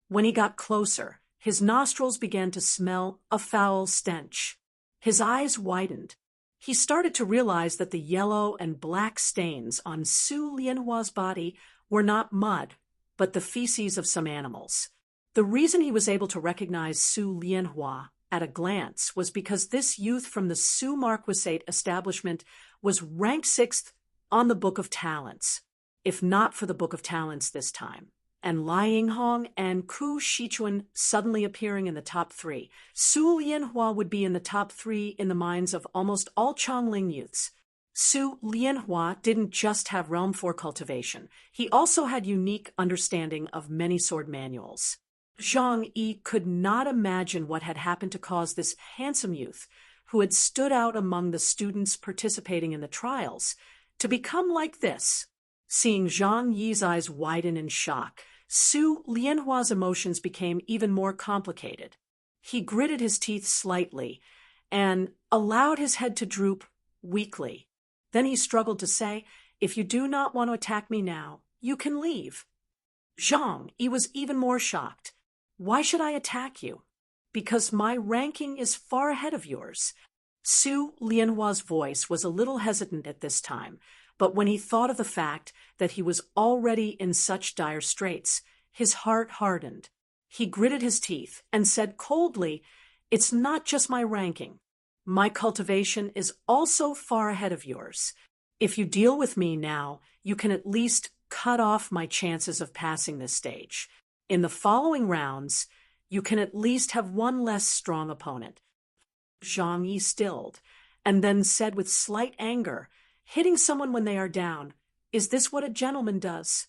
When he got closer, his nostrils began to smell a foul stench. His eyes widened. He started to realize that the yellow and black stains on Su Lianhua's body were not mud, but the feces of some animals. The reason he was able to recognize Su Lianhua at a glance was because this youth from the Su Marquisate establishment was ranked 6th on the Book of Talents, if not for the Book of Talents this time. And Lai Yinghong and Ku Shichuan suddenly appearing in the top 3. Su Lianhua would be in the top 3 in the minds of almost all Chongling youths. Su Lianhua didn't just have Realm 4 cultivation. He also had unique understanding of many sword manuals. Zhang Yi could not imagine what had happened to cause this handsome youth, who had stood out among the students participating in the trials, to become like this. Seeing Zhang Yi's eyes widen in shock, Su Lianhua's emotions became even more complicated. He gritted his teeth slightly and allowed his head to droop weakly. Then he struggled to say, "If you do not want to attack me now, you can leave." Zhang Yi was even more shocked. "Why should I attack you?" "Because my ranking is far ahead of yours." Su Lianhua's voice was a little hesitant at this time, but when he thought of the fact that he was already in such dire straits, his heart hardened. He gritted his teeth and said coldly, "It's not just my ranking. My cultivation is also far ahead of yours. If you deal with me now, you can at least cut off my chances of passing this stage. In the following rounds, you can at least have one less strong opponent." Zhang Yi stilled, and then said with slight anger, "Hitting someone when they are down, is this what a gentleman does?"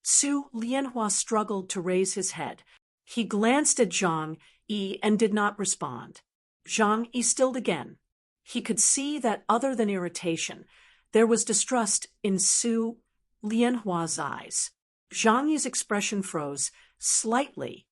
Su Lianhua struggled to raise his head. He glanced at Zhang Yi and did not respond. Zhang Yi stilled again. He could see that other than irritation, there was distrust in Su Lianhua's eyes. Zhang Yi's expression froze slightly.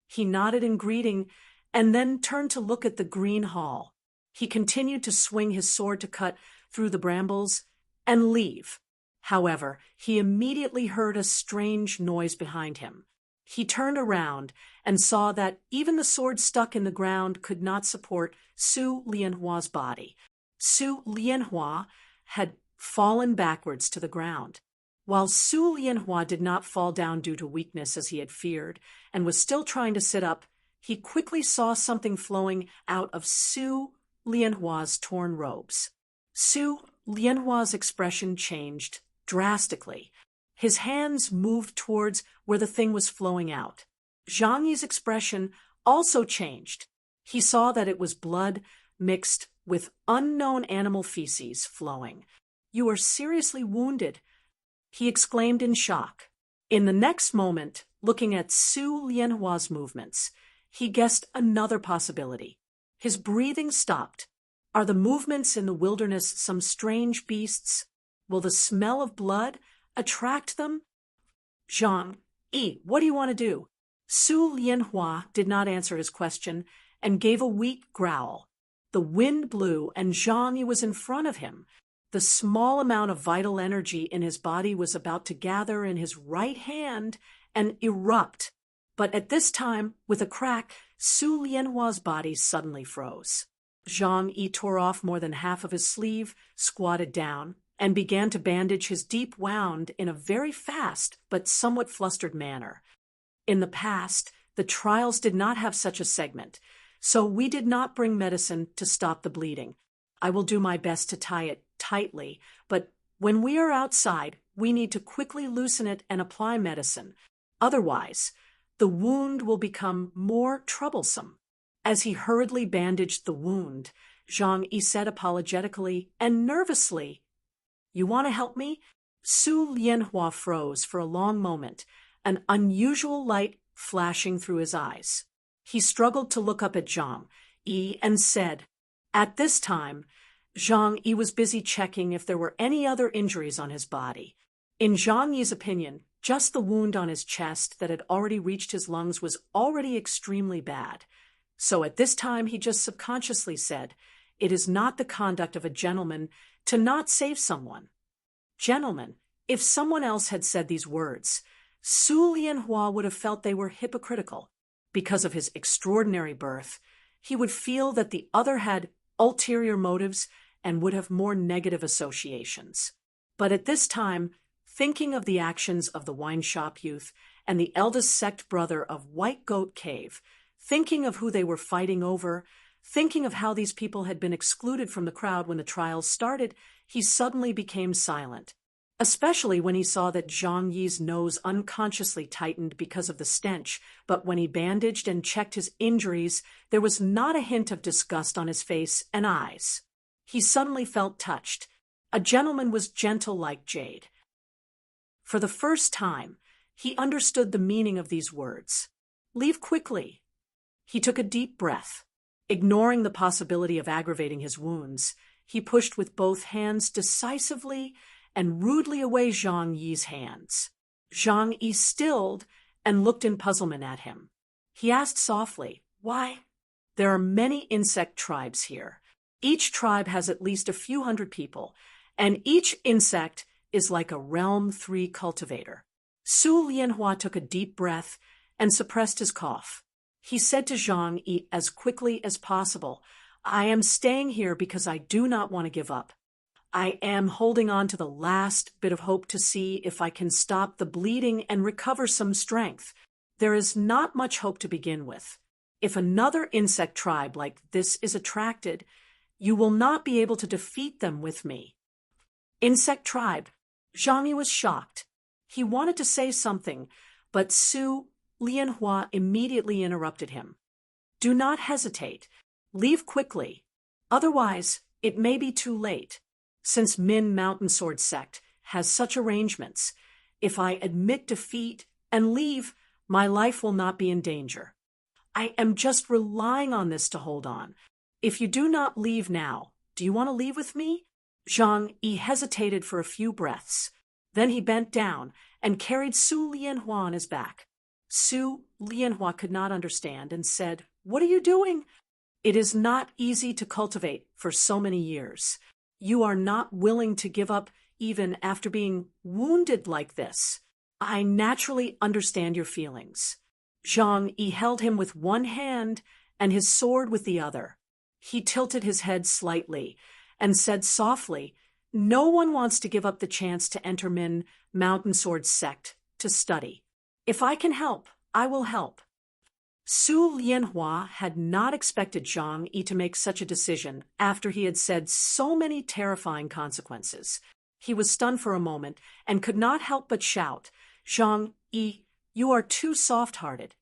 He nodded in greeting and then turned to look at the green hall. He continued to swing his sword to cut through the brambles and leave. However, he immediately heard a strange noise behind him. He turned around and saw that even the sword stuck in the ground could not support Su Lianhua's body. Su Lianhua had fallen backwards to the ground. While Su Lianhua did not fall down due to weakness as he had feared, and was still trying to sit up, he quickly saw something flowing out of Su Lianhua's torn robes. Su Lianhua's expression changed drastically. His hands moved towards where the thing was flowing out. Zhang Yi's expression also changed. He saw that it was blood mixed with unknown animal feces flowing. "You are seriously wounded," he exclaimed in shock. In the next moment, looking at Su Lianhua's movements, he guessed another possibility. His breathing stopped. Are the movements in the wilderness some strange beasts? Will the smell of blood attract them? "Zhang Yi, what do you want to do?" Su Lianhua did not answer his question and gave a weak growl. The wind blew and Zhang Yi was in front of him. The small amount of vital energy in his body was about to gather in his right hand and erupt. But at this time, with a crack, Su Lianhua's body suddenly froze. Zhang Yi tore off more than half of his sleeve, squatted down, and began to bandage his deep wound in a very fast but somewhat flustered manner. In the past, the trials did not have such a segment, so we did not bring medicine to stop the bleeding. I will do my best to tie it tightly, but when we are outside, we need to quickly loosen it and apply medicine. Otherwise, the wound will become more troublesome. As he hurriedly bandaged the wound, Zhang Yi said apologetically and nervously, "You want to help me?" Su Lianhua froze for a long moment, an unusual light flashing through his eyes. He struggled to look up at Zhang Yi and said, at this time, Zhang Yi was busy checking if there were any other injuries on his body. In Zhang Yi's opinion, just the wound on his chest that had already reached his lungs was already extremely bad. So at this time he just subconsciously said, "It is not the conduct of a gentleman to not save someone." Gentlemen, if someone else had said these words, Su Lianhua would have felt they were hypocritical. Because of his extraordinary birth, he would feel that the other had ulterior motives and would have more negative associations. But at this time, thinking of the actions of the wine shop youth and the eldest sect brother of White Goat Cave, thinking of who they were fighting over, thinking of how these people had been excluded from the crowd when the trials started, he suddenly became silent, especially when he saw that Zhang Yi's nose unconsciously tightened because of the stench, but when he bandaged and checked his injuries, there was not a hint of disgust on his face and eyes. He suddenly felt touched. A gentleman was gentle like jade. For the first time, he understood the meaning of these words. Leave quickly. He took a deep breath. Ignoring the possibility of aggravating his wounds, he pushed with both hands decisively and rudely away Zhang Yi's hands. Zhang Yi stilled and looked in puzzlement at him. He asked softly, "Why?" "There are many insect tribes here. Each tribe has at least a few hundred people, and each insect is like a Realm 3 cultivator." Su Lianhua took a deep breath and suppressed his cough. He said to Zhang Yi as quickly as possible, "I am staying here because I do not want to give up. I am holding on to the last bit of hope to see if I can stop the bleeding and recover some strength. There is not much hope to begin with. If another insect tribe like this is attracted, you will not be able to defeat them with me." Insect tribe. Zhang Yi was shocked. He wanted to say something, but Su Lianhua immediately interrupted him. "Do not hesitate. Leave quickly. Otherwise, it may be too late. Since Min Mountain Sword Sect has such arrangements, if I admit defeat and leave, my life will not be in danger. I am just relying on this to hold on. If you do not leave now, do you want to leave with me?" Zhang Yi hesitated for a few breaths. Then he bent down and carried Su Lianhua on his back. Su Lianhua could not understand and said, "What are you doing?" "It is not easy to cultivate for so many years. You are not willing to give up even after being wounded like this. I naturally understand your feelings. Zhang Yi held him with one hand and his sword with the other. He tilted his head slightly and said softly, "No one wants to give up the chance to enter Min Mountain Sword Sect to study. If I can help, I will help." Su Lianhua had not expected Zhang Yi to make such a decision after he had said so many terrifying consequences. He was stunned for a moment and could not help but shout, "Zhang Yi, you are too soft-hearted.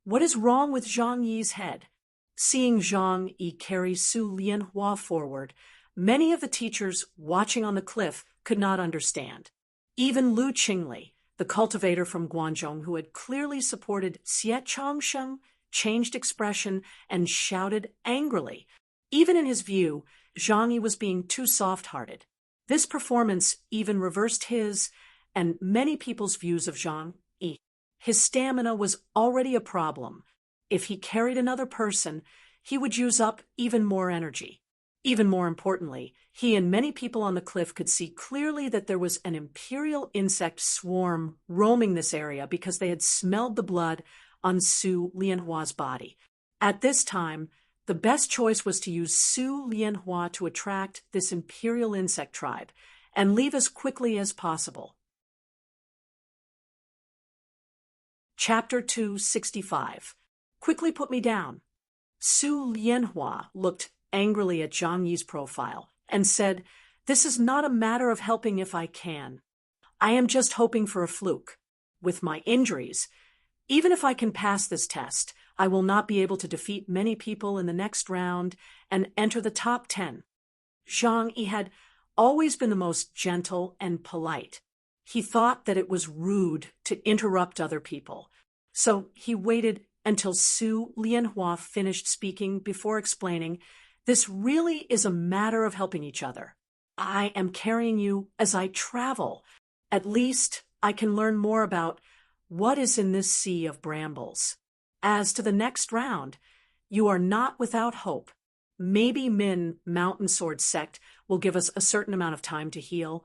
What is wrong with Zhang Yi's head?" Seeing Zhang Yi carry Su Lianhua forward, many of the teachers watching on the cliff could not understand. Even Lu Qingli, the cultivator from Guangzhong who had clearly supported Xie Changsheng, changed expression and shouted angrily. Even in his view, Zhang Yi was being too soft-hearted. This performance even reversed his and many people's views of Zhang Yi. His stamina was already a problem. If he carried another person, he would use up even more energy. Even more importantly, he and many people on the cliff could see clearly that there was an imperial insect swarm roaming this area because they had smelled the blood on Su Lianhua's body. At this time, the best choice was to use Su Lianhua to attract this imperial insect tribe and leave as quickly as possible. Chapter 265. Quickly put me down. Su Lianhua looked angrily at Zhang Yi's profile and said, "This is not a matter of helping if I can. I am just hoping for a fluke. With my injuries, even if I can pass this test, I will not be able to defeat many people in the next round and enter the top 10. Zhang Yi had always been the most gentle and polite. He thought that it was rude to interrupt other people, so he waited until Su Lianhua finished speaking before explaining, "This really is a matter of helping each other. I am carrying you as I travel. At least I can learn more about what is in this sea of brambles. As to the next round, you are not without hope. Maybe Min Mountain Sword Sect will give us a certain amount of time to heal,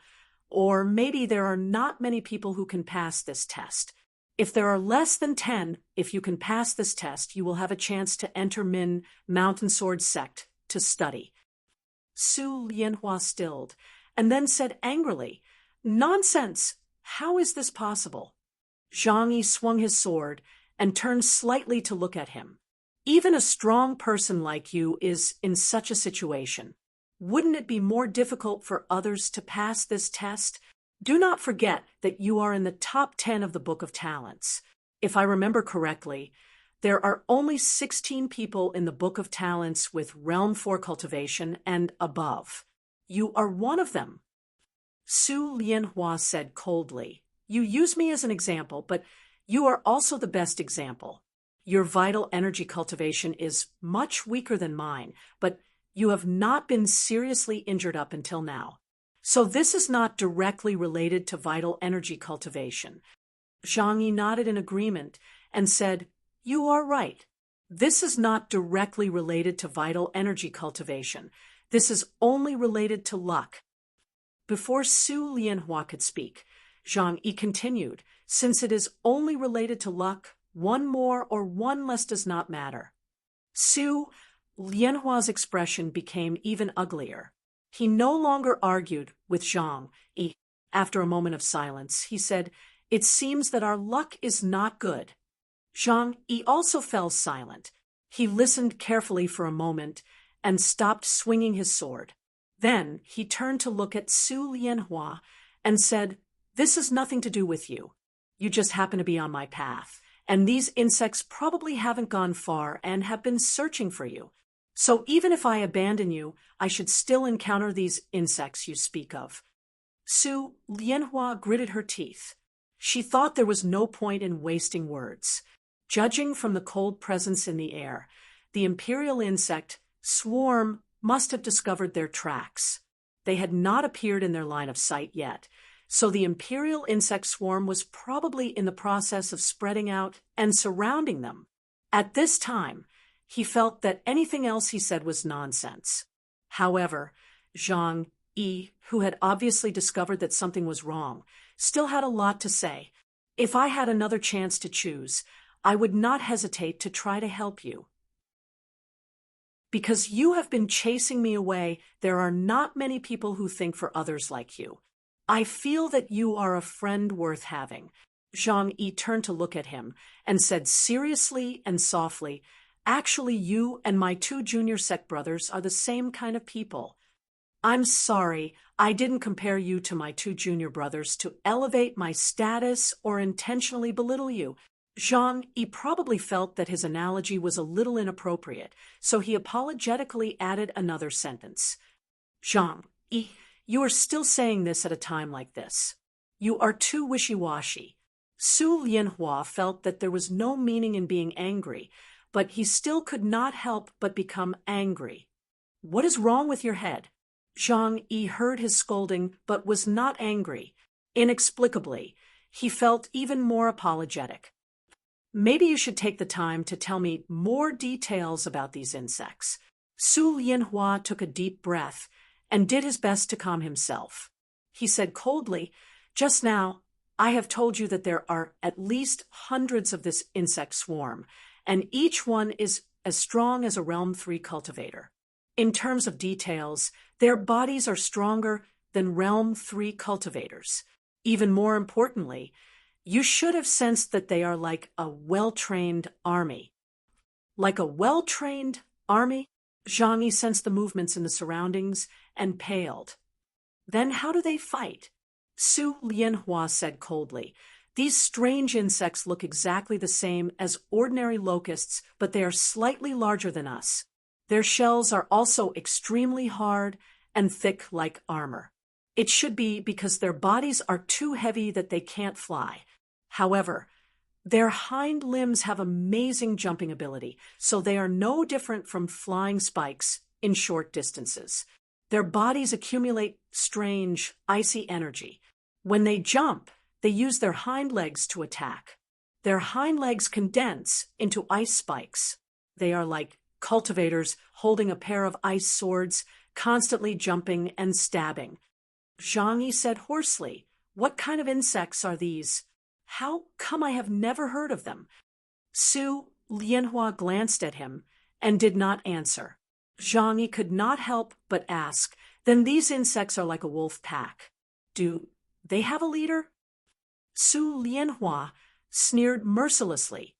or maybe there are not many people who can pass this test. If there are less than 10, if you can pass this test, you will have a chance to enter Min Mountain Sword Sect to study." Su Lianhua stilled, and then said angrily, "Nonsense! How is this possible?" Zhang Yi swung his sword and turned slightly to look at him. "Even a strong person like you is in such a situation. Wouldn't it be more difficult for others to pass this test? Do not forget that you are in the top 10 of the Book of Talents. If I remember correctly, there are only 16 people in the Book of Talents with Realm 4 cultivation and above. You are one of them." Su Lianhua said coldly, "You use me as an example, but you are also the best example. Your vital energy cultivation is much weaker than mine, but you have not been seriously injured up until now. So this is not directly related to vital energy cultivation." Zhang Yi nodded in agreement and said, "You are right. This is not directly related to vital energy cultivation. This is only related to luck." Before Su Lianhua could speak, Zhang Yi continued, "Since it is only related to luck, one more or one less does not matter." Su Lianhua's expression became even uglier. He no longer argued with Zhang Yi. After a moment of silence, he said, "It seems that our luck is not good." Zhang Yi also fell silent. He listened carefully for a moment and stopped swinging his sword. Then he turned to look at Su Lianhua and said, "This has nothing to do with you. You just happen to be on my path, and these insects probably haven't gone far and have been searching for you. So even if I abandon you, I should still encounter these insects you speak of." Su Lianhua gritted her teeth. She thought there was no point in wasting words. Judging from the cold presence in the air, the imperial insect swarm must have discovered their tracks. They had not appeared in their line of sight yet, so the imperial insect swarm was probably in the process of spreading out and surrounding them. At this time, he felt that anything else he said was nonsense. However, Zhang Yi, who had obviously discovered that something was wrong, still had a lot to say. If I had another chance to choose, I would not hesitate to try to help you. Because you have been chasing me away, there are not many people who think for others like you. I feel that you are a friend worth having. Zhang Yi turned to look at him and said seriously and softly, "Actually, you and my two junior sect brothers are the same kind of people. I'm sorry, I didn't compare you to my two junior brothers to elevate my status or intentionally belittle you." Zhang Yi probably felt that his analogy was a little inappropriate, so he apologetically added another sentence. "Zhang Yi, you are still saying this at a time like this. You are too wishy-washy." Su Lianhua felt that there was no meaning in being angry, but he still could not help but become angry. "What is wrong with your head?" Zhang Yi heard his scolding but was not angry. Inexplicably, he felt even more apologetic. "Maybe you should take the time to tell me more details about these insects." Su Lianhua took a deep breath and did his best to calm himself. He said coldly, "Just now, I have told you that there are at least hundreds of this insect swarm, and each one is as strong as a Realm 3 cultivator. In terms of details, their bodies are stronger than Realm 3 cultivators. Even more importantly, you should have sensed that they are like a well-trained army." "Like a well-trained army?" Zhang Yi sensed the movements in the surroundings and paled. "Then how do they fight?" Su Lianhua said coldly, "These strange insects look exactly the same as ordinary locusts, but they are slightly larger than us. Their shells are also extremely hard and thick like armor. It should be because their bodies are too heavy that they can't fly. However, their hind limbs have amazing jumping ability, so they are no different from flying spikes in short distances. Their bodies accumulate strange, icy energy. When they jump, they use their hind legs to attack. Their hind legs condense into ice spikes. They are like cultivators holding a pair of ice swords, constantly jumping and stabbing." Zhang Yi said hoarsely, "What kind of insects are these? How come I have never heard of them?" Su Lianhua glanced at him and did not answer. Zhang Yi could not help but ask, "Then these insects are like a wolf pack. Do they have a leader?" Su Lianhua sneered mercilessly.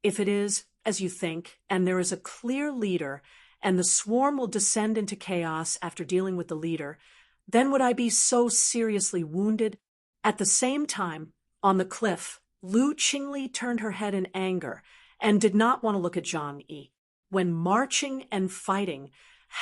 "If it is as you think, and there is a clear leader, and the swarm will descend into chaos after dealing with the leader, then would I be so seriously wounded?" At the same time, on the cliff, Lu Qingli turned her head in anger and did not want to look at Zhang Yi. When marching and fighting,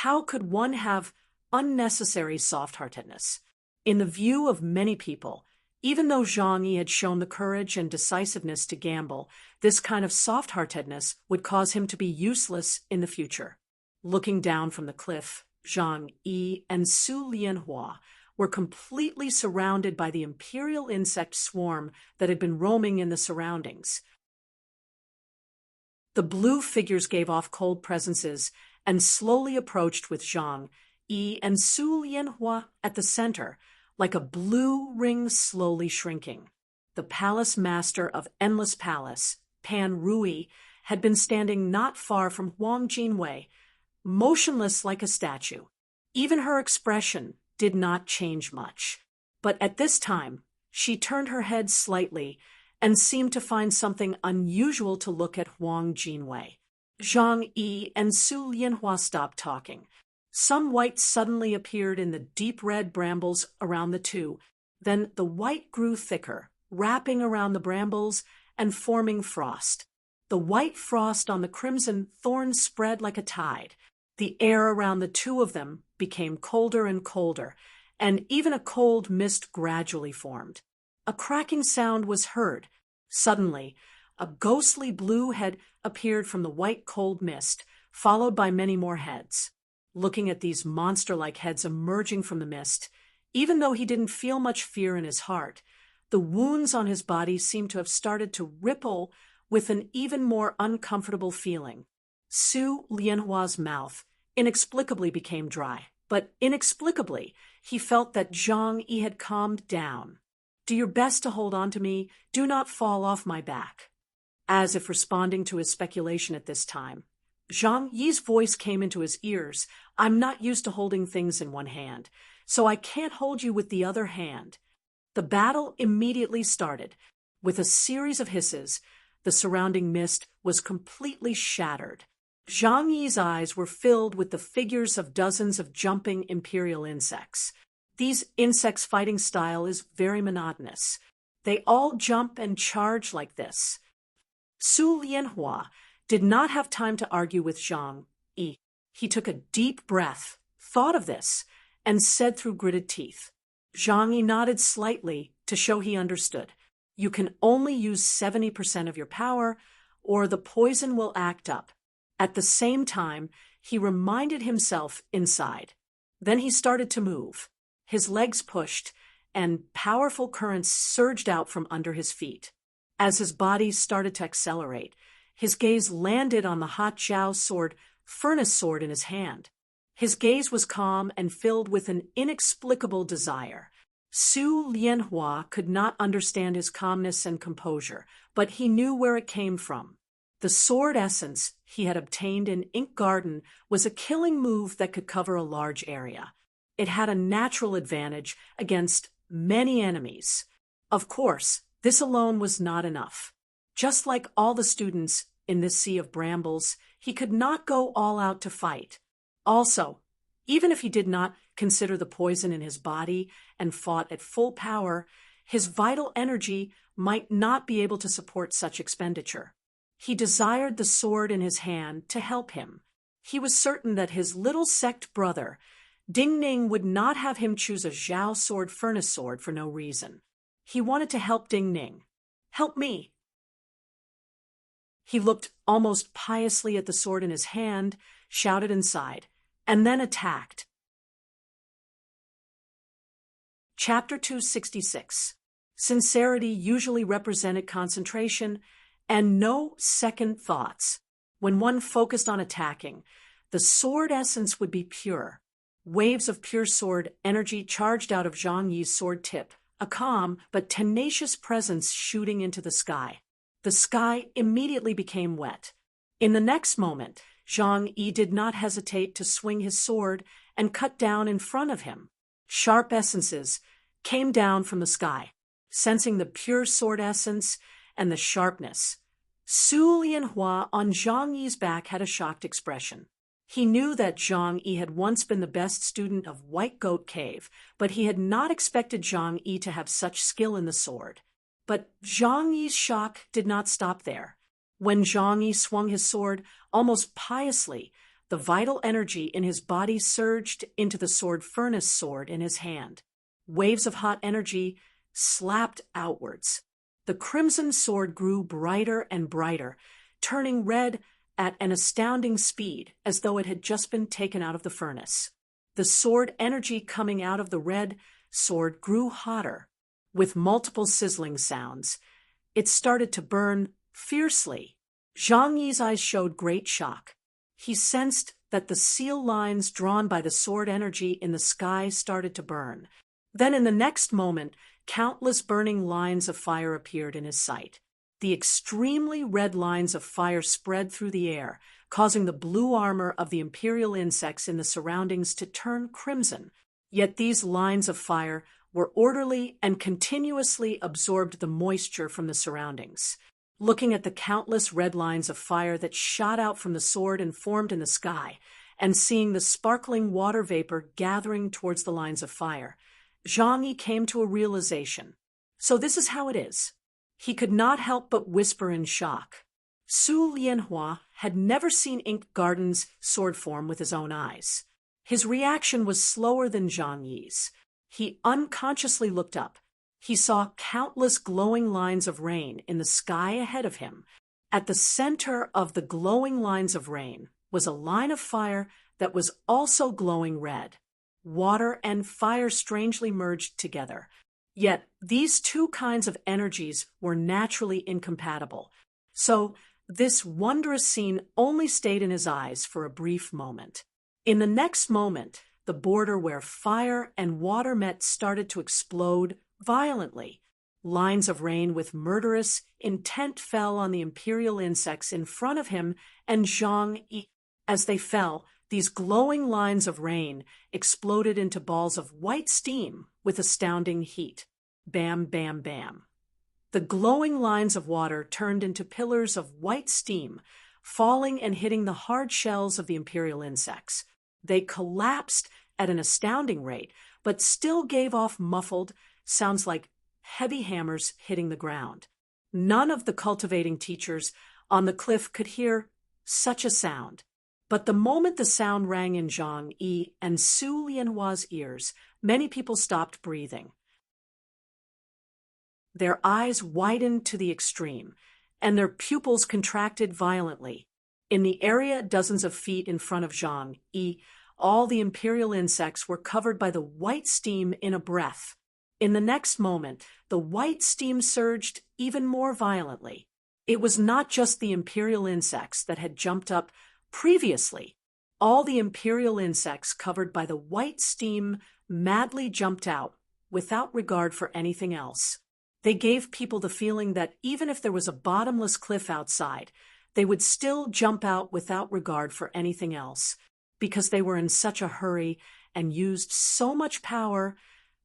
how could one have unnecessary soft-heartedness? In the view of many people, even though Zhang Yi had shown the courage and decisiveness to gamble, this kind of soft-heartedness would cause him to be useless in the future. Looking down from the cliff, Zhang Yi and Su Lianhua were completely surrounded by the imperial insect swarm that had been roaming in the surroundings. The blue figures gave off cold presences and slowly approached with Zhang Yi and Su Lianhua at the center, like a blue ring slowly shrinking. The palace master of Endless Palace, Pan Rui, had been standing not far from Huang Jinwei, motionless like a statue. Even her expression did not change much. But at this time, she turned her head slightly and seemed to find something unusual to look at Huang Jinwei. Zhang Yi and Su Lianhua stopped talking. Some white suddenly appeared in the deep red brambles around the two. Then the white grew thicker, wrapping around the brambles and forming frost. The white frost on the crimson thorns spread like a tide. The air around the two of them became colder and colder, and even a cold mist gradually formed. A cracking sound was heard. Suddenly, a ghostly blue head appeared from the white cold mist, followed by many more heads. Looking at these monster-like heads emerging from the mist, even though he didn't feel much fear in his heart, the wounds on his body seemed to have started to ripple with an even more uncomfortable feeling. Su Lianhua's mouth inexplicably became dry. but inexplicably, he felt that Zhang Yi had calmed down. "Do your best to hold on to me. Do not fall off my back." As if responding to his speculation at this time, Zhang Yi's voice came into his ears. "I'm not used to holding things in one hand, so I can't hold you with the other hand." The battle immediately started. With a series of hisses, the surrounding mist was completely shattered. Zhang Yi's eyes were filled with the figures of dozens of jumping imperial insects. These insects' fighting style is very monotonous. They all jump and charge like this. Su Lianhua did not have time to argue with Zhang Yi. He took a deep breath, thought of this, and said through gritted teeth. Zhang Yi nodded slightly to show he understood. "You can only use 70% of your power, or the poison will act up." At the same time, he reminded himself inside. Then he started to move. His legs pushed, and powerful currents surged out from under his feet. As his body started to accelerate, his gaze landed on the hot Zhao sword, furnace sword in his hand. His gaze was calm and filled with an inexplicable desire. Su Lianhua could not understand his calmness and composure, but he knew where it came from. The sword essence he had obtained in Ink Garden was a killing move that could cover a large area. It had a natural advantage against many enemies. Of course, this alone was not enough. Just like all the students in this sea of brambles, he could not go all out to fight. Also, even if he did not consider the poison in his body and fought at full power, his vital energy might not be able to support such expenditure. He desired the sword in his hand to help him. He was certain that his little sect brother, Ding Ning, would not have him choose a Zhao sword furnace sword for no reason. He wanted to help Ding Ning. "Help me." He looked almost piously at the sword in his hand, shouted inside, and then attacked. Chapter 266. Sincerity usually represented concentration and no second thoughts. When one focused on attacking, the sword essence would be pure. Waves of pure sword energy charged out of Zhang Yi's sword tip, a calm but tenacious presence shooting into the sky. The sky immediately became wet. In the next moment, Zhang Yi did not hesitate to swing his sword and cut down in front of him. Sharp essences came down from the sky, sensing the pure sword essence and the sharpness. Su Lianhua on Zhang Yi's back had a shocked expression. He knew that Zhang Yi had once been the best student of White Goat Cave, but he had not expected Zhang Yi to have such skill in the sword. But Zhang Yi's shock did not stop there. When Zhang Yi swung his sword, almost piously, the vital energy in his body surged into the sword furnace sword in his hand. Waves of hot energy slapped outwards. The crimson sword grew brighter and brighter, turning red at an astounding speed, as though it had just been taken out of the furnace. The sword energy coming out of the red sword grew hotter. With multiple sizzling sounds, it started to burn fiercely. Zhang Yi's eyes showed great shock. He sensed that the seal lines drawn by the sword energy in the sky started to burn. Then in the next moment, countless burning lines of fire appeared in his sight. The extremely red lines of fire spread through the air, causing the blue armor of the imperial insects in the surroundings to turn crimson. Yet these lines of fire were orderly and continuously absorbed the moisture from the surroundings. Looking at the countless red lines of fire that shot out from the sword and formed in the sky, and seeing the sparkling water vapor gathering towards the lines of fire, Zhang Yi came to a realization. So this is how it is. He could not help but whisper in shock. Su Lianhua had never seen Ink Garden's sword form with his own eyes. His reaction was slower than Zhang Yi's. He unconsciously looked up. He saw countless glowing lines of rain in the sky ahead of him. At the center of the glowing lines of rain was a line of fire that was also glowing red. Water and fire strangely merged together. Yet these two kinds of energies were naturally incompatible. So this wondrous scene only stayed in his eyes for a brief moment. In the next moment, the the border where fire and water met started to explode violently. Lines of rain with murderous intent fell on the imperial insects in front of him and Zhang Yi. As they fell, these glowing lines of rain exploded into balls of white steam with astounding heat. Bam, bam, bam. The glowing lines of water turned into pillars of white steam, falling and hitting the hard shells of the imperial insects. They collapsed at an astounding rate, but still gave off muffled sounds like heavy hammers hitting the ground. None of the cultivating teachers on the cliff could hear such a sound. But the moment the sound rang in Zhang Yi and Su Lianhua's ears, many people stopped breathing. Their eyes widened to the extreme, and their pupils contracted violently. In the area dozens of feet in front of Zhang Yi, all the imperial insects were covered by the white steam in a breath. In the next moment, the white steam surged even more violently. It was not just the imperial insects that had jumped up previously. All the imperial insects covered by the white steam madly jumped out, without regard for anything else. They gave people the feeling that even if there was a bottomless cliff outside, they would still jump out without regard for anything else. Because they were in such a hurry and used so much power,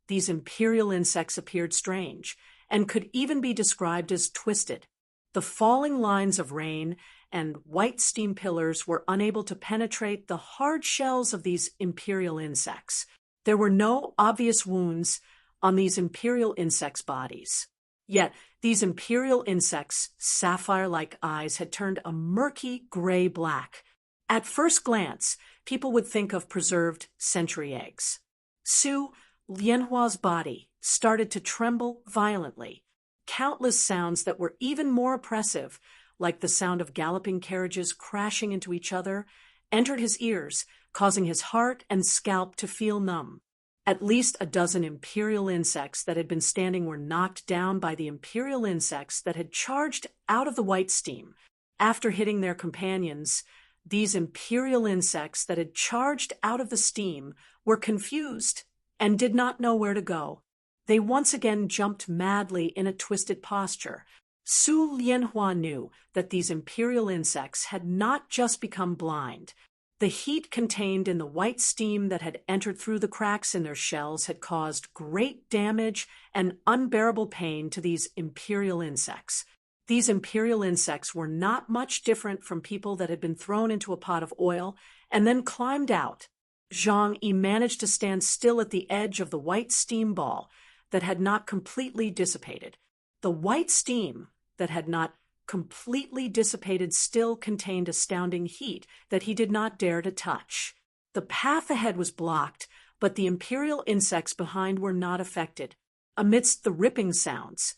these imperial insects appeared strange and could even be described as twisted. The falling lines of rain and white steam pillars were unable to penetrate the hard shells of these imperial insects. There were no obvious wounds on these imperial insects' bodies. Yet, these imperial insects' sapphire-like eyes had turned a murky gray-black. At first glance, people would think of preserved century eggs. Su Lianhua's body started to tremble violently. Countless sounds that were even more oppressive, like the sound of galloping carriages crashing into each other, entered his ears, causing his heart and scalp to feel numb. At least a dozen imperial insects that had been standing were knocked down by the imperial insects that had charged out of the white steam. After hitting their companions, these imperial insects that had charged out of the steam were confused and did not know where to go. They once again jumped madly in a twisted posture. Su Lianhua knew that these imperial insects had not just become blind. The heat contained in the white steam that had entered through the cracks in their shells had caused great damage and unbearable pain to these imperial insects. These imperial insects were not much different from people that had been thrown into a pot of oil and then climbed out. Zhang Yi managed to stand still at the edge of the white steam ball that had not completely dissipated. The white steam that had not completely dissipated still contained astounding heat that he did not dare to touch. The path ahead was blocked, but the imperial insects behind were not affected. Amidst the ripping sounds,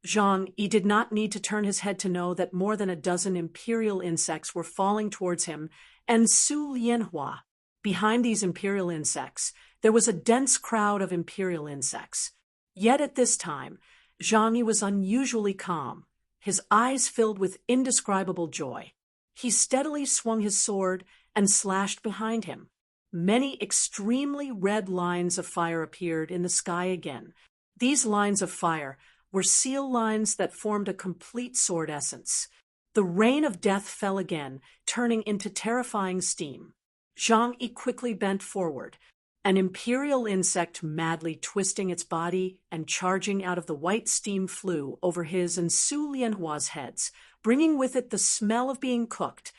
Zhang Yi did not need to turn his head to know that more than a dozen imperial insects were falling towards him, and Su Lianhua. Behind these imperial insects, there was a dense crowd of imperial insects. Yet at this time, Zhang Yi was unusually calm, his eyes filled with indescribable joy. He steadily swung his sword and slashed behind him. Many extremely red lines of fire appeared in the sky again. These lines of fire were seal lines that formed a complete sword essence. The rain of death fell again, turning into terrifying steam. Zhang Yi quickly bent forward, an imperial insect madly twisting its body and charging out of the white steam flew over his and Su Lianhua's heads, bringing with it the smell of being cooked.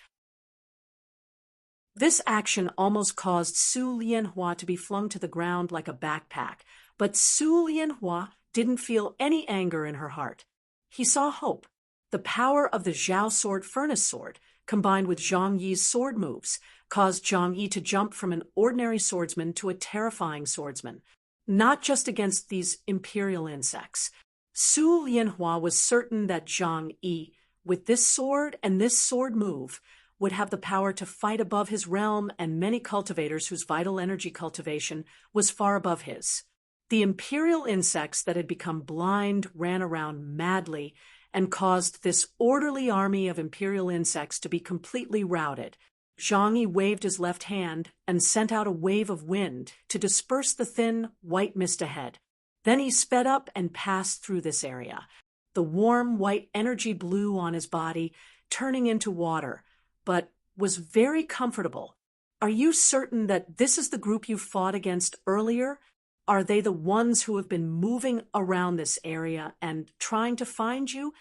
This action almost caused Su Lianhua to be flung to the ground like a backpack, but Su Lianhua didn't feel any anger in her heart. He saw hope. The power of the Zhao sword furnace sword, combined with Zhang Yi's sword moves, caused Zhang Yi to jump from an ordinary swordsman to a terrifying swordsman, not just against these imperial insects. Su Lianhua was certain that Zhang Yi, with this sword and this sword move, would have the power to fight above his realm and many cultivators whose vital energy cultivation was far above his. The imperial insects that had become blind ran around madly and caused this orderly army of imperial insects to be completely routed. Zhang Yi waved his left hand and sent out a wave of wind to disperse the thin, white mist ahead. Then he sped up and passed through this area. The warm, white energy blew on his body, turning into water, but was very comfortable. Are you certain that this is the group you fought against earlier? Are they the ones who have been moving around this area and trying to find you?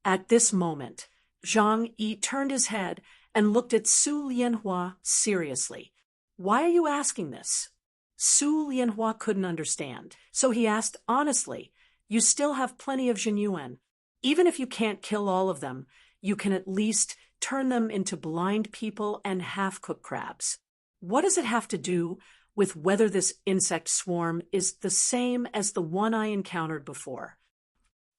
At this moment, Zhang Yi turned his head and looked at Su Lianhua seriously. Why are you asking this? Su Lianhua couldn't understand, so he asked honestly, you still have plenty of Zhenyuan. Even if you can't kill all of them, you can at least turn them into blind people and half-cooked crabs. What does it have to do with whether this insect swarm is the same as the one I encountered before?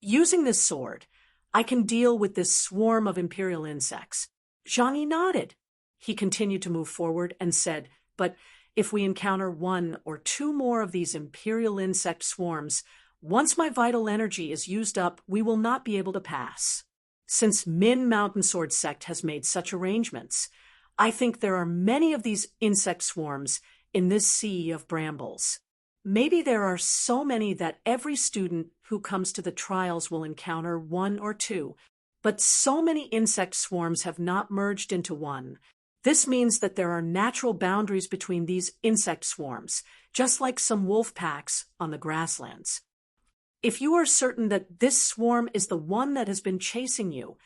Using this sword, I can deal with this swarm of imperial insects. Zhang Yi nodded. He continued to move forward and said, but if we encounter one or two more of these imperial insect swarms, once my vital energy is used up, we will not be able to pass. Since Min Mountain Sword Sect has made such arrangements, I think there are many of these insect swarms in this sea of brambles. Maybe there are so many that every student who comes to the trials will encounter one or two, but so many insect swarms have not merged into one. This means that there are natural boundaries between these insect swarms, just like some wolf packs on the grasslands. If you are certain that this swarm is the one that has been chasing you,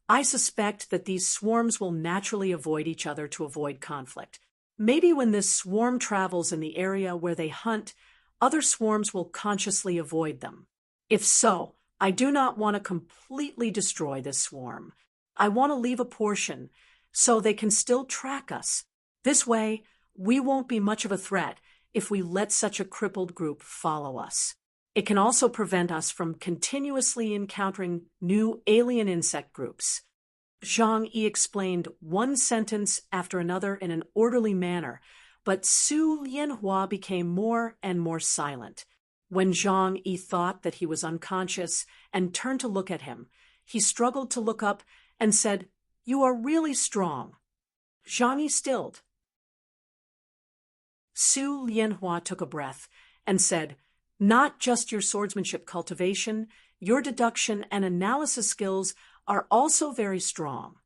I suspect that these swarms will naturally avoid each other to avoid conflict. Maybe when this swarm travels in the area where they hunt, other swarms will consciously avoid them. If so, I do not want to completely destroy this swarm. I want to leave a portion so they can still track us. This way, we won't be much of a threat if we let such a crippled group follow us. It can also prevent us from continuously encountering new alien insect groups. Zhang Yi explained one sentence after another in an orderly manner, but Su Lianhua became more and more silent. When Zhang Yi thought that he was unconscious and turned to look at him, he struggled to look up and said, "You are really strong." Zhang Yi stilled. Su Lianhua took a breath and said, "Not just your swordsmanship cultivation, your deduction and analysis skills are also very strong."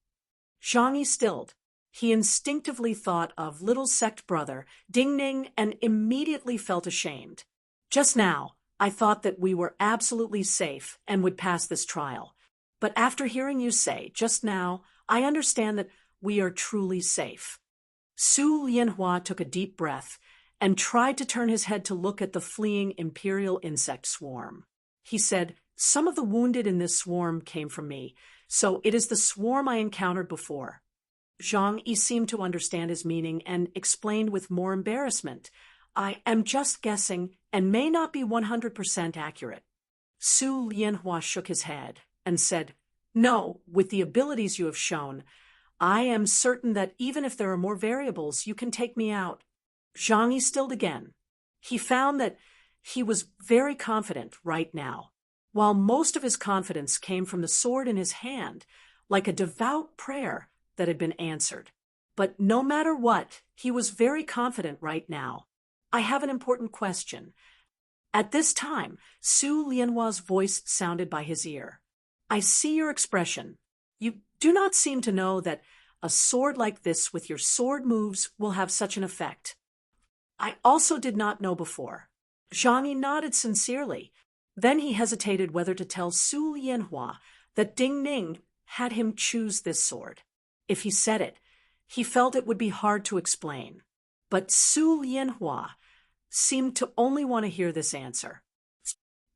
Zhang Yi stilled. He instinctively thought of little sect brother Ding Ning and immediately felt ashamed. Just now, I thought that we were absolutely safe and would pass this trial. But after hearing you say just now, I understand that we are truly safe. Su Lianhua took a deep breath and tried to turn his head to look at the fleeing imperial insect swarm. He said, "Some of the wounded in this swarm came from me, so it is the swarm I encountered before." Zhang Yi seemed to understand his meaning and explained with more embarrassment, "I am just guessing and may not be 100% accurate." Su Lianhua shook his head and said, "No, with the abilities you have shown, I am certain that even if there are more variables, you can take me out." Zhang Yi stilled again. He found that he was very confident right now, while most of his confidence came from the sword in his hand, like a devout prayer that had been answered. But no matter what, he was very confident right now. "I have an important question." At this time, Su Lianhua's voice sounded by his ear. "I see your expression. You do not seem to know that a sword like this with your sword moves will have such an effect." "I also did not know before." Zhang Yi nodded sincerely. Then he hesitated whether to tell Su Lianhua that Ding Ning had him choose this sword. If he said it, he felt it would be hard to explain. But Su Lianhua seemed to only want to hear this answer.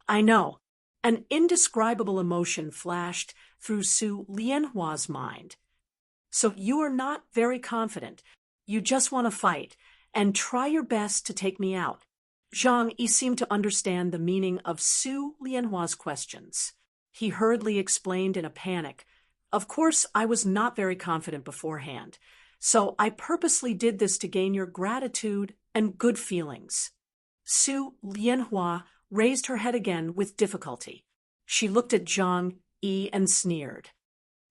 "I know." An indescribable emotion flashed through Su Lianhua's mind. "So you are not very confident. You just want to fight and try your best to take me out." Zhang Yi seemed to understand the meaning of Su Lianhua's questions. He hurriedly explained in a panic, "Of course, I was not very confident beforehand, so I purposely did this to gain your gratitude and good feelings." Su Lianhua raised her head again with difficulty. She looked at Zhang Yi and sneered.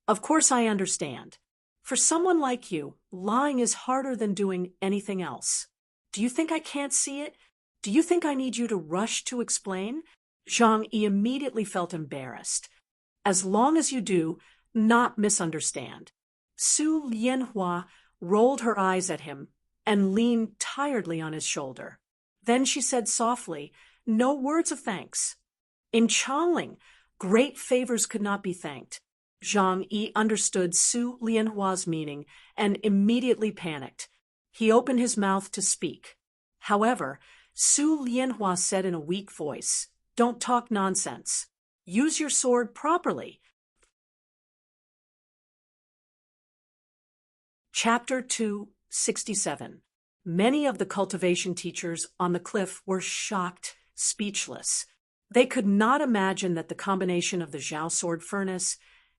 "Of course I understand. For someone like you, lying is harder than doing anything else. Do you think I can't see it? Do you think I need you to rush to explain? Zhang Yi immediately felt embarrassed. As long as you do not misunderstand. Su Lianhua rolled her eyes at him and leaned tiredly on his shoulder. Then she said softly, "No words of thanks." In Changling, great favors could not be thanked. Zhang Yi understood Su Lianhua's meaning and immediately panicked. He opened his mouth to speak. However, Su Lianhua said in a weak voice, "Don't talk nonsense. Use your sword properly." Chapter 267. Many of the cultivation teachers on the cliff were shocked, speechless. They could not imagine that the combination of the Zhao sword furnace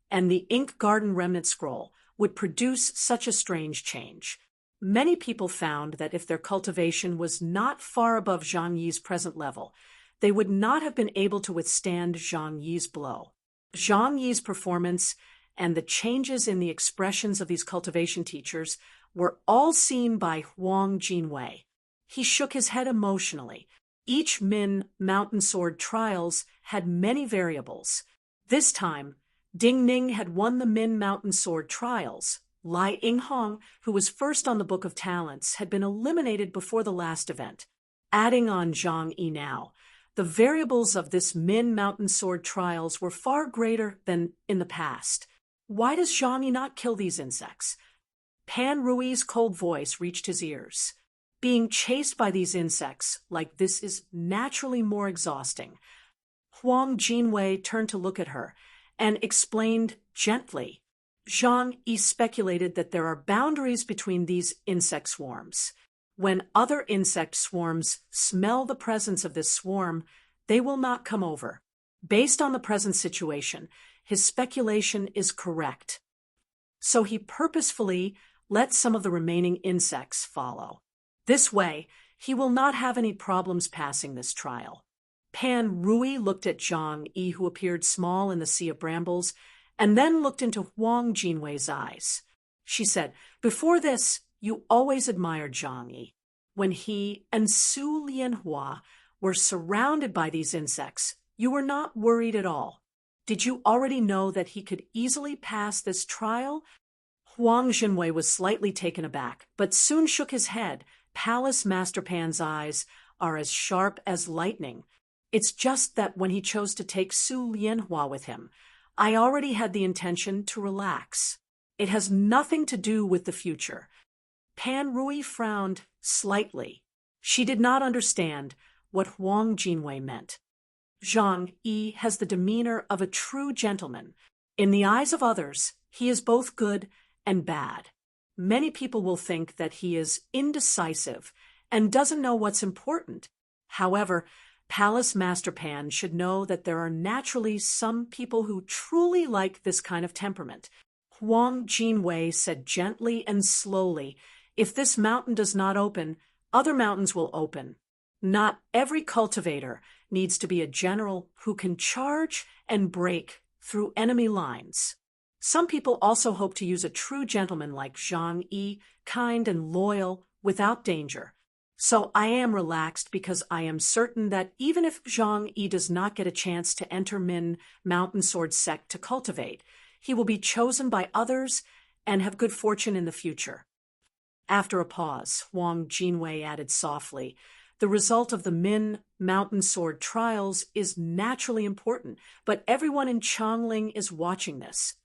and the ink garden remnant scroll would produce such a strange change. Many people found that if their cultivation was not far above Zhang Yi's present level, they would not have been able to withstand Zhang Yi's blow. Zhang Yi's performance and the changes in the expressions of these cultivation teachers were all seen by Huang Jinwei. He shook his head emotionally. Each Min mountain sword trials had many variables. This time, Ding Ning had won the Min mountain sword trials. Lai Yinghong, who was first on the Book of Talents, had been eliminated before the last event. Adding on Zhang Yi now, the variables of this Min mountain sword trials were far greater than in the past. Why does Zhang Yi not kill these insects? Pan Rui's cold voice reached his ears. Being chased by these insects like this is naturally more exhausting. Huang Jinwei turned to look at her and explained gently. Zhang Yi speculated that there are boundaries between these insect swarms. When other insect swarms smell the presence of this swarm, they will not come over. Based on the present situation, his speculation is correct. So he purposefully let some of the remaining insects follow. This way, he will not have any problems passing this trial. Pan Rui looked at Zhang Yi, who appeared small in the sea of brambles, and then looked into Huang Jinwei's eyes. She said, "Before this, you always admired Zhang Yi. When he and Su Lianhua were surrounded by these insects, you were not worried at all. Did you already know that he could easily pass this trial?" Huang Jinwei was slightly taken aback, but soon shook his head. Palace Master Pan's eyes are as sharp as lightning. It's just that when he chose to take Su Lianhua with him, I already had the intention to relax. It has nothing to do with the future. Pan Rui frowned slightly. She did not understand what Huang Jinwei meant. Zhang Yi has the demeanor of a true gentleman. In the eyes of others, he is both good and bad. Many people will think that he is indecisive and doesn't know what's important. However, Palace Master Pan should know that there are naturally some people who truly like this kind of temperament. Huang Jinwei said gently and slowly, "If this mountain does not open, other mountains will open. Not every cultivator needs to be a general who can charge and break through enemy lines. Some people also hope to use a true gentleman like Zhang Yi, kind and loyal, without danger. So I am relaxed because I am certain that even if Zhang Yi does not get a chance to enter Min Mountain Sword Sect to cultivate, he will be chosen by others and have good fortune in the future." After a pause, Huang Jinwei added softly, "The result of the Min Mountain Sword trials is naturally important, but everyone in Changling is watching this.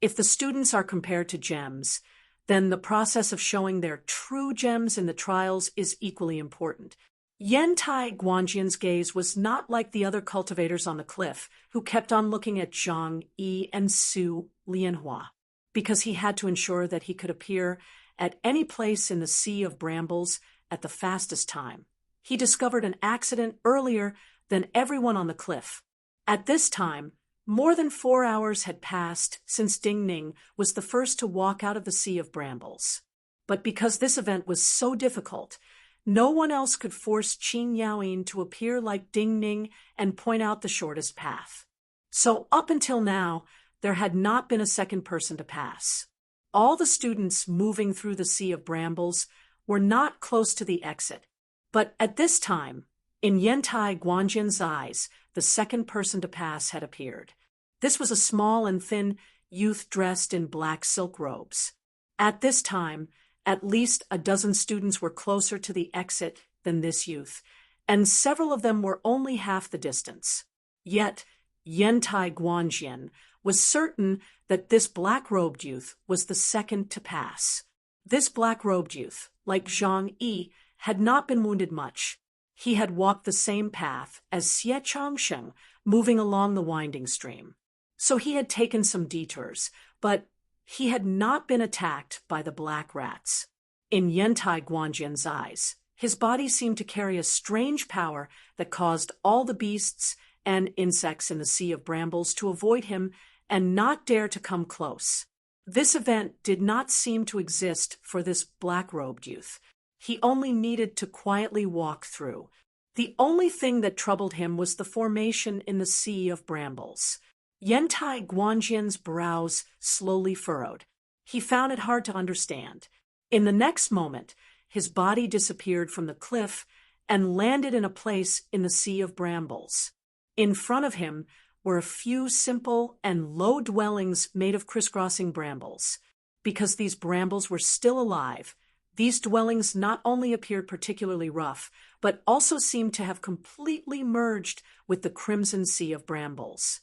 If the students are compared to gems, then the process of showing their true gems in the trials is equally important." Yantai Guanjian's gaze was not like the other cultivators on the cliff, who kept on looking at Zhang Yi and Su Lianhua, because he had to ensure that he could appear at any place in the sea of brambles at the fastest time. He discovered an accident earlier than everyone on the cliff. At this time, more than 4 hours had passed since Ding Ning was the first to walk out of the sea of brambles. But because this event was so difficult, no one else could force Qin Yaoyin to appear like Ding Ning and point out the shortest path. So up until now, there had not been a second person to pass. All the students moving through the sea of brambles were not close to the exit. But at this time, in Yantai Guanjin's eyes, the second person to pass had appeared. This was a small and thin youth dressed in black silk robes. At this time, at least a dozen students were closer to the exit than this youth, and several of them were only half the distance. Yet, Yantai Guanjin was certain that this black-robed youth was the second to pass. This black-robed youth, like Zhang Yi, had not been wounded much. He had walked the same path as Xie Changsheng, moving along the winding stream. So he had taken some detours, but he had not been attacked by the black rats. In Yantai Guanjin's eyes, his body seemed to carry a strange power that caused all the beasts and insects in the sea of brambles to avoid him and not dare to come close. This event did not seem to exist for this black-robed youth. He only needed to quietly walk through. The only thing that troubled him was the formation in the sea of brambles. Yantai Guanjin's brows slowly furrowed. He found it hard to understand. In the next moment, his body disappeared from the cliff and landed in a place in the sea of brambles. In front of him were a few simple and low dwellings made of crisscrossing brambles. Because these brambles were still alive, these dwellings not only appeared particularly rough, but also seemed to have completely merged with the crimson sea of brambles.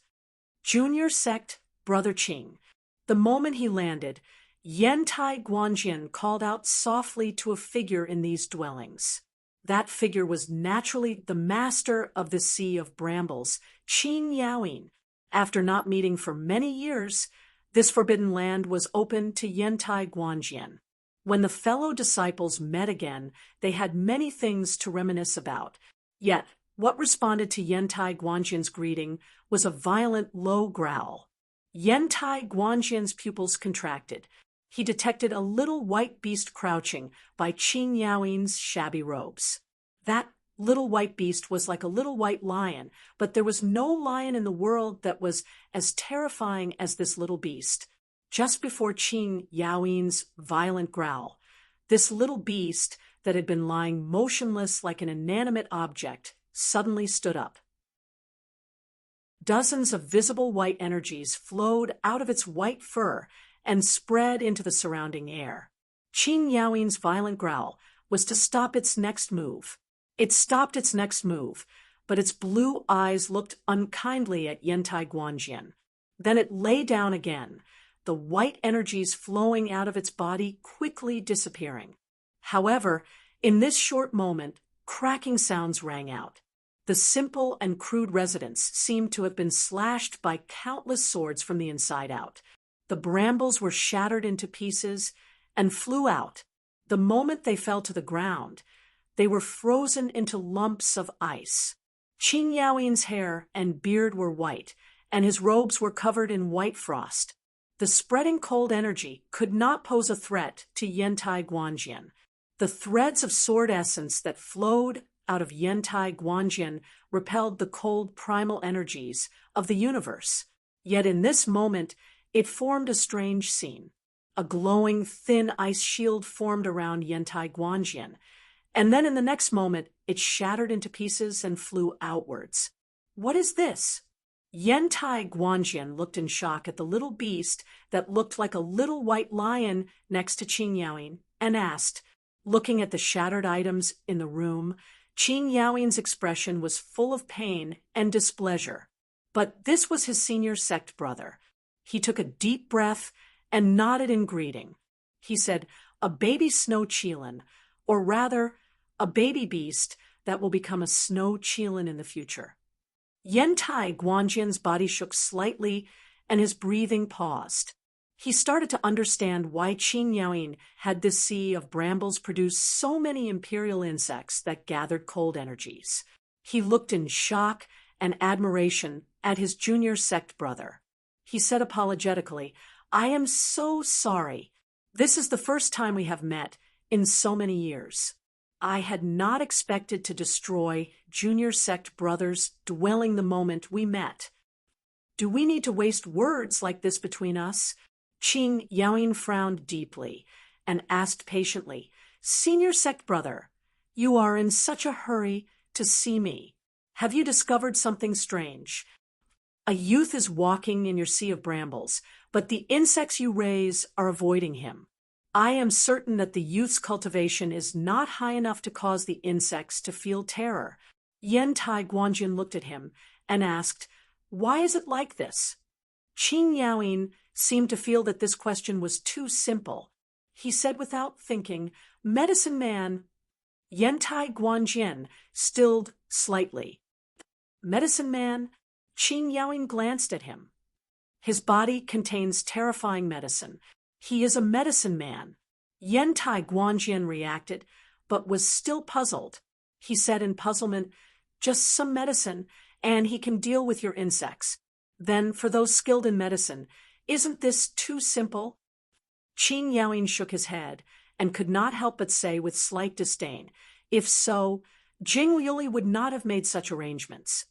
Junior Sect Brother Qing. The moment he landed, Yantai Guanjin called out softly to a figure in these dwellings. That figure was naturally the master of the sea of brambles, Qin Yaoyin. After not meeting for many years, this forbidden land was open to Yantai Guanjin. When the fellow disciples met again, they had many things to reminisce about. Yet, what responded to Yantai Guanjin's greeting was a violent low growl. Yantai Guanjin's pupils contracted. He detected a little white beast crouching by Qin Yaoyin's shabby robes. That little white beast was like a little white lion, but there was no lion in the world that was as terrifying as this little beast. Just before Qin Yaoyin's violent growl, this little beast that had been lying motionless like an inanimate object suddenly stood up. Dozens of visible white energies flowed out of its white fur and spread into the surrounding air. Qin Yaoyin's violent growl was to stop its next move. It stopped its next move, but its blue eyes looked unkindly at Yantai Guanjin. Then it lay down again, the white energies flowing out of its body quickly disappearing. However, in this short moment, cracking sounds rang out. The simple and crude residents seemed to have been slashed by countless swords from the inside out. The brambles were shattered into pieces and flew out. The moment they fell to the ground, they were frozen into lumps of ice. Qin Yaoyin's hair and beard were white, and his robes were covered in white frost. The spreading cold energy could not pose a threat to Yantai Guanjin. The threads of sword essence that flowed out of Yantai Guanjin repelled the cold primal energies of the universe. Yet in this moment, it formed a strange scene. A glowing, thin ice shield formed around Yantai Guanjin, and then in the next moment, it shattered into pieces and flew outwards. What is this? Yantai Guanjin looked in shock at the little beast that looked like a little white lion next to Qin Yaoyin and asked, looking at the shattered items in the room. Qin Yaoyin's expression was full of pain and displeasure. But this was his senior sect brother. He took a deep breath and nodded in greeting. He said, "A baby snow cheelin, or rather, a baby beast that will become a snow cheelin in the future." Yantai Guanjin's body shook slightly and his breathing paused. He started to understand why Qin Yaoyin had this sea of brambles produce so many imperial insects that gathered cold energies. He looked in shock and admiration at his junior sect brother. He said apologetically, "I am so sorry. This is the first time we have met in so many years. I had not expected to destroy junior sect brothers dwelling the moment we met. Do we need to waste words like this between us? Qing Yaoyin frowned deeply and asked patiently, Senior sect brother, you are in such a hurry to see me. Have you discovered something strange? A youth is walking in your sea of brambles, but the insects you raise are avoiding him. I am certain that the youth's cultivation is not high enough to cause the insects to feel terror. Yantai Guanjin looked at him and asked, Why is it like this? Qing Yaoyin seemed to feel that this question was too simple. He said without thinking, Medicine man. Yantai Guanjin stilled slightly. Medicine man? Qing Yaoyin glanced at him. His body contains terrifying medicine. He is a medicine man. Yantai Guanjin reacted, but was still puzzled. He said in puzzlement, Just some medicine, and he can deal with your insects. Then, for those skilled in medicine, isn't this too simple? Qing Yaoyin shook his head and could not help but say with slight disdain, If so, Jing Yuli would not have made such arrangements.